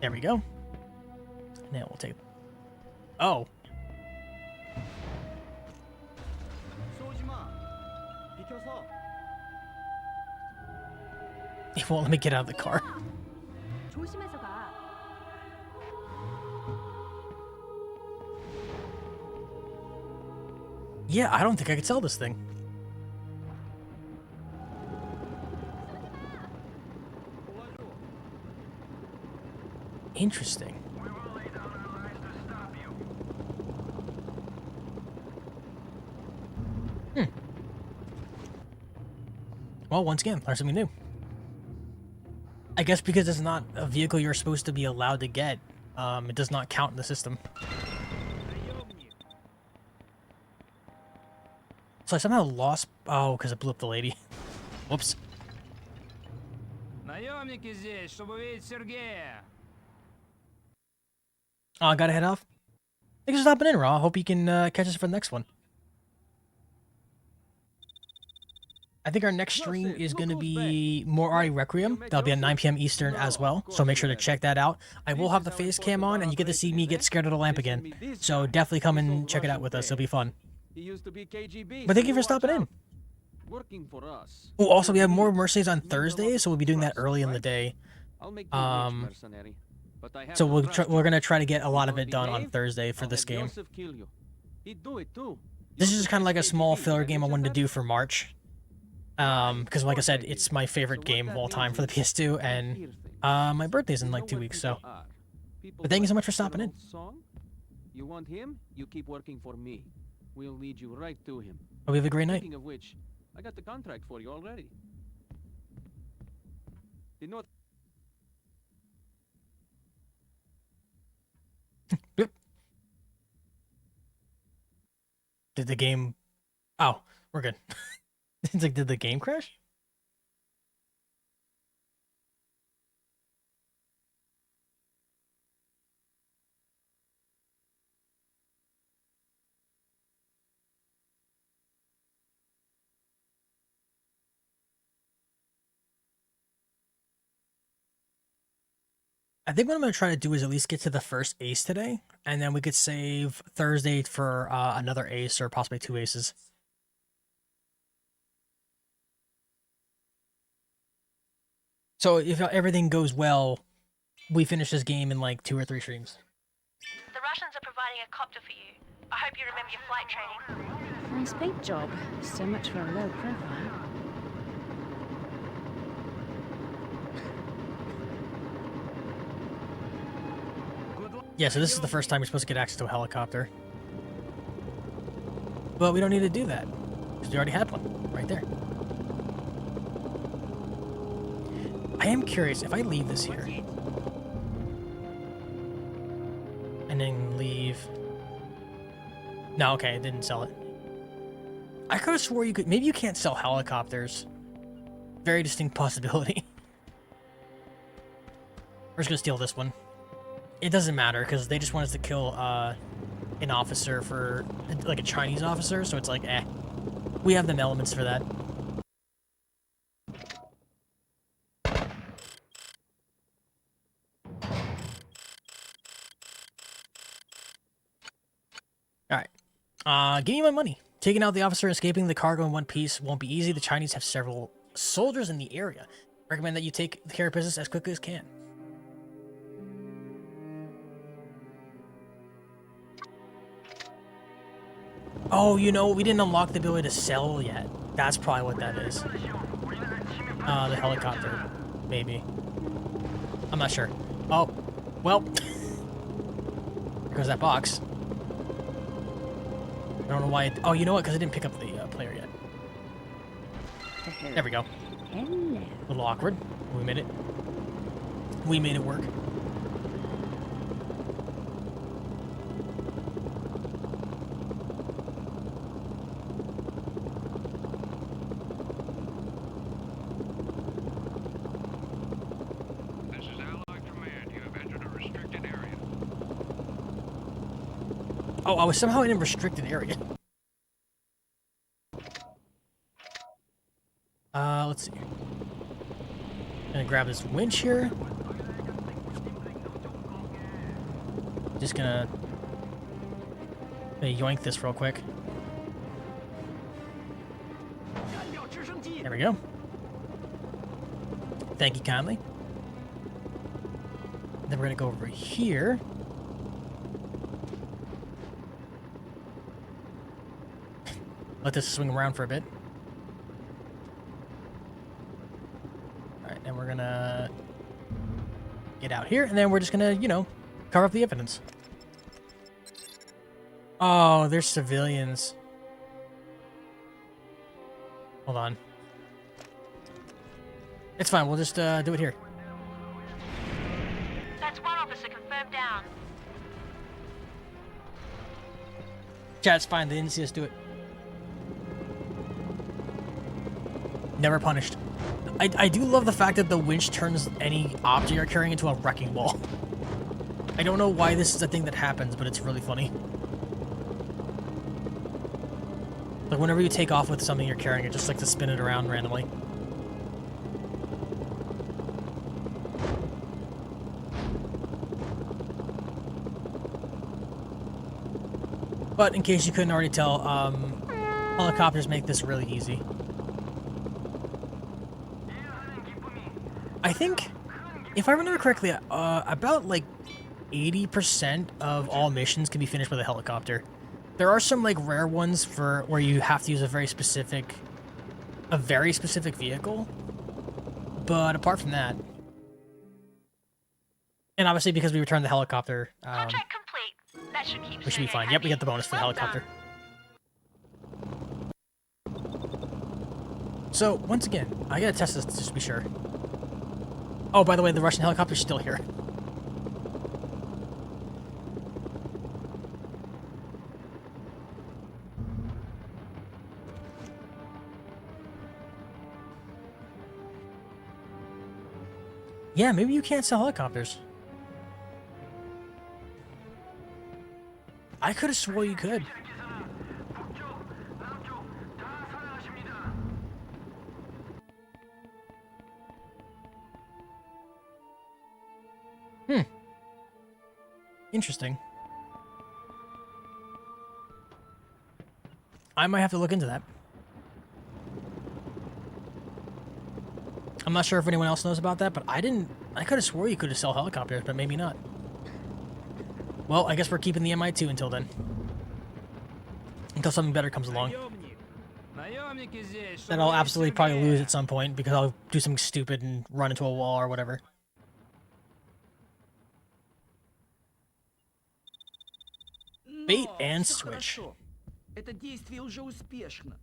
There we go. Now we'll take Oh. He won't let me get out of the car. 조심해서 가. Yeah, I don't think I could sell this thing. Interesting. Well, once again, learn something new. I guess because it's not a vehicle you're supposed to be allowed to get, it does not count in the system. So I somehow lost... Oh, because I blew up the lady. Whoops. Наемники здесь, чтобы увидеть Сергея. Oh, I gotta head off. Thanks for stopping in, Raw. Hope you can catch us for the next one. I think our next stream is going to be Morari Requiem. That'll be at 9 p.m. Eastern as well, so make sure to check that out. I will have the face cam on, and you get to see me get scared of the lamp again. So definitely come and check it out with us. It'll be fun. But thank you for stopping in. Oh, also, we have more Mercenaries on Thursday, so we'll be doing that early in the day. So we're going to try to get a lot of it done on Thursday for this game. This is just kind of like a small filler game I wanted to do for March. Because like I said, it's my favorite game of all time for the PS2, and my birthday's in like 2 weeks, so. But thank you so much for stopping in. You want him? You keep working for me. We'll lead you right to him. Hope you have a great night. Speaking of which, I got the contract for you already. Did not. Did the game... Oh, we're good. It's like, did the game crash? I think what I'm going to try to do is at least get to the first ace today, and then we could save Thursday for another ace or possibly 2 aces. So if everything goes well, we finish this game in like 2 or 3 streams. The Russians are providing a copter for you. I hope you remember your flight training. Nice paint job. So much for a low profile. Yeah, so this is the first time you're supposed to get access to a helicopter. But we don't need to do that, because we already had one, right there. I am curious, if I leave this here, and then leave... No, okay, I didn't sell it. I could have swore you could... Maybe you can't sell helicopters. Very distinct possibility. We're just gonna steal this one. It doesn't matter, because they just want us to kill an officer for... like a Chinese officer, so it's like, eh. We have them elements for that. Alright. Give me my money. Taking out the officer and escaping the cargo in one piece won't be easy. The Chinese have several soldiers in the area. Recommend that you take care of business as quickly as can. Oh, you know, we didn't unlock the ability to sell yet. That's probably what that is. The helicopter. Maybe. I'm not sure. Oh, well. There goes that box. I don't know why it... Oh, you know what? Because I didn't pick up the player yet. There we go. Hello. A little awkward. We made it. We made it work. This is Allied Command. You have entered a restricted area. Oh, I was somehow in a restricted area. Let's see. Gonna grab this winch here. Just gonna Let me yoink this real quick. There we go. Thank you kindly. Then we're gonna go over here. Let this swing around for a bit. Alright, and we're gonna get out here, and then we're just gonna, you know, cover up the evidence. Oh, there's civilians. Hold on. It's fine, we'll just do it here. That's one officer confirmed down. Chat, it's fine, they didn't see us do it. Never punished. I do love the fact that the winch turns any object you're carrying into a wrecking ball. I don't know why this is a thing that happens, but it's really funny. Like whenever you take off with something you're carrying, it just likes to spin it around randomly. But in case you couldn't already tell, helicopters make this really easy. I think, if I remember correctly, about like 80% of all missions can be finished with a helicopter. There are some like rare ones for where you have to use a very specific vehicle. But apart from that, and obviously because we returned the helicopter, Contract complete. That should keep we should be fine. Yep, we get the bonus for the helicopter. So once again, I gotta test this just to be sure. Oh, by the way, the Russian helicopter's still here. Yeah, maybe you can't sell helicopters. I could have swore you could. Interesting. I might have to look into that. I'm not sure if anyone else knows about that, but I could have swore you could have sell helicopters, but maybe not. Well, I guess we're keeping the MI2 until then. Until something better comes along. That I'll absolutely probably lose at some point because I'll do something stupid and run into a wall or whatever. Bait and switch. Это действие уже успешно.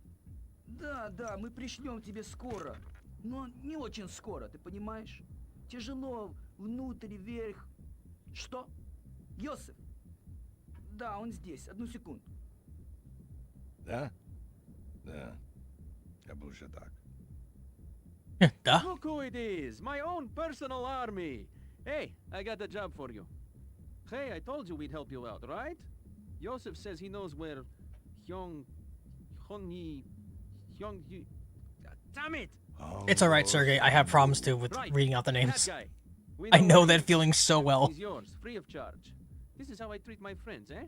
Да, мы пришлем тебе скоро. Но не очень скоро, ты понимаешь? Тяжело, внутрь, вверх. Что? Йосиф? Да, он здесь. Одну секунду. Да? Да. Я был уже так. Да? Look who it is, my own personal army. Hey, I got a job for you. Hey, I told you we'd help you out, right? Yosef says he knows where Damn it! It's alright, Sergey. I have problems too with reading out the names. I know that feeling so well. He's yours, free of charge. This is how I treat my friends, eh?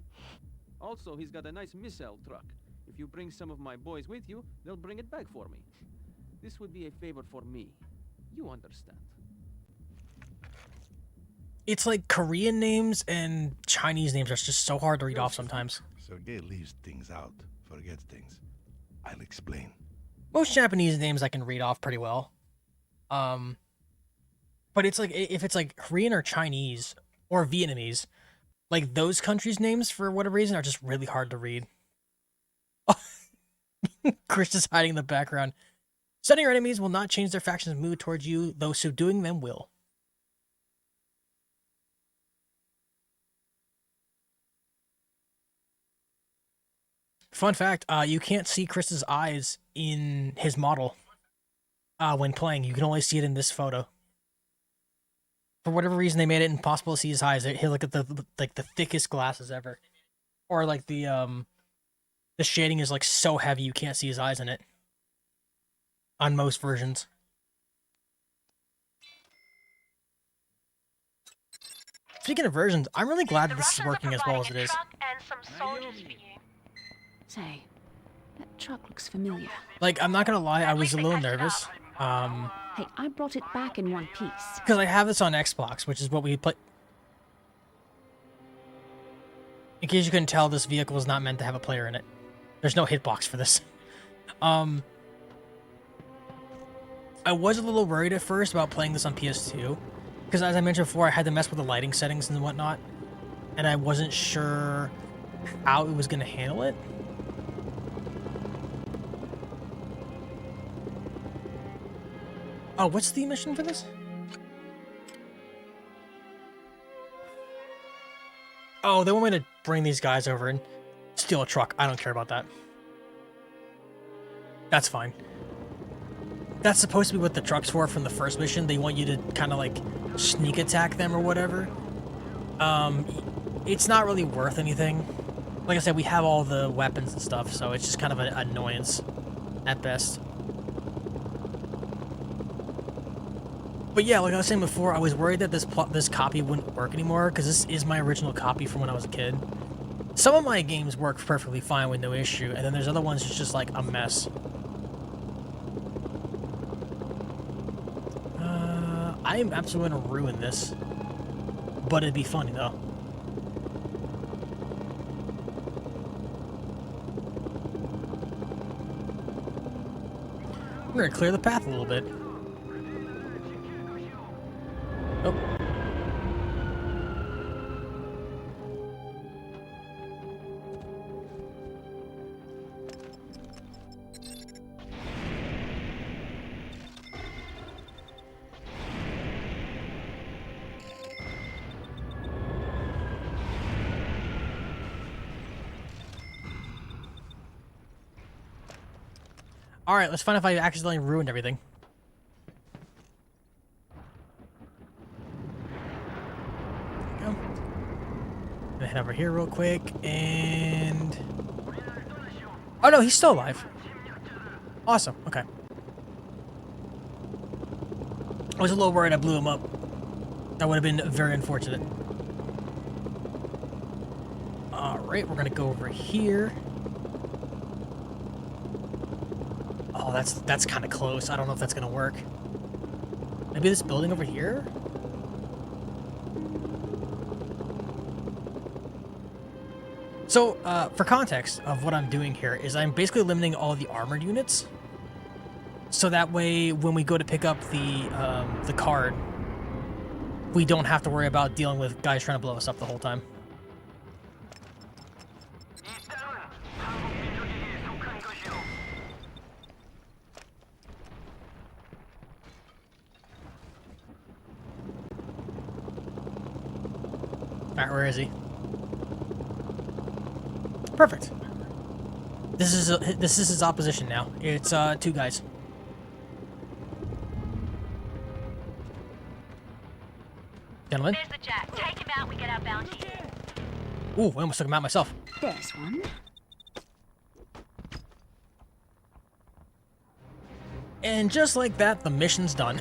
Also, he's got a nice missile truck. If you bring some of my boys with you, they'll bring it back for me. This would be a favor for me. You understand. It's like Korean names and Chinese names are just so hard to read off sometimes. Sergey leaves things out, forgets things. I'll explain. Most Japanese names I can read off pretty well. But it's like, if it's like Korean or Chinese or Vietnamese, like those countries' names for whatever reason are just really hard to read. Chris is hiding in the background. Stunning your enemies will not change their faction's mood towards you, though subduing them will. Fun fact, you can't see Chris's eyes in his model when playing. You can only see it in this photo. For whatever reason, they made it impossible to see his eyes. He look at the thickest glasses ever, or like the shading is like so heavy you can't see his eyes in it. On most versions. Speaking of versions, I'm really glad this is working as well as it is. And some soldiers for you. Say, that truck looks familiar. Like, I'm not gonna lie, I was a little nervous. Hey, I brought it back in one piece. Because I have this on Xbox, which is what we play. In case you couldn't tell, this vehicle is not meant to have a player in it. There's no hitbox for this. I was a little worried at first about playing this on PS2, because as I mentioned before, I had to mess with the lighting settings and whatnot, and I wasn't sure how it was going to handle it. Oh, what's the mission for this? Oh, they want me to bring these guys over and steal a truck. I don't care about that. That's fine. That's supposed to be what the truck's for from the first mission. They want you to kind of like sneak attack them or whatever. It's not really worth anything. Like I said, we have all the weapons and stuff, so it's just kind of an annoyance at best. But yeah, like I was saying before, I was worried that this copy wouldn't work anymore, because this is my original copy from when I was a kid. Some of my games work perfectly fine with no issue, and then there's other ones that's just like a mess. I am absolutely going to ruin this, but it'd be funny though. We're going to clear the path a little bit. Oh. Alright, let's find out if I accidentally ruined everything. There we go. Gonna head over here real quick, and... Oh no, he's still alive. Awesome, okay. I was a little worried I blew him up. That would have been very unfortunate. Alright, we're gonna go over here. Oh, that's kind of close. I don't know if that's gonna work. Maybe this building over here? So, for context of what I'm doing here is I'm basically limiting all the armored units. So that way, when we go to pick up the card, we don't have to worry about dealing with guys trying to blow us up the whole time. Alright, where is he? Perfect. This is his opposition now. It's two guys. Gentlemen. There's the Jack. Take him out, we get our bounty. Ooh, I almost took him out myself. There's one. And just like that, the mission's done.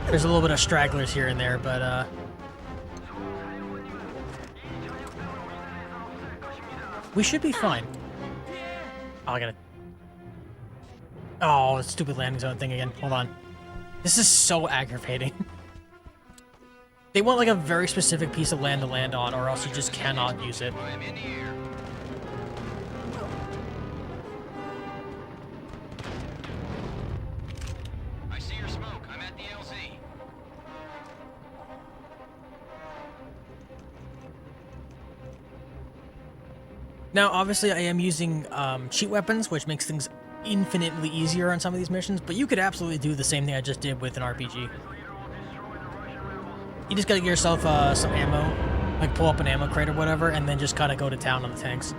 There's a little bit of stragglers here and there, but we should be fine. Oh, I gotta... Oh, stupid landing zone thing again. Hold on. This is so aggravating. They want like a very specific piece of land to land on, or else you just cannot use it. I see your smoke. I'm at the LZ. Now, obviously, I am using cheat weapons, which makes things infinitely easier on some of these missions, but you could absolutely do the same thing I just did with an RPG. You just gotta get yourself some ammo, like pull up an ammo crate or whatever, and then just kind of go to town on the tanks.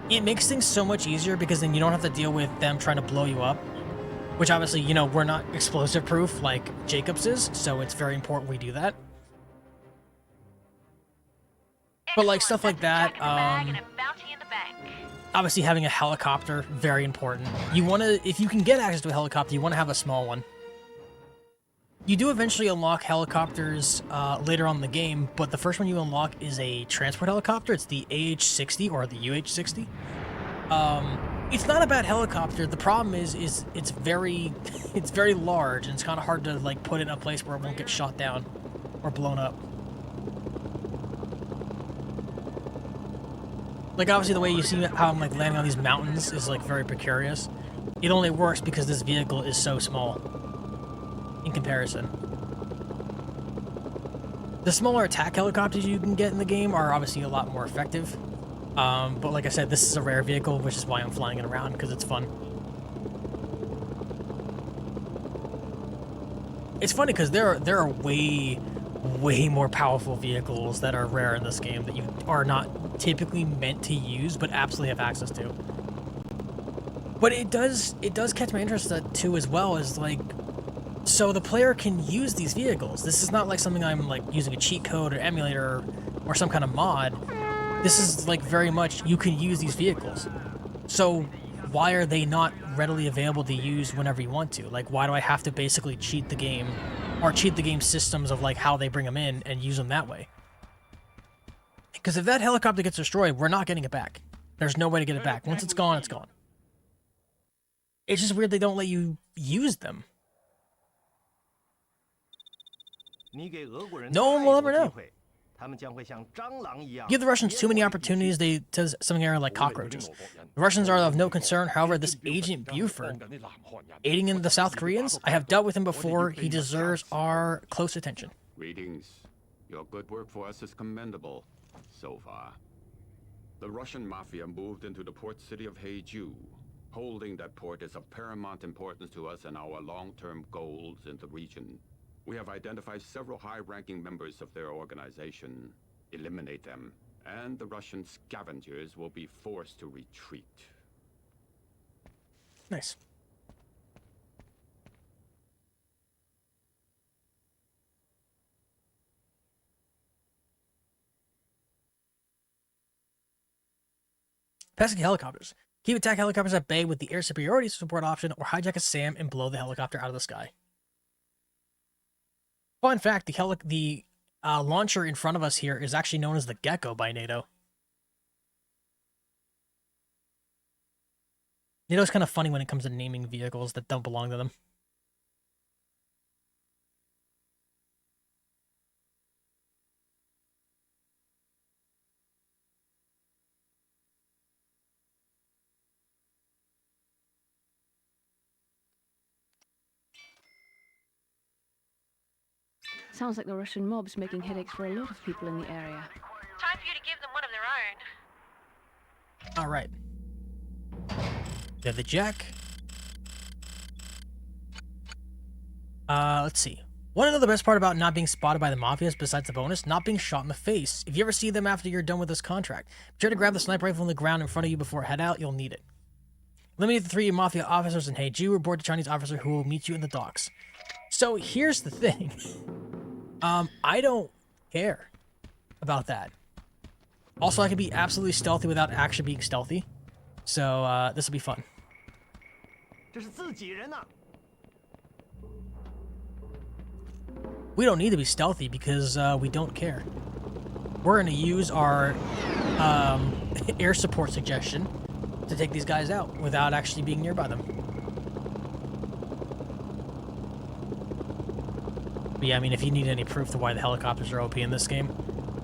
It makes things so much easier because then you don't have to deal with them trying to blow you up, which obviously, you know, we're not explosive proof like Jacobs is, so it's very important we do that. But like stuff like that, obviously having a helicopter, very important. You want to, if you can get access to a helicopter, you want to have a small one. You do eventually unlock helicopters later on in the game, but the first one you unlock is a transport helicopter. It's the AH-60 or the UH-60. It's not a bad helicopter. The problem is it's very it's very large, and it's kind of hard to like put it in a place where it won't get shot down or blown up. Like obviously the way you see how I'm like landing on these mountains is like very precarious. It only works because this vehicle is so small in comparison. The smaller attack helicopters you can get in the game are obviously a lot more effective. But like I said, this is a rare vehicle, which is why I'm flying it around, because it's fun. It's funny because there are way more powerful vehicles that are rare in this game that you are not typically meant to use, but absolutely have access to. But it does catch my interest too, as well, as like, so the player can use these vehicles. This is not like something I'm like using a cheat code or emulator or some kind of mod. This is like very much you can use these vehicles. So why are they not readily available to use whenever you want to? Like, why do I have to basically cheat the game or cheat the game systems of like how they bring them in and use them that way? Because if that helicopter gets destroyed, we're not getting it back. There's no way to get it back. Once it's gone, it's gone. It's just weird they don't let you use them. No one will ever know. Give the Russians too many opportunities, they does something like cockroaches. The Russians are of no concern. However, this Agent Buford, aiding in the South Koreans, I have dealt with him before. He deserves our close attention. Greetings. Your good work for us is commendable, so far. The Russian mafia moved into the port city of Haeju. Holding that port is of paramount importance to us and our long-term goals in the region. We have identified several high-ranking members of their organization. Eliminate them, and the Russian scavengers will be forced to retreat. Nice. Pesky helicopters. Keep attack helicopters at bay with the air superiority support option, or hijack a SAM and blow the helicopter out of the sky. Fun fact, the launcher in front of us here is actually known as the Gecko by NATO. NATO's kind of funny when it comes to naming vehicles that don't belong to them. Sounds like the Russian mob's making headaches for a lot of people in the area. Time for you to give them one of their own. Alright. We have the Jack. Let's see. Want to know the best part about not being spotted by the Mafias besides the bonus? Not being shot in the face. If you ever see them after you're done with this contract, be sure to grab the sniper rifle on the ground in front of you before head out. You'll need it. Eliminate the 3 Mafia officers in Haeju. Report to Chinese officer who will meet you in the docks. So here's the thing. I don't care about that. Also, I can be absolutely stealthy without actually being stealthy. So, this will be fun. We don't need to be stealthy because we don't care. We're going to use our air support suggestion to take these guys out without actually being nearby them. But yeah, I mean, if you need any proof to why the helicopters are OP in this game,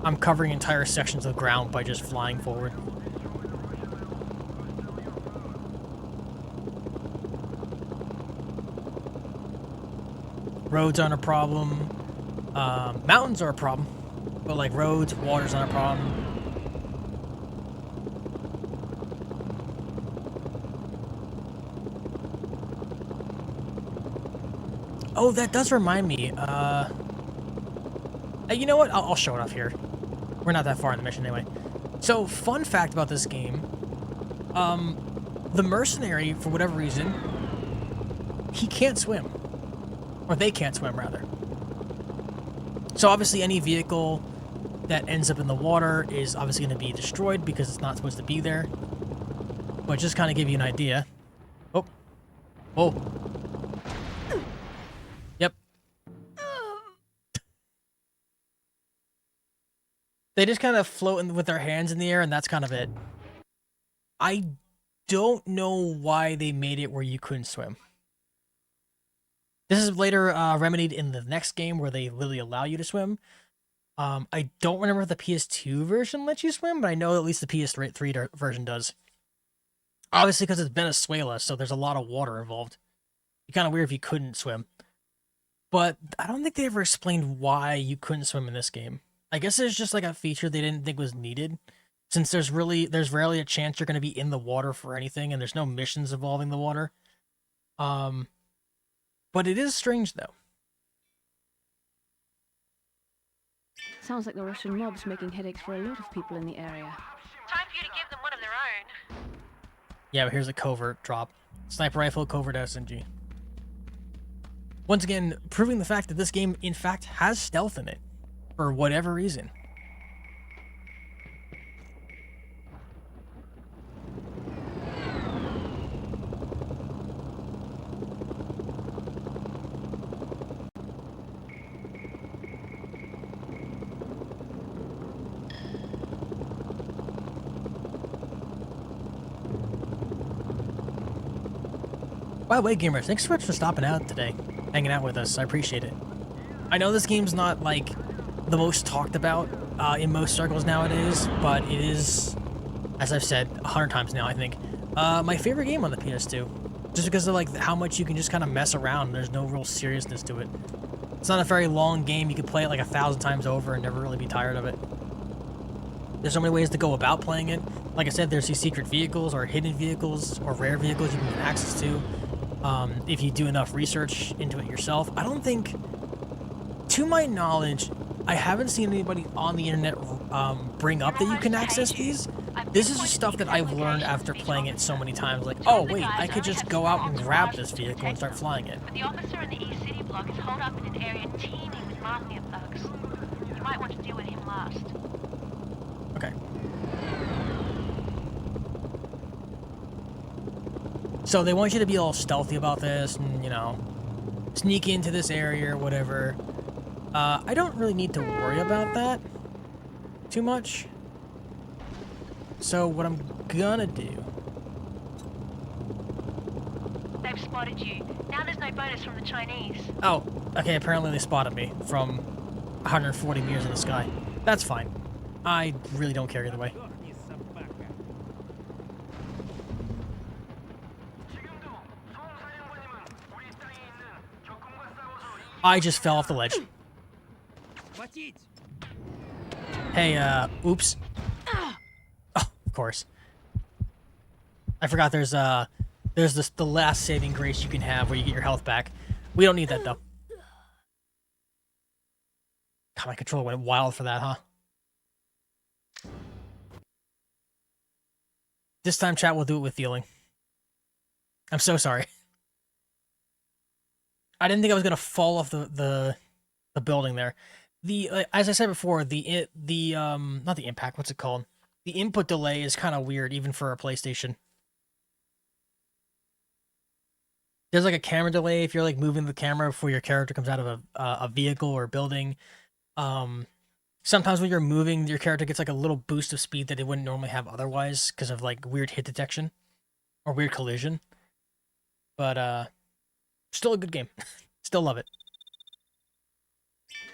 I'm covering entire sections of the ground by just flying forward. Roads aren't a problem. Mountains are a problem. But like roads, water's not a problem. Oh, that does remind me. You know what? I'll show it off here. We're not that far in the mission anyway. So, fun fact about this game. The mercenary, for whatever reason, he can't swim. Or they can't swim, rather. So, obviously, any vehicle that ends up in the water is obviously going to be destroyed because it's not supposed to be there. But just kind of give you an idea. Oh. Oh. Yep. They just kind of float with their hands in the air, and that's kind of it. I don't know why they made it where you couldn't swim. This is later remedied in the next game where they literally allow you to swim. I don't remember if the PS2 version lets you swim, but I know at least the PS3 version does. Obviously, because it's Venezuela, so there's a lot of water involved. It'd be kind of weird if you couldn't swim. But I don't think they ever explained why you couldn't swim in this game. I guess it's just like a feature they didn't think was needed, since there's rarely a chance you're going to be in the water for anything, and there's no missions involving the water. But it is strange though. Sounds like the Russian mob's making headaches for a lot of people in the area. Time for you to give them one of their own. Yeah, but here's a covert drop. Sniper rifle, covert SMG. Once again, proving the fact that this game, in fact, has stealth in it. For whatever reason. By the way, gamers, thanks so much for stopping out today, hanging out with us. I appreciate it. I know this game's not, like, the most talked about in most circles nowadays, but it is, as I've said 100 times now, I think, my favorite game on the PS2. Just because of, like, how much you can just kind of mess around. There's no real seriousness to it. It's not a very long game. You can play it, like, 1,000 times over and never really be tired of it. There's so many ways to go about playing it. Like I said, there's these secret vehicles or hidden vehicles or rare vehicles you can get access to. If you do enough research into it yourself. I don't think, to my knowledge, I haven't seen anybody on the internet bring up that you can access these. This is stuff that I've learned after playing it so many times. Like, oh wait, I could just go out and grab this vehicle and start flying it. But the officer in the East City block is holed up in an area teeming with mafia thugs. You might want to deal with him last. Okay. So they want you to be all stealthy about this and, you know, sneak into this area or whatever. I don't really need to worry about that too much. So what I'm gonna do... They've spotted you. Now there's no bonus from the Chinese. Oh, okay, apparently they spotted me from 140 meters in the sky. That's fine. I really don't care either way. I just fell off the ledge. Hey, oops. Oh, of course. I forgot there's the last saving grace you can have where you get your health back. We don't need that though. God, my controller went wild for that, huh? This time, chat will do it with feeling. I'm so sorry. I didn't think I was gonna fall off the building there. As I said before, not the impact. What's it called? The input delay is kind of weird, even for a PlayStation. There's like a camera delay if you're like moving the camera before your character comes out of a vehicle or building. Sometimes when you're moving, your character gets like a little boost of speed that it wouldn't normally have otherwise because of like weird hit detection or weird collision. But still a good game. Still love it.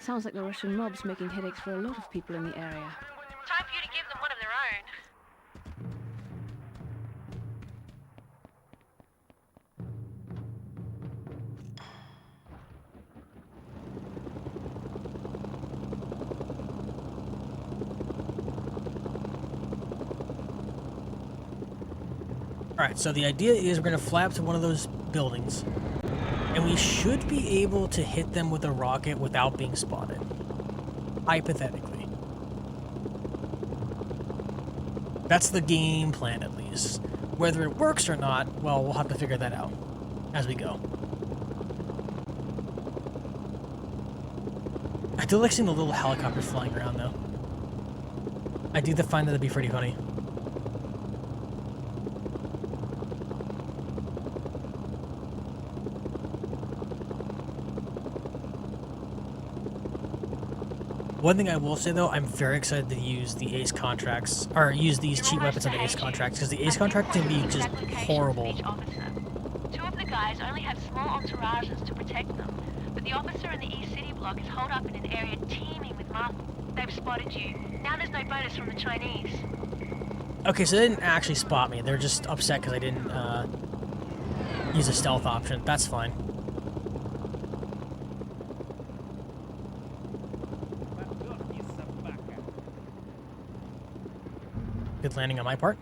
Sounds like the Russian mob's making headaches for a lot of people in the area. Time for you to give them one of their own. Alright, so the idea is we're going to fly up to one of those buildings, and we should be able to hit them with a rocket without being spotted. Hypothetically. That's the game plan, at least. Whether it works or not, well, we'll have to figure that out as we go. I do like seeing the little helicopters flying around, though. I do find that to be pretty funny. One thing I will say though, I'm very excited to use the Ace contracts, or use these cheap weapons on the Ace contracts, because the Ace contract can be just horrible. Two of the guys only have small entourages to protect them, but the officer in the East City block is holed up in an area teeming with mafia. They've spotted you. Now there's no bonus from the Chinese. Okay, so they didn't actually spot me. They're just upset because I didn't use a stealth option. That's fine. Good landing on my part.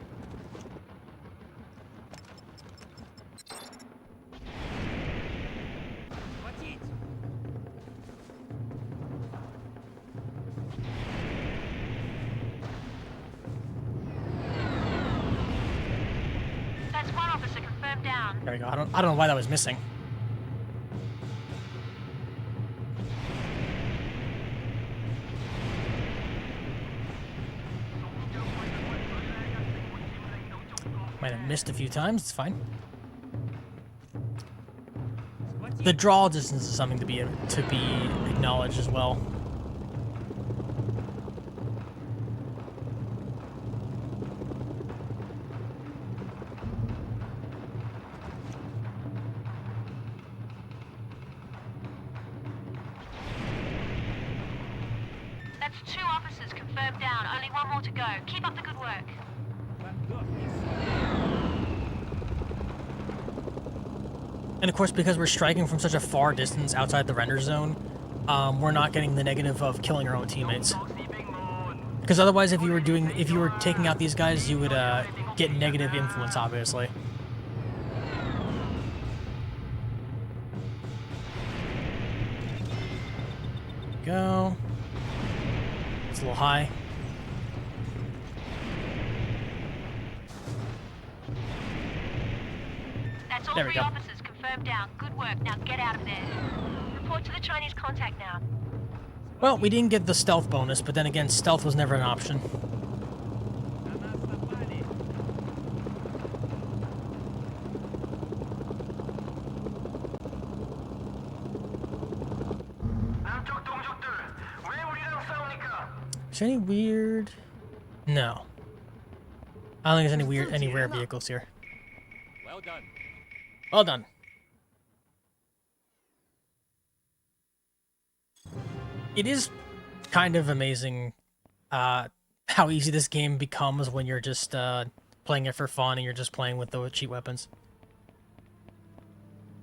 That's one officer confirmed down. There we go. I don't know why that was missing. Might have missed a few times. It's fine. The draw distance is something to be acknowledged as well. That's two officers confirmed down. Only one more to go. Keep up the good work. And of course, because we're striking from such a far distance outside the render zone, we're not getting the negative of killing our own teammates. Because otherwise, if you were taking out these guys, you would get negative influence, obviously. Go. It's a little high. That's all There we three go. officers confirmed down. Good work. Now get out of there. Report to the Chinese contact now. Well, we didn't get the stealth bonus, but then again, stealth was never an option. Is there any weird? No. I don't think there's any rare vehicles here. Well done. Well done. It is kind of amazing how easy this game becomes when you're just playing it for fun and you're just playing with the cheap weapons.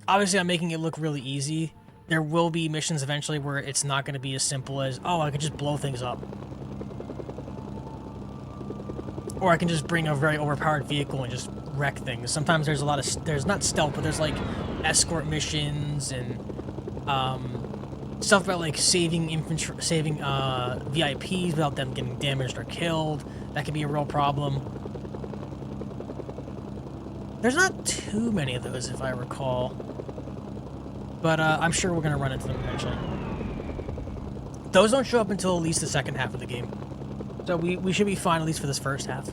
Obviously, I'm making it look really easy. There will be missions eventually where it's not going to be as simple as, oh, I can just blow things up. Or I can just bring a very overpowered vehicle and just wreck things. Sometimes there's a lot of, there's not stealth, but there's like escort missions and stuff about like saving VIPs without them getting damaged or killed. That could be a real problem. There's not too many of those, if I recall. But I'm sure we're going to run into them eventually. Those don't show up until at least the second half of the game. So we should be fine, at least for this first half.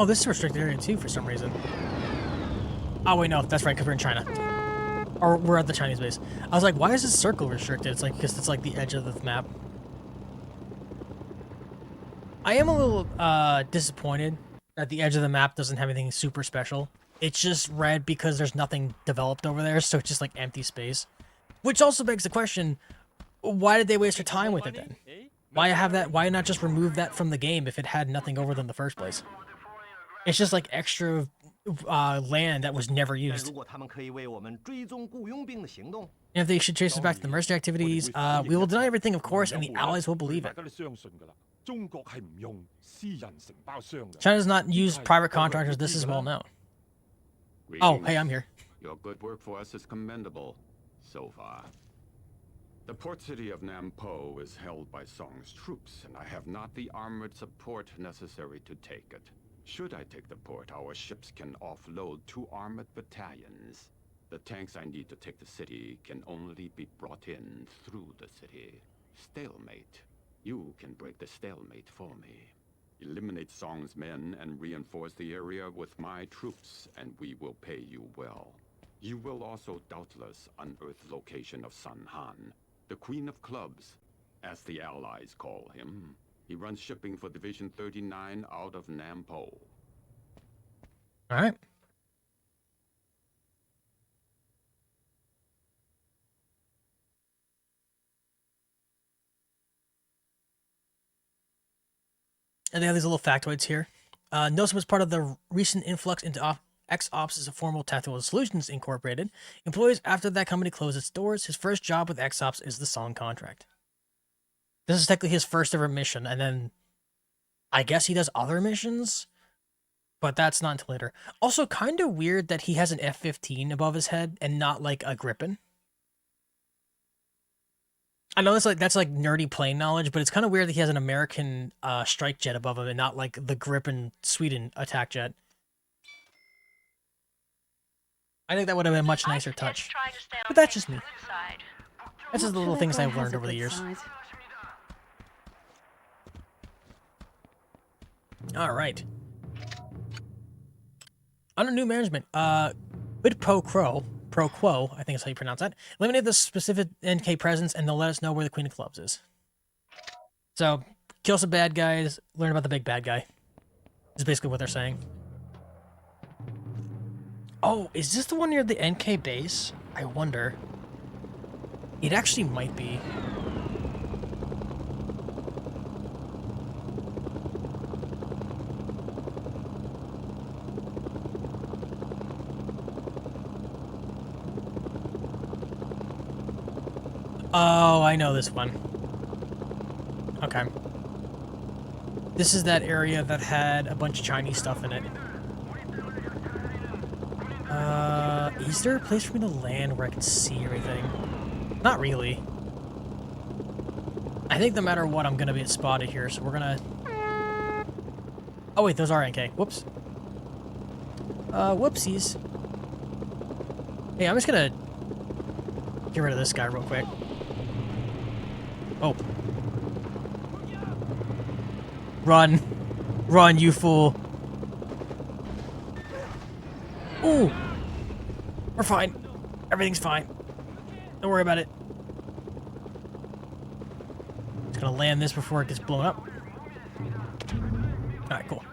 Oh, this is a restricted area too for some reason. Oh wait, no, that's right, because we're in China. Or we're at the Chinese base. I was like, why is this circle restricted? It's like, because it's like the edge of the map. I am a little disappointed that the edge of the map doesn't have anything super special. It's just red because there's nothing developed over there, so it's just like empty space. Which also begs the question, why did they waste their time with it then? Why have that? Why not just remove that from the game if it had nothing over them in the first place? It's just like extra land that was never used. And if they should chase us back to the mercenary activities, we will deny everything, of course, and the Allies will believe it. China does not use private contractors. This is well known. Oh, hey, I'm here. Your good work for us is commendable so far. The port city of Nampo is held by Song's troops, and I have not the armored support necessary to take it. Should I take the port, our ships can offload 2 armored battalions. The tanks I need to take the city can only be brought in through the city. Stalemate. You can break the stalemate for me. Eliminate Song's men and reinforce the area with my troops, and we will pay you well. You will also doubtless unearth the location of Sun Han, the Queen of Clubs, as the Allies call him. He runs shipping for Division 39 out of Nampo. All right. And they have these little factoids here. Notice was part of the recent influx into X-Ops as a formal Tactical Solutions Incorporated. Employees after that company closed its doors. His first job with X-Ops is the Song contract. This is technically his first ever mission, and then I guess he does other missions, but that's not until later. Also, kind of weird that he has an F-15 above his head and not like a Gripen. I know that's like nerdy plane knowledge, but it's kind of weird that he has an American strike jet above him and not like the Gripen Sweden attack jet. I think that would have been a much nicer touch. But that's just me. That's just the little things I've learned over the years. All right. Under new management, Quid Pro Quo, I think is how you pronounce that. Eliminate the specific NK presence, and they'll let us know where the Queen of Clubs is. So, kill some bad guys, learn about the big bad guy. Is basically what they're saying. Oh, is this the one near the NK base? I wonder. It actually might be. Oh, I know this one. Okay. This is that area that had a bunch of Chinese stuff in it. Is there a place for me to land where I can see everything? Not really. I think no matter what, I'm gonna be spotted here, so we're gonna... Oh wait, those are NK. Whoops. Whoopsies. Hey, I'm just gonna get rid of this guy real quick. Oh. Run. Run, you fool. Ooh. We're fine. Everything's fine. Don't worry about it. Just gonna land this before it gets blown up. Alright, cool.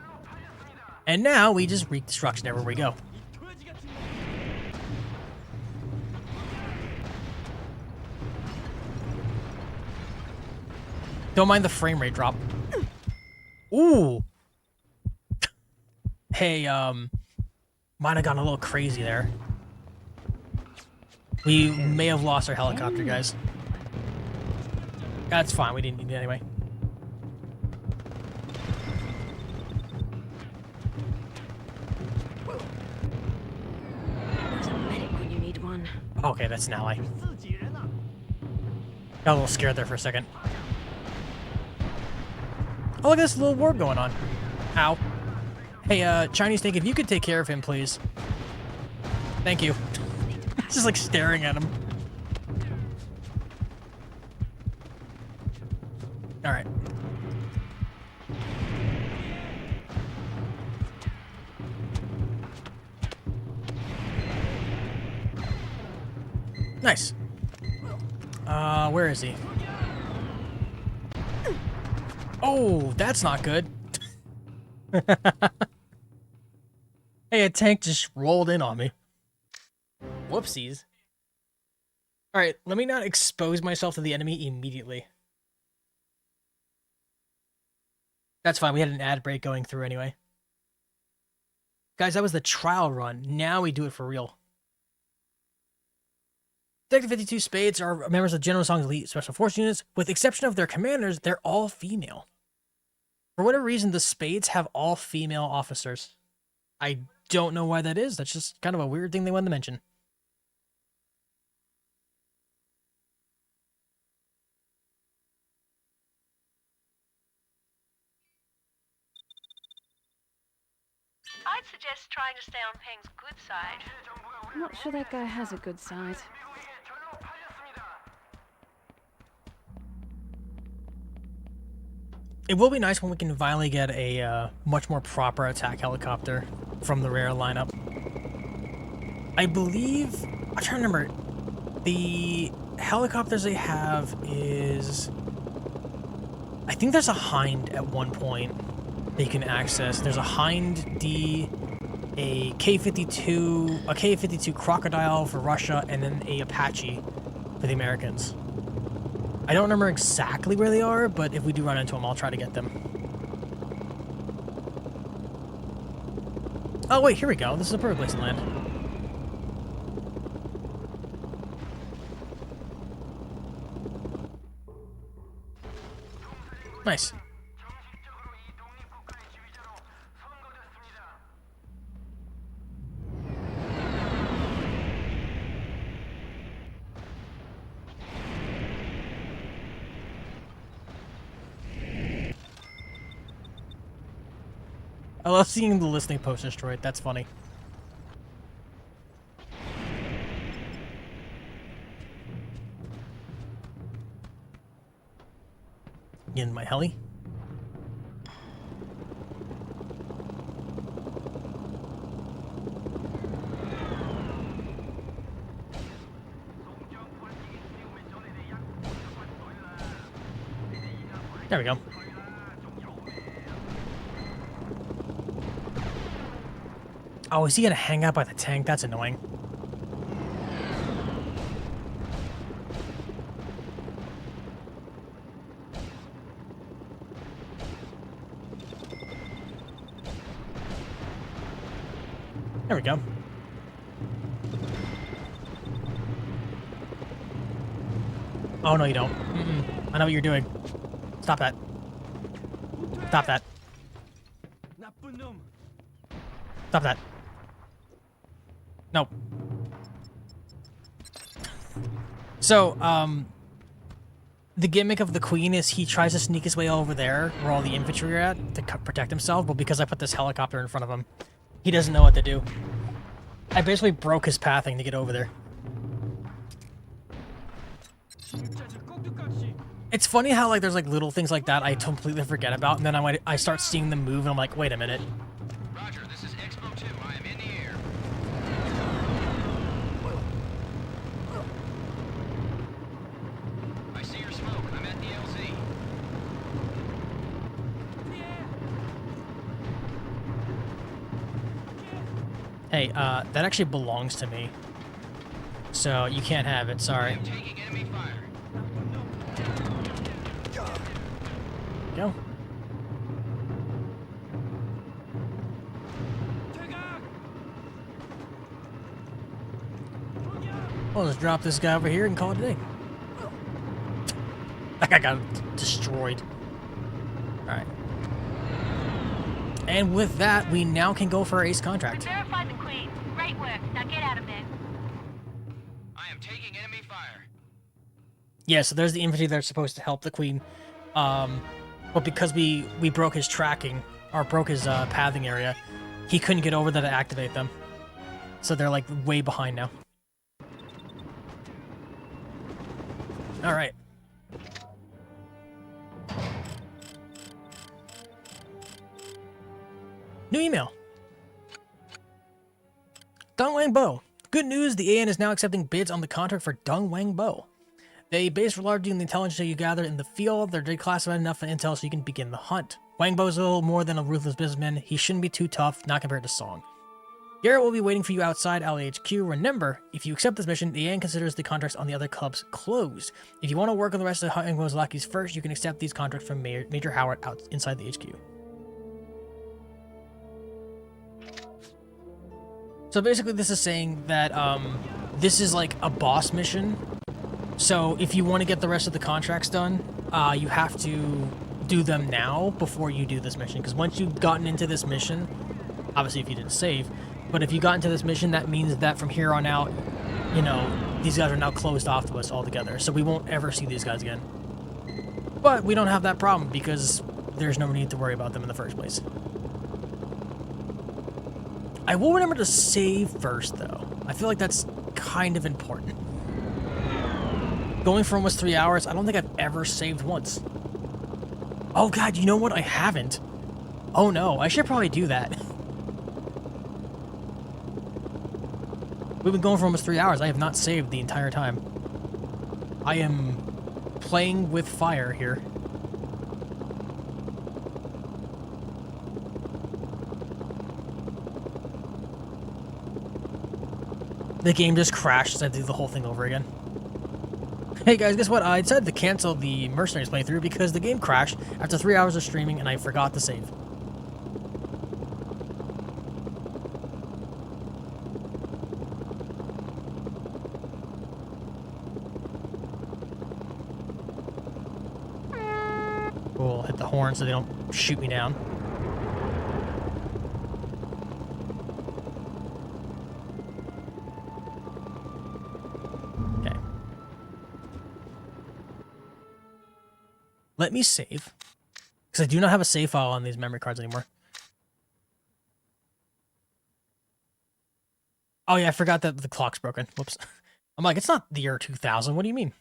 And now we just wreak destruction everywhere we go. Don't mind the frame rate drop. Ooh. Hey, might have gone a little crazy there. We may have lost our helicopter, guys. That's fine, we didn't need it anyway. There's a medic when you need one. Okay, that's an ally. Got a little scared there for a second. Oh, look at this little war going on. Ow. Hey, Chinese tank, if you could take care of him, please. Thank you. Just like staring at him. Alright. Nice. Where is he? Oh, that's not good. Hey, a tank just rolled in on me. Whoopsies. Alright, let me not expose myself to the enemy immediately. That's fine, we had an ad break going through anyway. Guys, that was the trial run. Now we do it for real. Detective 52 Spades are members of General Song's elite special force units. With the exception of their commanders, they're all female. For whatever reason, the Spades have all female officers. I don't know why that is. That's just kind of a weird thing they wanted to mention. I'd suggest trying to stay on Peng's good side. I'm not sure that guy has a good side. It will be nice when we can finally get a much more proper attack helicopter from the rare lineup. I believe... I'm trying to remember. The helicopters they have is... I think there's a Hind at one point that you can access. There's a Hind D, a K-52, a K-52 Crocodile for Russia, and then a Apache for the Americans. I don't remember exactly where they are, but if we do run into them, I'll try to get them. Oh wait, here we go. This is a perfect place to land. Nice. I love seeing the listening post destroyed. That's funny. In my heli. There we go. Oh, is he gonna hang out by the tank? That's annoying. There we go. Oh, no, you don't. I know what you're doing. Stop that. Stop that. Stop that. No. So, the gimmick of the Queen is he tries to sneak his way over there, where all the infantry are at, to protect himself, but because I put this helicopter in front of him, he doesn't know what to do. I basically broke his pathing to get over there. It's funny how, like, there's, like, little things like that I completely forget about, and then I start seeing them move, and I'm like, wait a minute. Roger, this is Expo 2. I am in the air. I see your smoke. I'm at the LZ. Hey, that actually belongs to me. So, you can't have it, sorry. Taking enemy fire. Go. I'll just drop this guy over here and call it a day. That guy got destroyed. Alright. And with that, we now can go for our ace contract. Verified the Queen. Great work. Now get out of there. I am taking enemy fire. Yeah, so there's the infantry that are supposed to help the Queen. But because we broke his tracking, or broke his pathing area, he couldn't get over there to activate them. So they're like way behind now. Alright. New email. Dong Wang Bo. Good news, the AN is now accepting bids on the contract for Dong Wang Bo. They base largely on the intelligence that you gather in the field. They're declassified enough for intel so you can begin the hunt. Wang Bo's a little more than a ruthless businessman. He shouldn't be too tough, not compared to Song. Garrett will be waiting for you outside LHQ. Remember, if you accept this mission, the AN considers the contracts on the other clubs closed. If you want to work on the rest of the Wang Bo's lackeys first, you can accept these contracts from Major Howard out inside the HQ. So basically this is saying that this is like a boss mission. So if you want to get the rest of the contracts done, you have to do them now before you do this mission. Because once you've gotten into this mission, obviously if you didn't save, but if you got into this mission, that means that from here on out, you know, these guys are now closed off to us altogether. So we won't ever see these guys again. But we don't have that problem because there's no need to worry about them in the first place. I will remember to save first, though. I feel like that's kind of important. Going for almost 3 hours, I don't think I've ever saved once. Oh god, you know what? I haven't. Oh no, I should probably do that. We've been going for almost 3 hours. I have not saved the entire time. I am playing with fire here. The game just crashed as I do the whole thing over again. Hey guys, guess what? I decided to cancel the Mercenaries playthrough because the game crashed after 3 hours of streaming and I forgot to save. Cool, hit the horn so they don't shoot me down. Okay. Let me save. Because I do not have a save file on these memory cards anymore. Oh yeah, I forgot that the clock's broken. Whoops. I'm like, it's not the year 2000. What do you mean?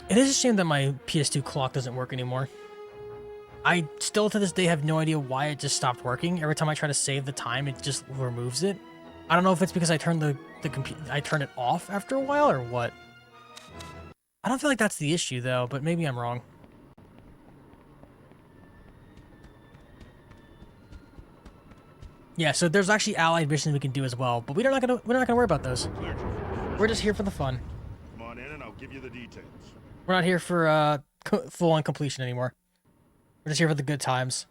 It is a shame that my PS2 clock doesn't work anymore. I still to this day have no idea why it just stopped working. Every time I try to save the time, it just removes it. I don't know if it's because I turned I turned it off after a while or what. I don't feel like that's the issue though, but maybe I'm wrong. Yeah, so there's actually allied missions we can do as well, but we're not gonna worry about those. We're just here for the fun. Come on in and I'll give you the details. We're not here for full-on completion anymore. We're just here for the good times.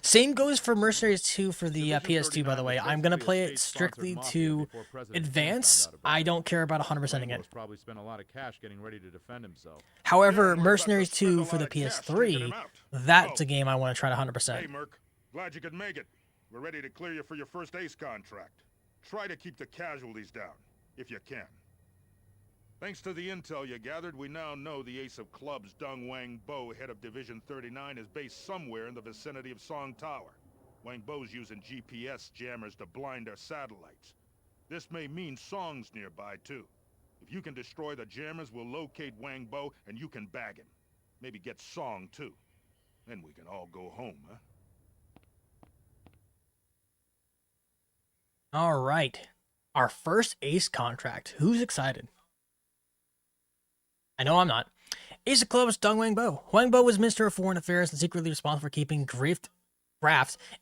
Same goes for Mercenaries 2 for the PS2, by the way. I'm gonna play it strictly to advance. I don't care about 100%ing it. Probably spent a lot of cash getting ready to defend himself. However, Mercenaries 2 for the PS3, that's a game I want to try to 100%. Hey, Merc. Glad you could make it. We're ready to clear you for your first ace contract. Try to keep the casualties down, if you can. Thanks to the intel you gathered, we now know the ace of clubs, Deng Wang Bo, head of Division 39, is based somewhere in the vicinity of Song Tower. Wang Bo's using GPS jammers to blind our satellites. This may mean Song's nearby, too. If you can destroy the jammers, we'll locate Wang Bo, and you can bag him. Maybe get Song, too. Then we can all go home, huh? All right. Our first ace contract. Who's excited? I know I'm not. Ace of Clubs, Deng Wang Bo. Wang Bo was Minister of Foreign Affairs and secretly responsible for keeping Graft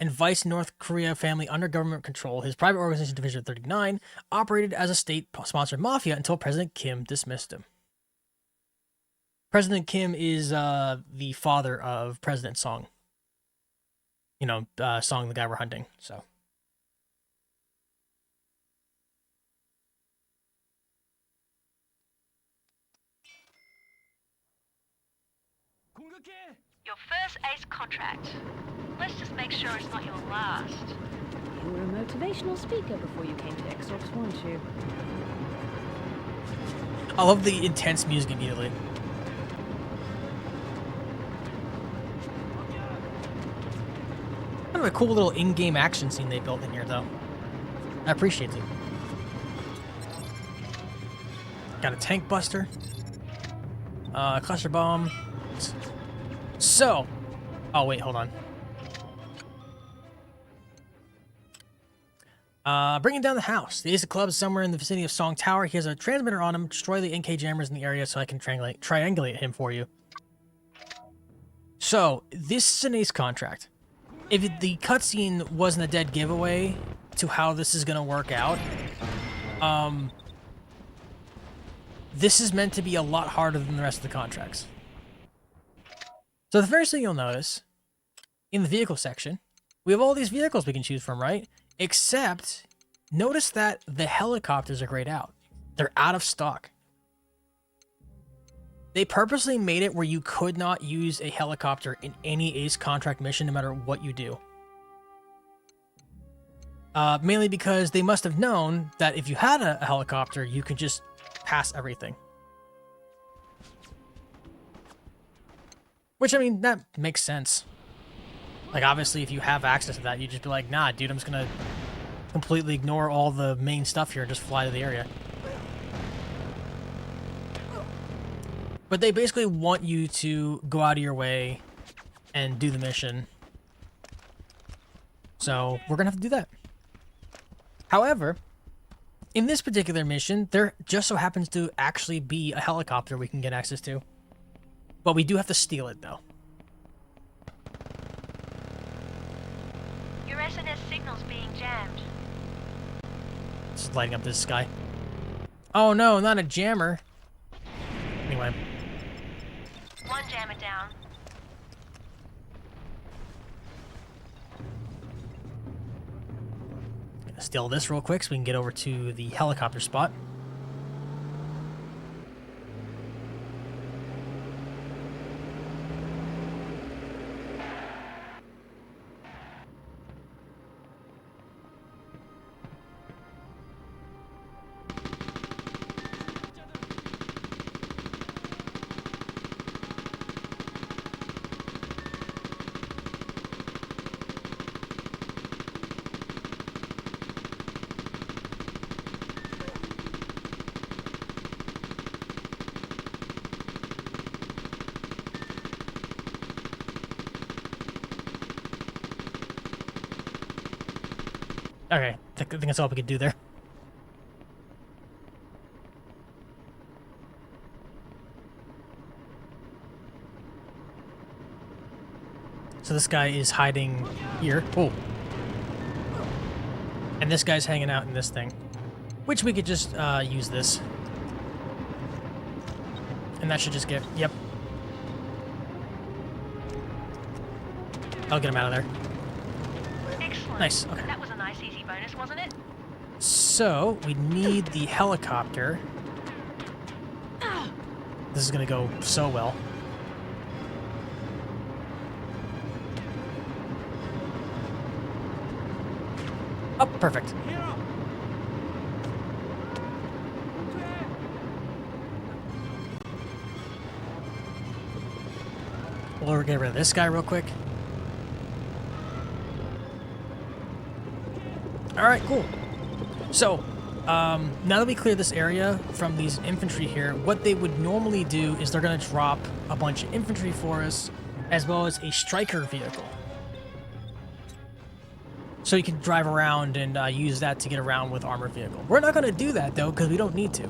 and Vice North Korea family under government control. His private organization, Division 39, operated as a state-sponsored mafia until President Kim dismissed him. President Kim is the father of President Song. You know, Song, the guy we're hunting, so... Your first ace contract. Let's just make sure it's not your last. You were a motivational speaker before you came to Exox, weren't you? I love the intense music immediately. Kind of a cool little in-game action scene they built in here, though. I appreciate it. Got a tank buster. Cluster bomb. So, oh wait, hold on. Bringing down the house. The Ace of Clubs is somewhere in the vicinity of Song Tower. He has a transmitter on him. Destroy the NK jammers in the area so I can triangulate him for you. So, this is an ace contract. If the cutscene wasn't a dead giveaway to how this is going to work out, this is meant to be a lot harder than the rest of the contracts. So the first thing you'll notice, in the vehicle section, we have all these vehicles we can choose from, right? Except, notice that the helicopters are grayed out. They're out of stock. They purposely made it where you could not use a helicopter in any ace contract mission, no matter what you do. Mainly because they must have known that if you had a helicopter, you could just pass everything. Which, I mean, that makes sense. Like, obviously, if you have access to that, you just be like, nah, dude, I'm just gonna completely ignore all the main stuff here and just fly to the area. But they basically want you to go out of your way and do the mission. So, we're gonna have to do that. However, in this particular mission, there just so happens to actually be a helicopter we can get access to. But we do have to steal it, though. Your SNS signal's being jammed. Just lighting up this sky. Oh no, not a jammer. Anyway. One jammer down. Gonna steal this real quick so we can get over to the helicopter spot. Okay, I think that's all we could do there. So this guy is hiding here. Oh. And this guy's hanging out in this thing. Which we could just use this. And that should just get... Yep. I'll get him out of there. Excellent. Nice, okay. That was a nice easy bonus, wasn't it? So, we need the helicopter. This is gonna go so well. Oh, perfect. We'll get rid of this guy real quick. Alright, cool. So, now that we clear this area from these infantry here, what they would normally do is they're going to drop a bunch of infantry for us, as well as a striker vehicle. So you can drive around and use that to get around with armored vehicle. We're not going to do that, though, because we don't need to.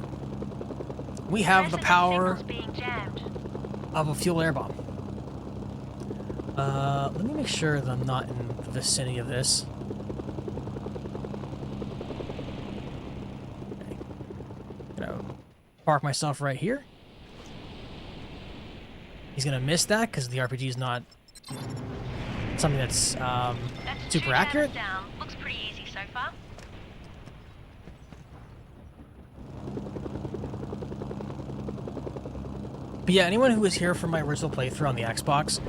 We have the power of a fuel air bomb. Let me make sure that I'm not in the vicinity of this. Okay. Gonna park myself right here. He's gonna miss that because the RPG is not something that's super accurate. Down. Looks pretty easy so far. But yeah, anyone who was here for my original playthrough on the Xbox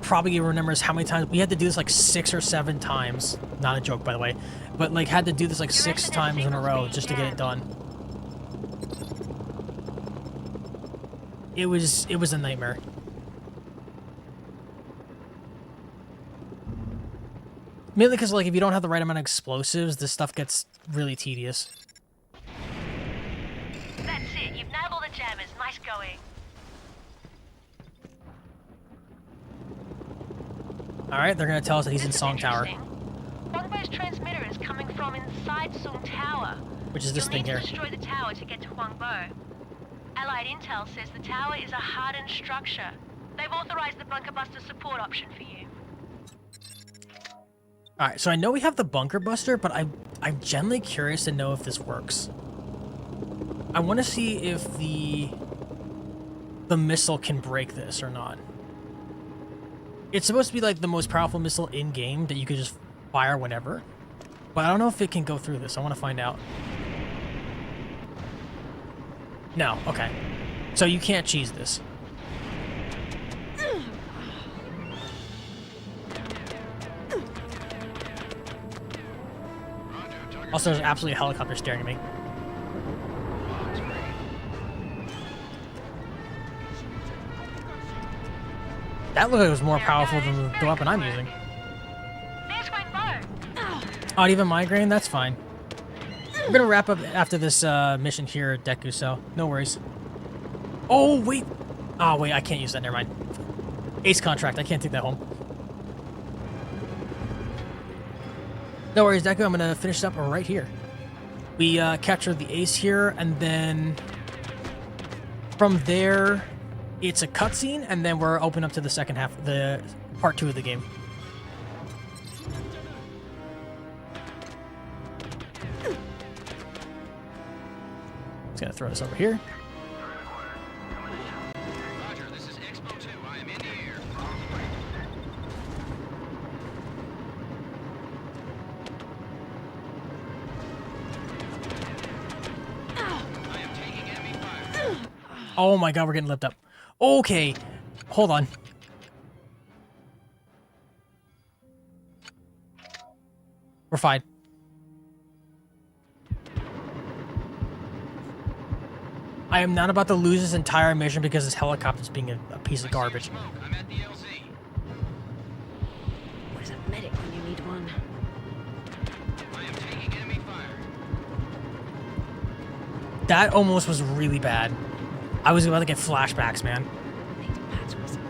probably remembers how many times we had to do this, like 6 or 7 times. Not a joke, by the way, but like had to do this like 6 times in a row just to get it done. It was a nightmare. Mainly because, like, if you don't have the right amount of explosives, this stuff gets really tedious. That's it. You've nailed all the jammers. Nice going. Alright, they're gonna tell us that he's in Song Tower. Huangbo's transmitter is coming from inside Song Tower. Which is this thing here. You'll need to destroy the tower to get to Huangbo. Allied intel says the tower is a hardened structure. They've authorized the bunker buster support option for you. Alright, so I know we have the bunker buster, but I'm genuinely curious to know if this works. I want to see if the missile can break this or not. It's supposed to be like the most powerful missile in-game that you could just fire whenever. But I don't know if it can go through this. I want to find out. No, okay. So you can't cheese this. Also, there's absolutely a helicopter staring at me. That looked like it was more powerful than the weapon I'm using. Odd even migraine? That's fine. We're gonna wrap up after this mission here, Deku, so no worries. Oh, wait. Oh, wait, I can't use that. Never mind. Ace contract. I can't take that home. No worries, Deku. I'm gonna finish up right here. We captured the ace here, and then from there, it's a cutscene, and then we're open up to the second half, the part 2 of the game. Just gonna throw this over here. Roger, this is Expo 2. I am in the air. I am taking enemy fire. Oh my god, we're getting lipped up. Okay, hold on. We're fine. I am not about to lose this entire mission because this helicopter's being a piece of garbage. I'm at the LZ. Where's a medic when you need one? I am taking enemy fire. That almost was really bad. I was about to get flashbacks, man. Need to patch myself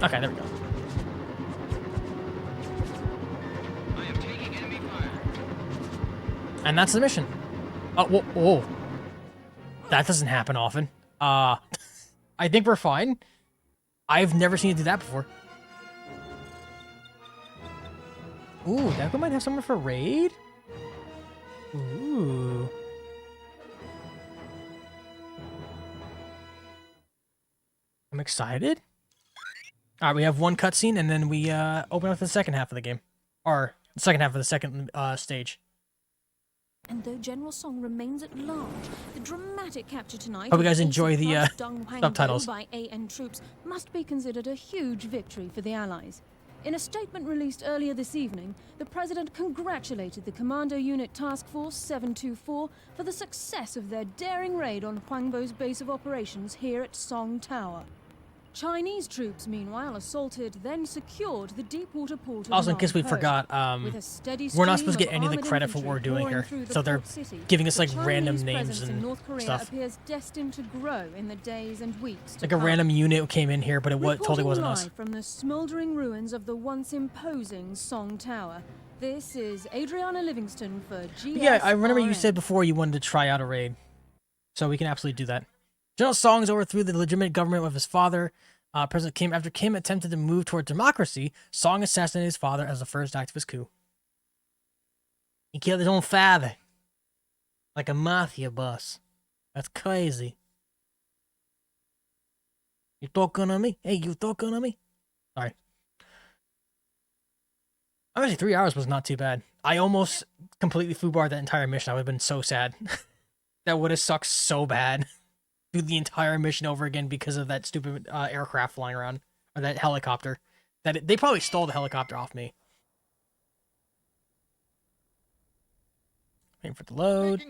up. Okay, there we go. I am taking enemy fire. And that's the mission. Oh, whoa, whoa. That doesn't happen often. I think we're fine. I've never seen it do that before. Ooh, Deku might have someone for raid? Ooh. I'm excited. Alright, we have one cutscene, and then we open up the second half of the game. Or, the second half of the second stage. And though General Song remains at large, the dramatic capture tonight Hope you guys enjoy the subtitles. by AN troops must be considered a huge victory for the Allies. In a statement released earlier this evening, the President congratulated the Commando Unit Task Force 724 for the success of their daring raid on Huangbo's base of operations here at Song Tower. Chinese troops, meanwhile, assaulted, then secured the deep-water port of Also, in case we Nong Po. forgot, With a steady we're not stream supposed to get of any of the armored credit for what we're infantry doing pouring here. through the So they're port city, giving us, the like, random Chinese names presence in and North Korea stuff. appears destined to grow in the days and weeks to Like a come. random unit came in here, but it totally Reporting wasn't live us. from the smoldering ruins of the once imposing Song Tower. This is Adriana Livingston for GSRN. But yeah, I remember you said before you wanted to try out a raid. So we can absolutely do that. General Song's overthrew the legitimate government of his father. President Kim, after Kim attempted to move toward democracy, Song assassinated his father as the first act of his coup. He killed his own father. Like a mafia boss. That's crazy. You talking to me? Hey, you talking to me? Sorry. Honestly, 3 hours was not too bad. I almost completely foobarred that entire mission. I would have been so sad. That would have sucked so bad. Do the entire mission over again because of that stupid aircraft flying around. Or that helicopter. They probably stole the helicopter off me. Waiting for it to load.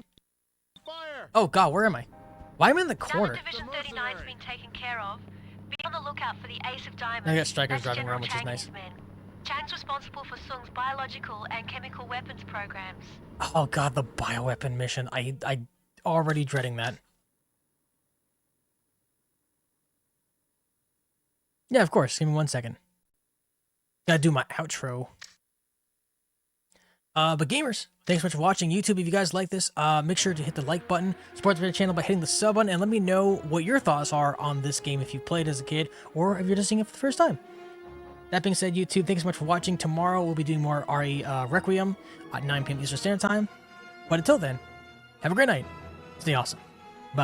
Oh god, where am I? Why am I in the corner? Division 39's been taken care of. Be on the lookout for the Ace of Diamonds. I got strikers That's driving around, which is General nice. Chang's men. Chang's responsible for Sung's biological and chemical weapons programs. Oh god, the bioweapon mission. I already dreading that. Yeah, of course. Give me 1 second. Gotta do my outro. But gamers, thanks so much for watching. YouTube, if you guys like this, make sure to hit the like button, support the channel by hitting the sub button, and let me know what your thoughts are on this game if you played as a kid, or if you're just seeing it for the first time. That being said, YouTube, thanks so much for watching. Tomorrow, we'll be doing more RE Requiem at 9 p.m. Eastern Standard Time. But until then, have a great night. Stay awesome.